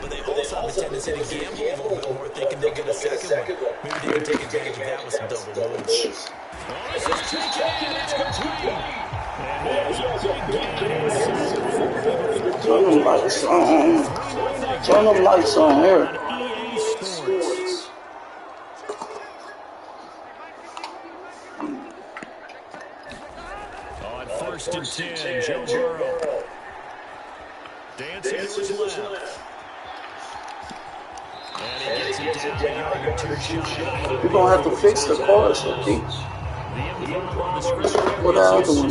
but they also have a tendency to gamble a little bit more, thinking they'll get a second one. Maybe they can take advantage of that with some double moves. Oh, this is taken, and it's complete. And there's a big gain inside. Turn them lights on. Turn them lights on here. EA Sports. On 1st and 10, Joe Burrow. Dancing to his left. And he gets it down the yard or 2 shot. We're going to have to fix the chorus, okay? What the other one?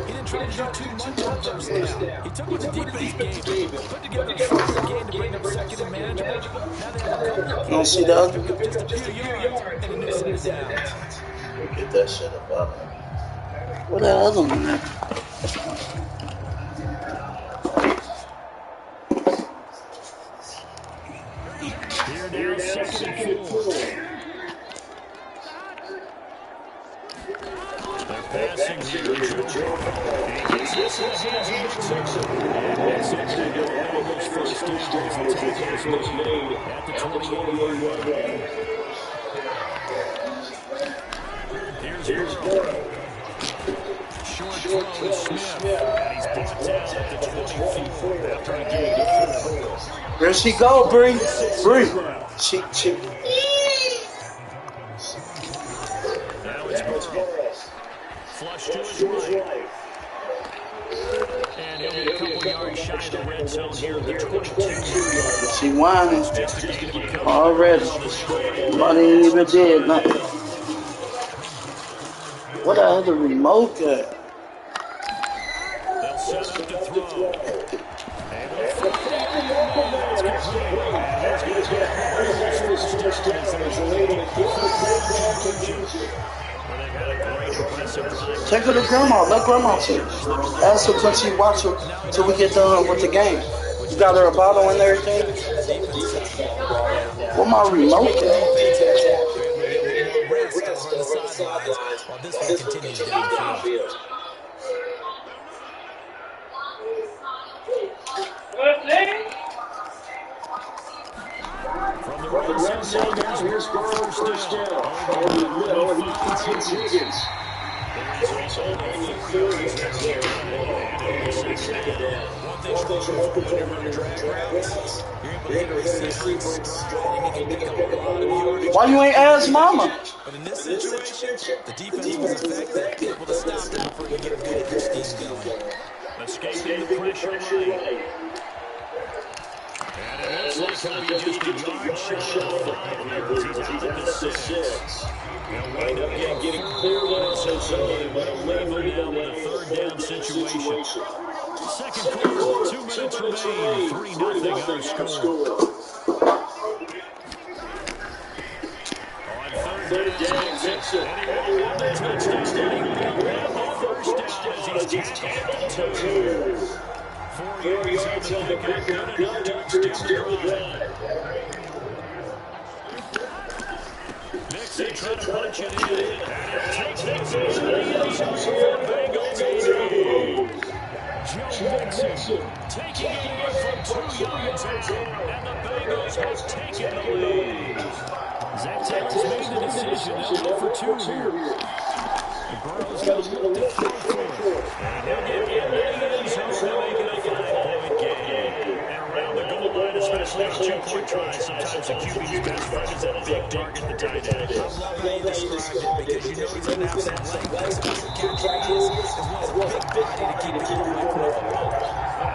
He didn't try to do too much on first down. He took what the defense gave him, put together a first game to bring up second and manageable. Now they have a couple. You don't see the other? Just a few yards and a miss and a down. Get that shit up out there. What the other one at? Here now, 2nd and 4. They're passing here. He gets this in the hands of Mixon. And Mixon to go Bengals first down as the tackle is made at the 28-yard line. Here's Burrow. Short throw to Smith. And he's brought down at the 24 after a gain of 4. There she go, Bree. Bree. She. Now it's Burrow. Flush to his right. And he'll be a couple yards shy of the red zone here at the 22. She whining already. Nobody ain't even did nothing. What the other remote at? They'll set up to throw. And they'll throw Take her to grandma. Let grandma see. Ask her, can she watch her till we get done with the game? You got her a bottle and everything? What my remote at? While this one continues downfield. From the right side, here's first down. Higgins. There's only 4 yards here. One thing you're going to drag routes, you're able to hit receivers, and you can pick up a lot of yardage. Why you ain't ask mama? But in this situation, the defense was effective, able to stop them before you get a good scheme going. Escaping the pressure right. And it looks like he'll be just a yard shy of 5 here as he's out at the 6. He'll wind up getting clear on his own, but he'll leave him now in a 3rd down situation. Second quarter, 2 minutes remain, 3-0 our score. Mixon. And he won't have the touchdown, but he will have the first down as he's tackled at the 2. 4 yards on the pickup. Good enough to extend the drive. Mixon trying to punch it in. And he'll take things into the end zone for Bengals 80. Joe Mixon taking it in from 2 yards out, and the Bengals have taken the lead. Zach Taylor's made the decision. They'll go for 2 here. Burrow's going to look to throw for it. And he'll get into the end zone to make it a 5-point game. And around the goal line, especially on 2-point tries, sometimes the QB's best friend is that big target, the tight end. I love how you described it because you know he's going to have some leg special catch radius as well as a big body to keep it away from the football.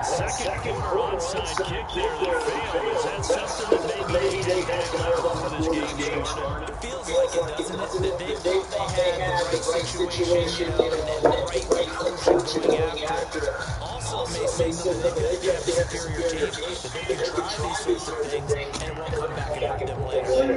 Second quarter onside kick there that failed. Is that something that maybe he didn't have before this game started? It feels like it, doesn't it? That they thought they had the right situation, and the right recruitment going after it. Also, it may signal that they could have the superior team, that they can try these sorts of things, and it won't come back and hurt them later.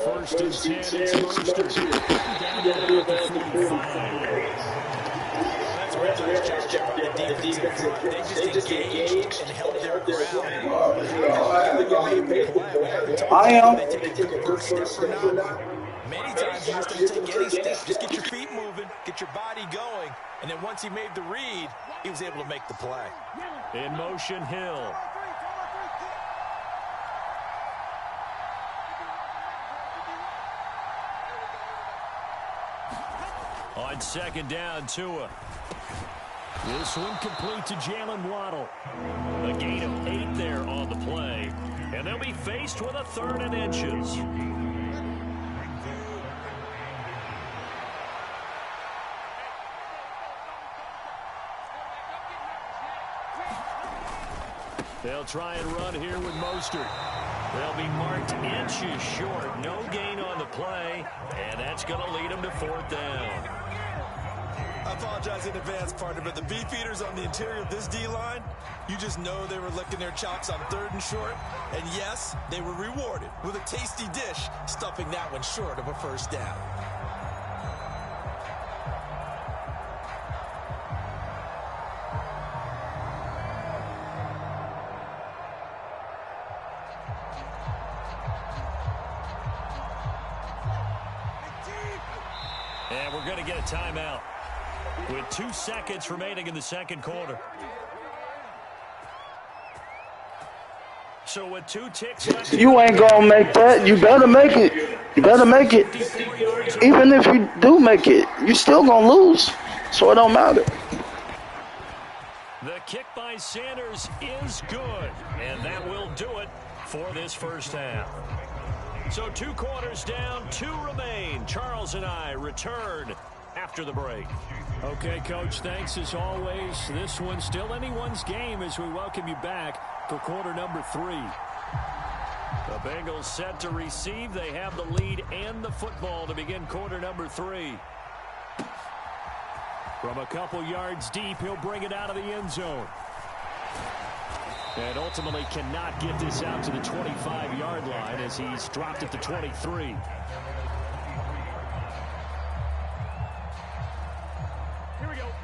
First and 10, it's Mostert. Down at the 45. That's where the job from the defensive front. They just engaged and held their ground. I am. They take a first step or not. Many times you just don't take any step. Just get your feet moving, get your body going, and then once he made the read, he was able to make the play. In motion, Hill. On second down, Tua. This one complete to Jalen Waddle. A gain of 8 there on the play. And they'll be faced with a 3rd and inches. They'll try and run here with Mostert. They'll be marked inches short. No gain on the play. And that's going to lead them to 4th down. I apologize in advance, partner, but the beefeaters on the interior of this D-line, you just know they were licking their chops on 3rd and short. And yes, they were rewarded with a tasty dish, stuffing that one short of a first down. And we're going to get a timeout with 2 seconds remaining in the second quarter. So with 2 ticks left, You ain't gonna make that. You better make it. You better make it. Even if you do make it, you still gonna lose. So it don't matter. the kick by Sanders is good, and that will do it for this first half. So 2 quarters down, 2 remain. Charles and I return after the break. Okay, Coach, thanks as always. This one's still anyone's game as we welcome you back for quarter number 3. The Bengals set to receive. They have the lead and the football to begin quarter number 3. From a couple yards deep, he'll bring it out of the end zone. And ultimately cannot get this out to the 25-yard line as he's dropped at the 23.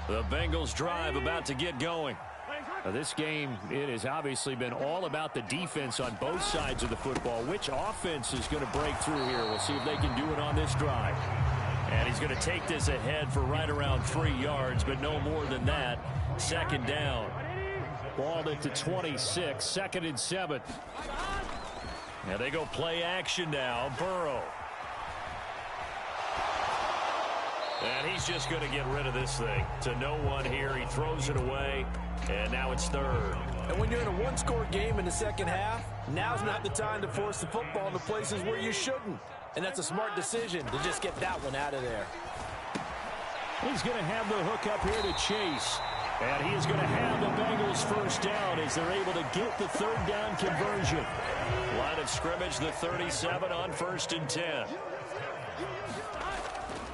The Bengals drive about to get going. Now this game, it has obviously been all about the defense on both sides of the football. Which offense is going to break through here? We'll see if they can do it on this drive. And he's going to take this ahead for right around 3 yards, but no more than that. Second down. Ball at the 26, 2nd and 7. Now they go play action now. Burrow. And he's just going to get rid of this thing to no one here. He throws it away, and now it's 3rd. And when you're in a one-score game in the second half, now's not the time to force the football into places where you shouldn't. And that's a smart decision to just get that one out of there. He's going to have the hook up here to Chase. And he is going to have the Bengals first down as they're able to get the 3rd down conversion. Line of scrimmage, the 37 on 1st and 10.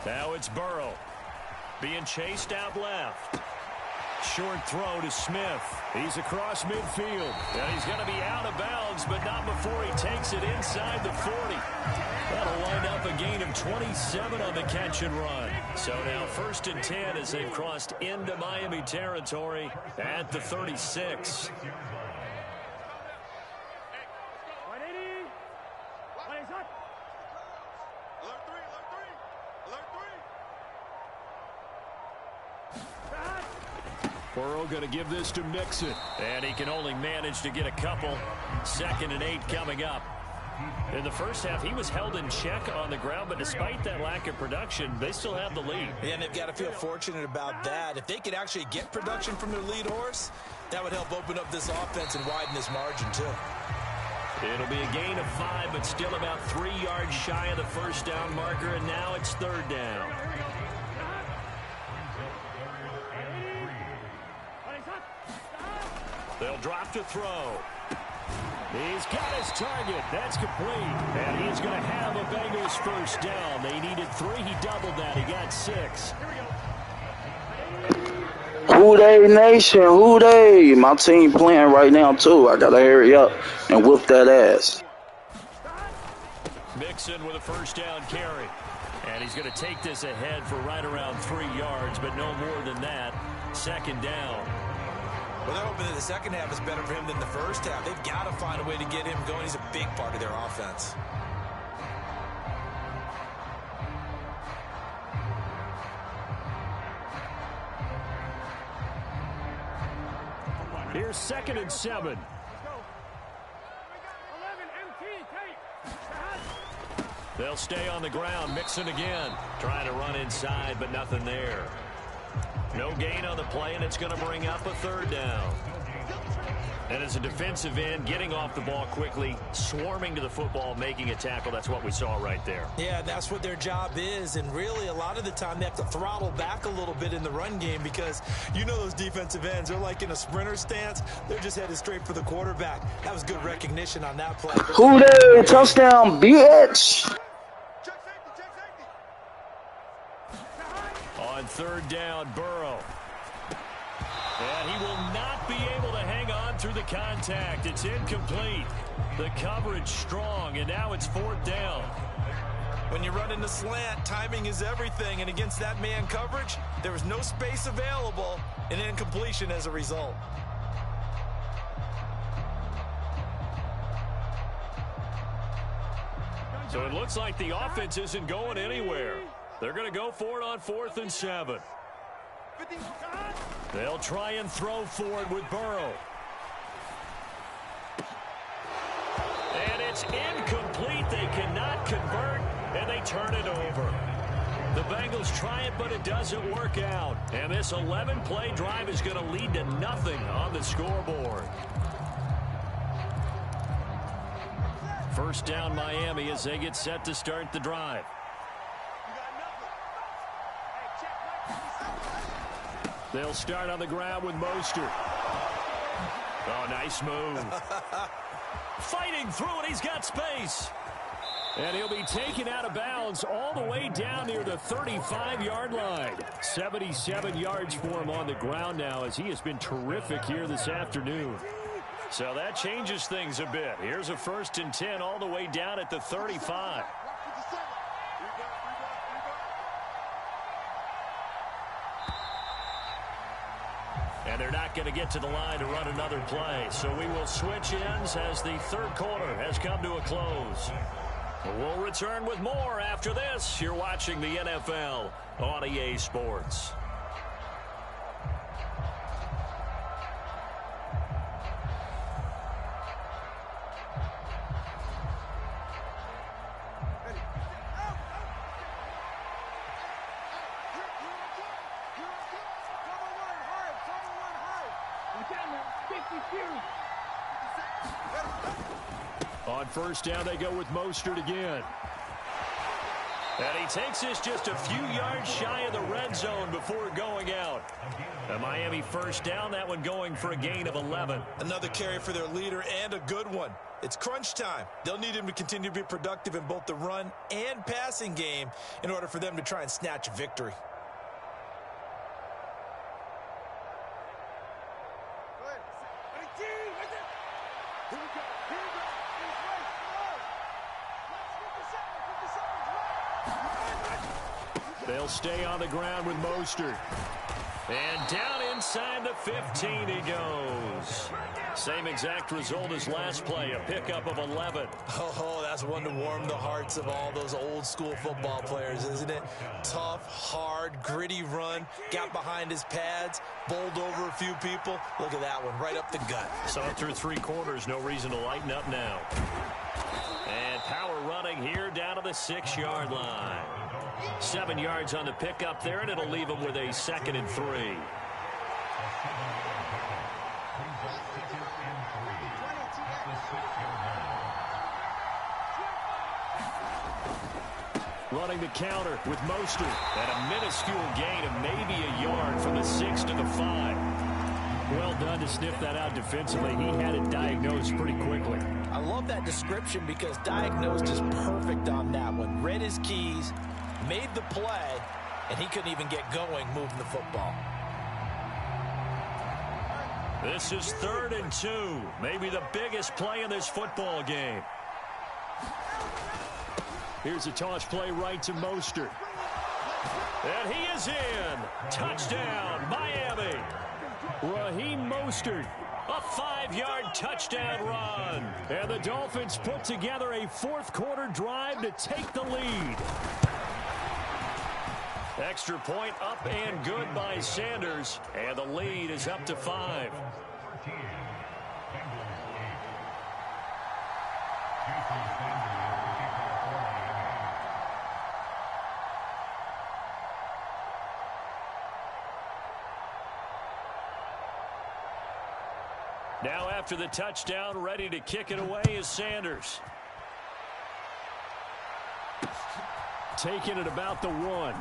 Now it's Burrow. being chased out left. Short throw to Smith. He's across midfield. And he's going to be out of bounds, but not before he takes it inside the 40. That'll wind up a gain of 27 on the catch and run. So now 1st and 10 as they've crossed into Miami territory at the 36. Burrow going to give this to Mixon. And he can only manage to get a couple. 2nd and 8 coming up. In the first half, he was held in check on the ground, but despite that lack of production, they still have the lead. Yeah, and they've got to feel fortunate about that. If they could actually get production from their lead horse, that would help open up this offense and widen this margin, too. It'll be a gain of 5, but still about 3 yards shy of the first down marker, and now it's 3rd down. They'll drop to throw. He's got his target. That's complete. And he's going to have a Bengals first down. They needed 3. He doubled that. He got 6. Who they, nation? Who they? My team playing right now, too. I got to hurry up and whoop that ass. Mixon with a first down carry. And he's going to take this ahead for right around 3 yards, but no more than that. 2nd down. Well, they're hoping that the second half is better for him than the first half. They've got to find a way to get him going. He's a big part of their offense. Here's 2nd and 7. They'll stay on the ground. Mixon again. Trying to run inside, but nothing there. No gain on the play, and it's going to bring up a 3rd down. And as a defensive end, getting off the ball quickly, swarming to the football, making a tackle, that's what we saw right there. Yeah, that's what their job is, and really a lot of the time they have to throttle back a little bit in the run game because you know those defensive ends, they're like in a sprinter stance. They're just headed straight for the quarterback. That was good recognition on that play. Who they? Touchdown, bitch. On 3rd down, Burrow. And he will not be able to hang on through the contact. It's incomplete. The coverage strong, and now it's 4th down. When you run into slant, timing is everything, and against that man coverage, there was no space available, and incompletion as a result. So it looks like the offense isn't going anywhere. They're going to go for it on 4th and 7. They'll try and throw for it with Burrow. And it's incomplete. They cannot convert, and they turn it over. The Bengals try it, but it doesn't work out. And this 11-play drive is going to lead to nothing on the scoreboard. First down, Miami, as they get set to start the drive. They'll start on the ground with Mostert. Oh, nice move. Fighting through it, he's got space. And he'll be taken out of bounds all the way down near the 35-yard line. 77 yards for him on the ground now as he has been terrific here this afternoon. So that changes things a bit. Here's a 1st and 10 all the way down at the 35. And they're not going to get to the line to run another play. So we will switch ends as the 3rd quarter has come to a close. We'll return with more after this. You're watching the NFL on EA Sports. On 1st down, they go with Mostert again. And he takes this just a few yards shy of the red zone before going out. A Miami 1st down, that one going for a gain of 11. Another carry for their leader and a good one. It's crunch time. They'll need him to continue to be productive in both the run and passing game in order for them to try and snatch a victory. They'll stay on the ground with Mostert. And down inside the 15 he goes. Same exact result as last play, a pickup of 11. Oh, that's one to warm the hearts of all those old school football players, isn't it? Tough, hard, gritty run, got behind his pads, bowled over a few people. Look at that one, right up the gut. So through 3 quarters, no reason to lighten up now. And power running here down to the 6-yard line. 7 yards on the pickup there, and it'll leave him with a 2nd and 3. Running the counter with Mostert at a minuscule gain of maybe a yard from the 6 to the 5. Well done to sniff that out defensively. He had it diagnosed pretty quickly. I love that description because diagnosed is perfect on that one. Read his keys, made the play, and he couldn't even get going moving the football. This is 3rd and 2. Maybe the biggest play in this football game. Here's a toss play right to Mostert. And he is in. Touchdown, Miami. Raheem Mostert, a 5-yard touchdown run. And the Dolphins put together a 4th-quarter drive to take the lead. Extra point up and good by Sanders. And the lead is up to 5. Now after the touchdown, ready to kick it away is Sanders. Taking it about the 1.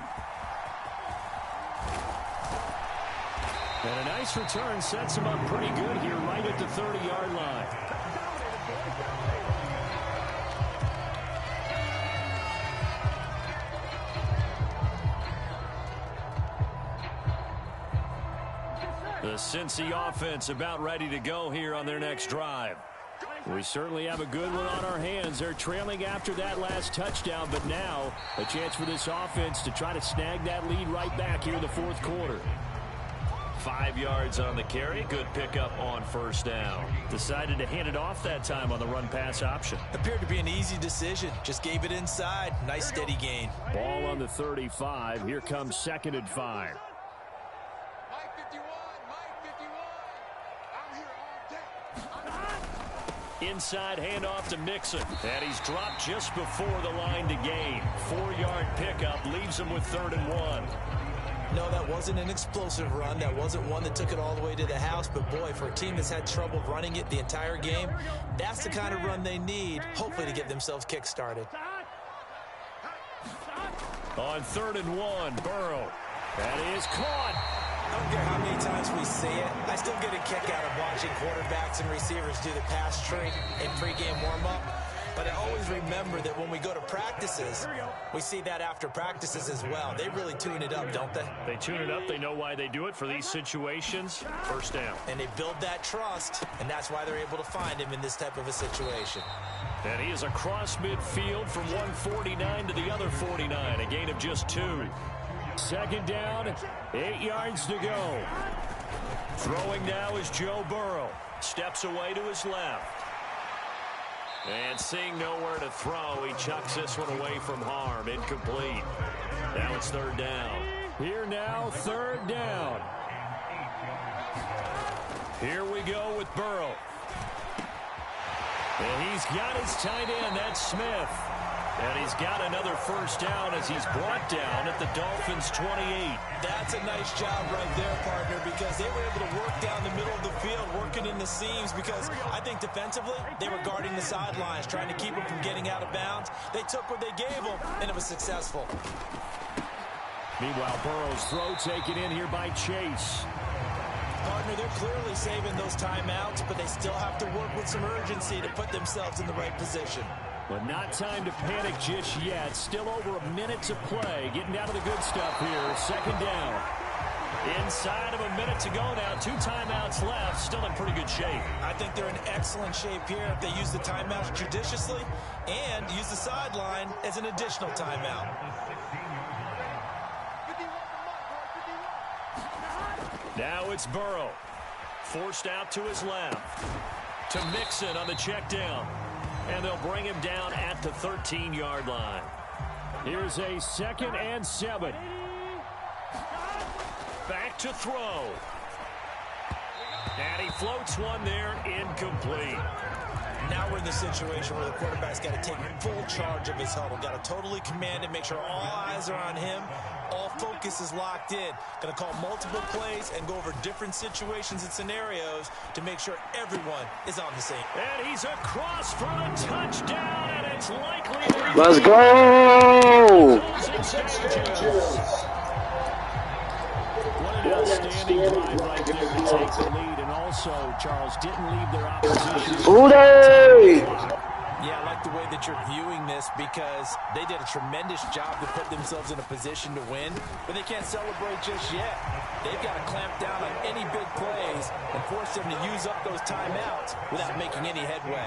And a nice return sets him up pretty good here right at the 30-yard line. The Cincy offense about ready to go here on their next drive. We certainly have a good one on our hands. They're trailing after that last touchdown, but now a chance for this offense to try to snag that lead right back here in the 4th quarter. 5 yards on the carry. Good pickup on 1st down. Decided to hand it off that time on the run-pass option. Appeared to be an easy decision. Just gave it inside. Nice steady gain. Ball on the 35. Here comes 2nd and 5. Inside handoff to Mixon. And he's dropped just before the line to gain. 4-yard pickup leaves him with 3rd and 1. No, that wasn't an explosive run. That wasn't one that took it all the way to the house. But, boy, for a team that's had trouble running it the entire game, that's the kind of run they need, hopefully, to get themselves kick-started. On 3rd and 1, Burrow. That is caught. I don't care how many times we say it, I still get a kick out of watching quarterbacks and receivers do the pass tree in pregame warm-up. But I always remember that when we go to practices, we see that after practices as well. They really tune it up, don't they? They tune it up. They know why they do it for these situations. 1st down. And they build that trust, and that's why they're able to find him in this type of a situation. And he is across midfield from one 49 to the other 49, a gain of just 2. 2nd down, 8 yards to go. Throwing now is Joe Burrow. Steps away to his left. And seeing nowhere to throw, he chucks this one away from harm. Incomplete. Now it's 3rd down. Here now, 3rd down. Here we go with Burrow. And he's got his tight end. That's Smith. And he's got another 1st down as he's brought down at the Dolphins' 28. That's a nice job right there, partner, because they were able to work down the middle of the field, working in the seams, because I think defensively they were guarding the sidelines, trying to keep them from getting out of bounds. They took what they gave them, and it was successful. Meanwhile, Burrow's throw taken in here by Chase. Partner, they're clearly saving those timeouts, but they still have to work with some urgency to put themselves in the right position. But not time to panic just yet. Still over a minute to play. Getting down to the good stuff here. 2nd down. Inside of a minute to go now. 2 timeouts left. Still in pretty good shape. I think they're in excellent shape here if they use the timeouts judiciously and use the sideline as an additional timeout. Now it's Burrow. Forced out to his left. To Mixon on the check down. And they'll bring him down at the 13-yard line. Here's a 2nd and 7. Back to throw. And he floats one there, incomplete. Now we're in the situation where the quarterback's got to take full charge of his huddle. Got to totally command it, make sure all eyes are on him. All focus is locked in. Going to call multiple plays and go over different situations and scenarios to make sure everyone is on the same. And he's across for the touchdown, and it's likely to be... Let's go! What an outstanding drive right there to take the lead, and also, Charles, didn't leave their opposition. Hooray! Yeah, I like the way that you're viewing this because they did a tremendous job to put themselves in a position to win, but they can't celebrate just yet. They've got to clamp down on any big plays and force them to use up those timeouts without making any headway.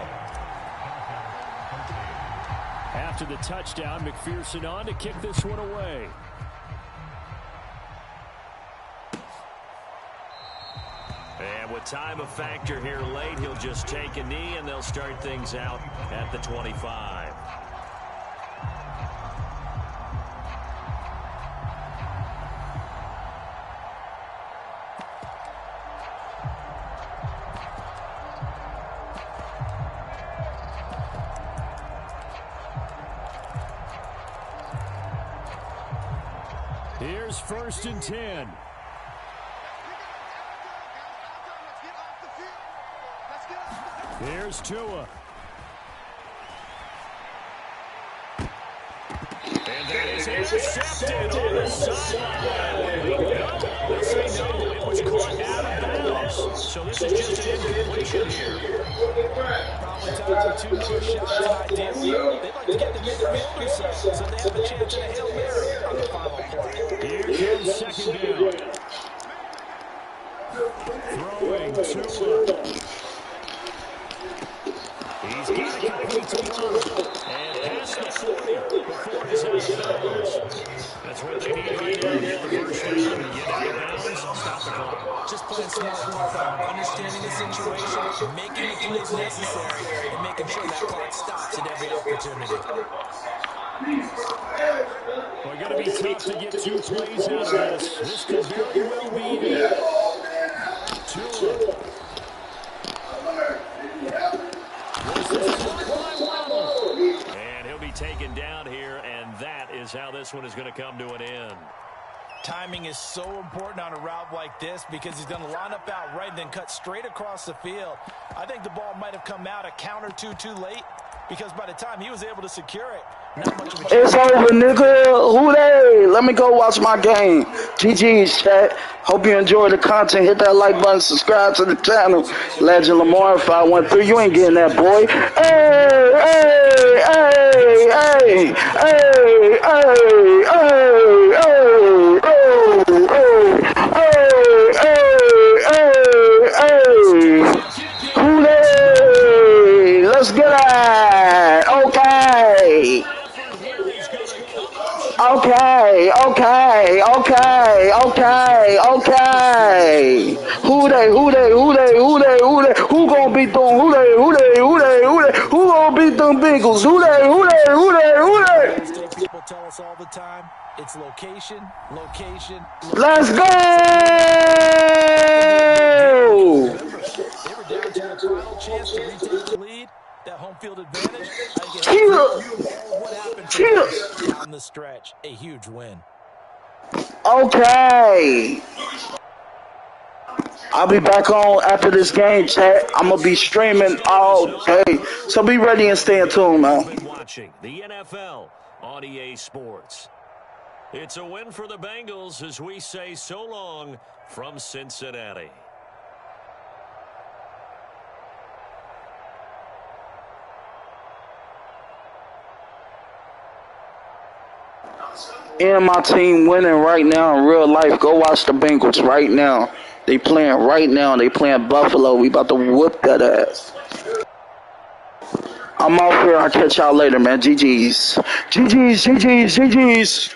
After the touchdown, McPherson on to kick this one away. And with time a factor here late, he'll just take a knee, and they'll start things out at the 25. Here's 1st and 10. Here's Tua. And that is intercepted on the sideline. No, they'll say no. It was caught out of bounds. So this is just an incompletion here. Probably time for 2 more shots, and ideally, they'd like to get the midfield or so they have a chance at a Hail Mary on the final play. Here comes 2nd down. Throwing Tua. He's got to complete to one. And past the 40 before he's out of bounds. That's what they need to get down here the first down. Get out of bounds, stop the clock. Just playing smart, understanding the situation, making the plays necessary, and making sure that clock stops at every opportunity. Well, going to be tough to get 2 plays out of this. This could very well be it. Tua. And he'll be taken down here, and that is how this one is going to come to an end. Timing is so important on a route like this because he's going to line up out right and then cut straight across the field. I think the ball might have come out a count or two too late because by the time he was able to secure it, not much of a It's over, nigga. Who they? Let me go watch my game. GG's, chat. Hope you enjoy the content. Hit that like button. Subscribe to the channel. Legendlamar513. You ain't getting that, boy. Hey, hey, hey, hey, hey, hey, hey, hey, hey, hey, hey, hey. Who they? Let's get it. Okay. Okay, okay, okay, okay, okay. Who they? Who gonna beat them? Who gonna beat them Bengals? Who they? People tell us all the time, it's location, location. Let's go! They were down to a final chance to retake the lead. That home field advantage. What happened down the stretch? A huge win. Okay. I'll be back on after this game, chat. I'm gonna be streaming all day, so be ready and stay in tune, man. Been watching the NFL on EA Sports. It's a win for the Bengals as we say so long from Cincinnati. And my team winning right now in real life. Go watch the Bengals right now. They playing right now. They playing Buffalo. We about to whoop that ass. I'm off here. I'll catch y'all later, man. GG's. GG's, GG's, GG's.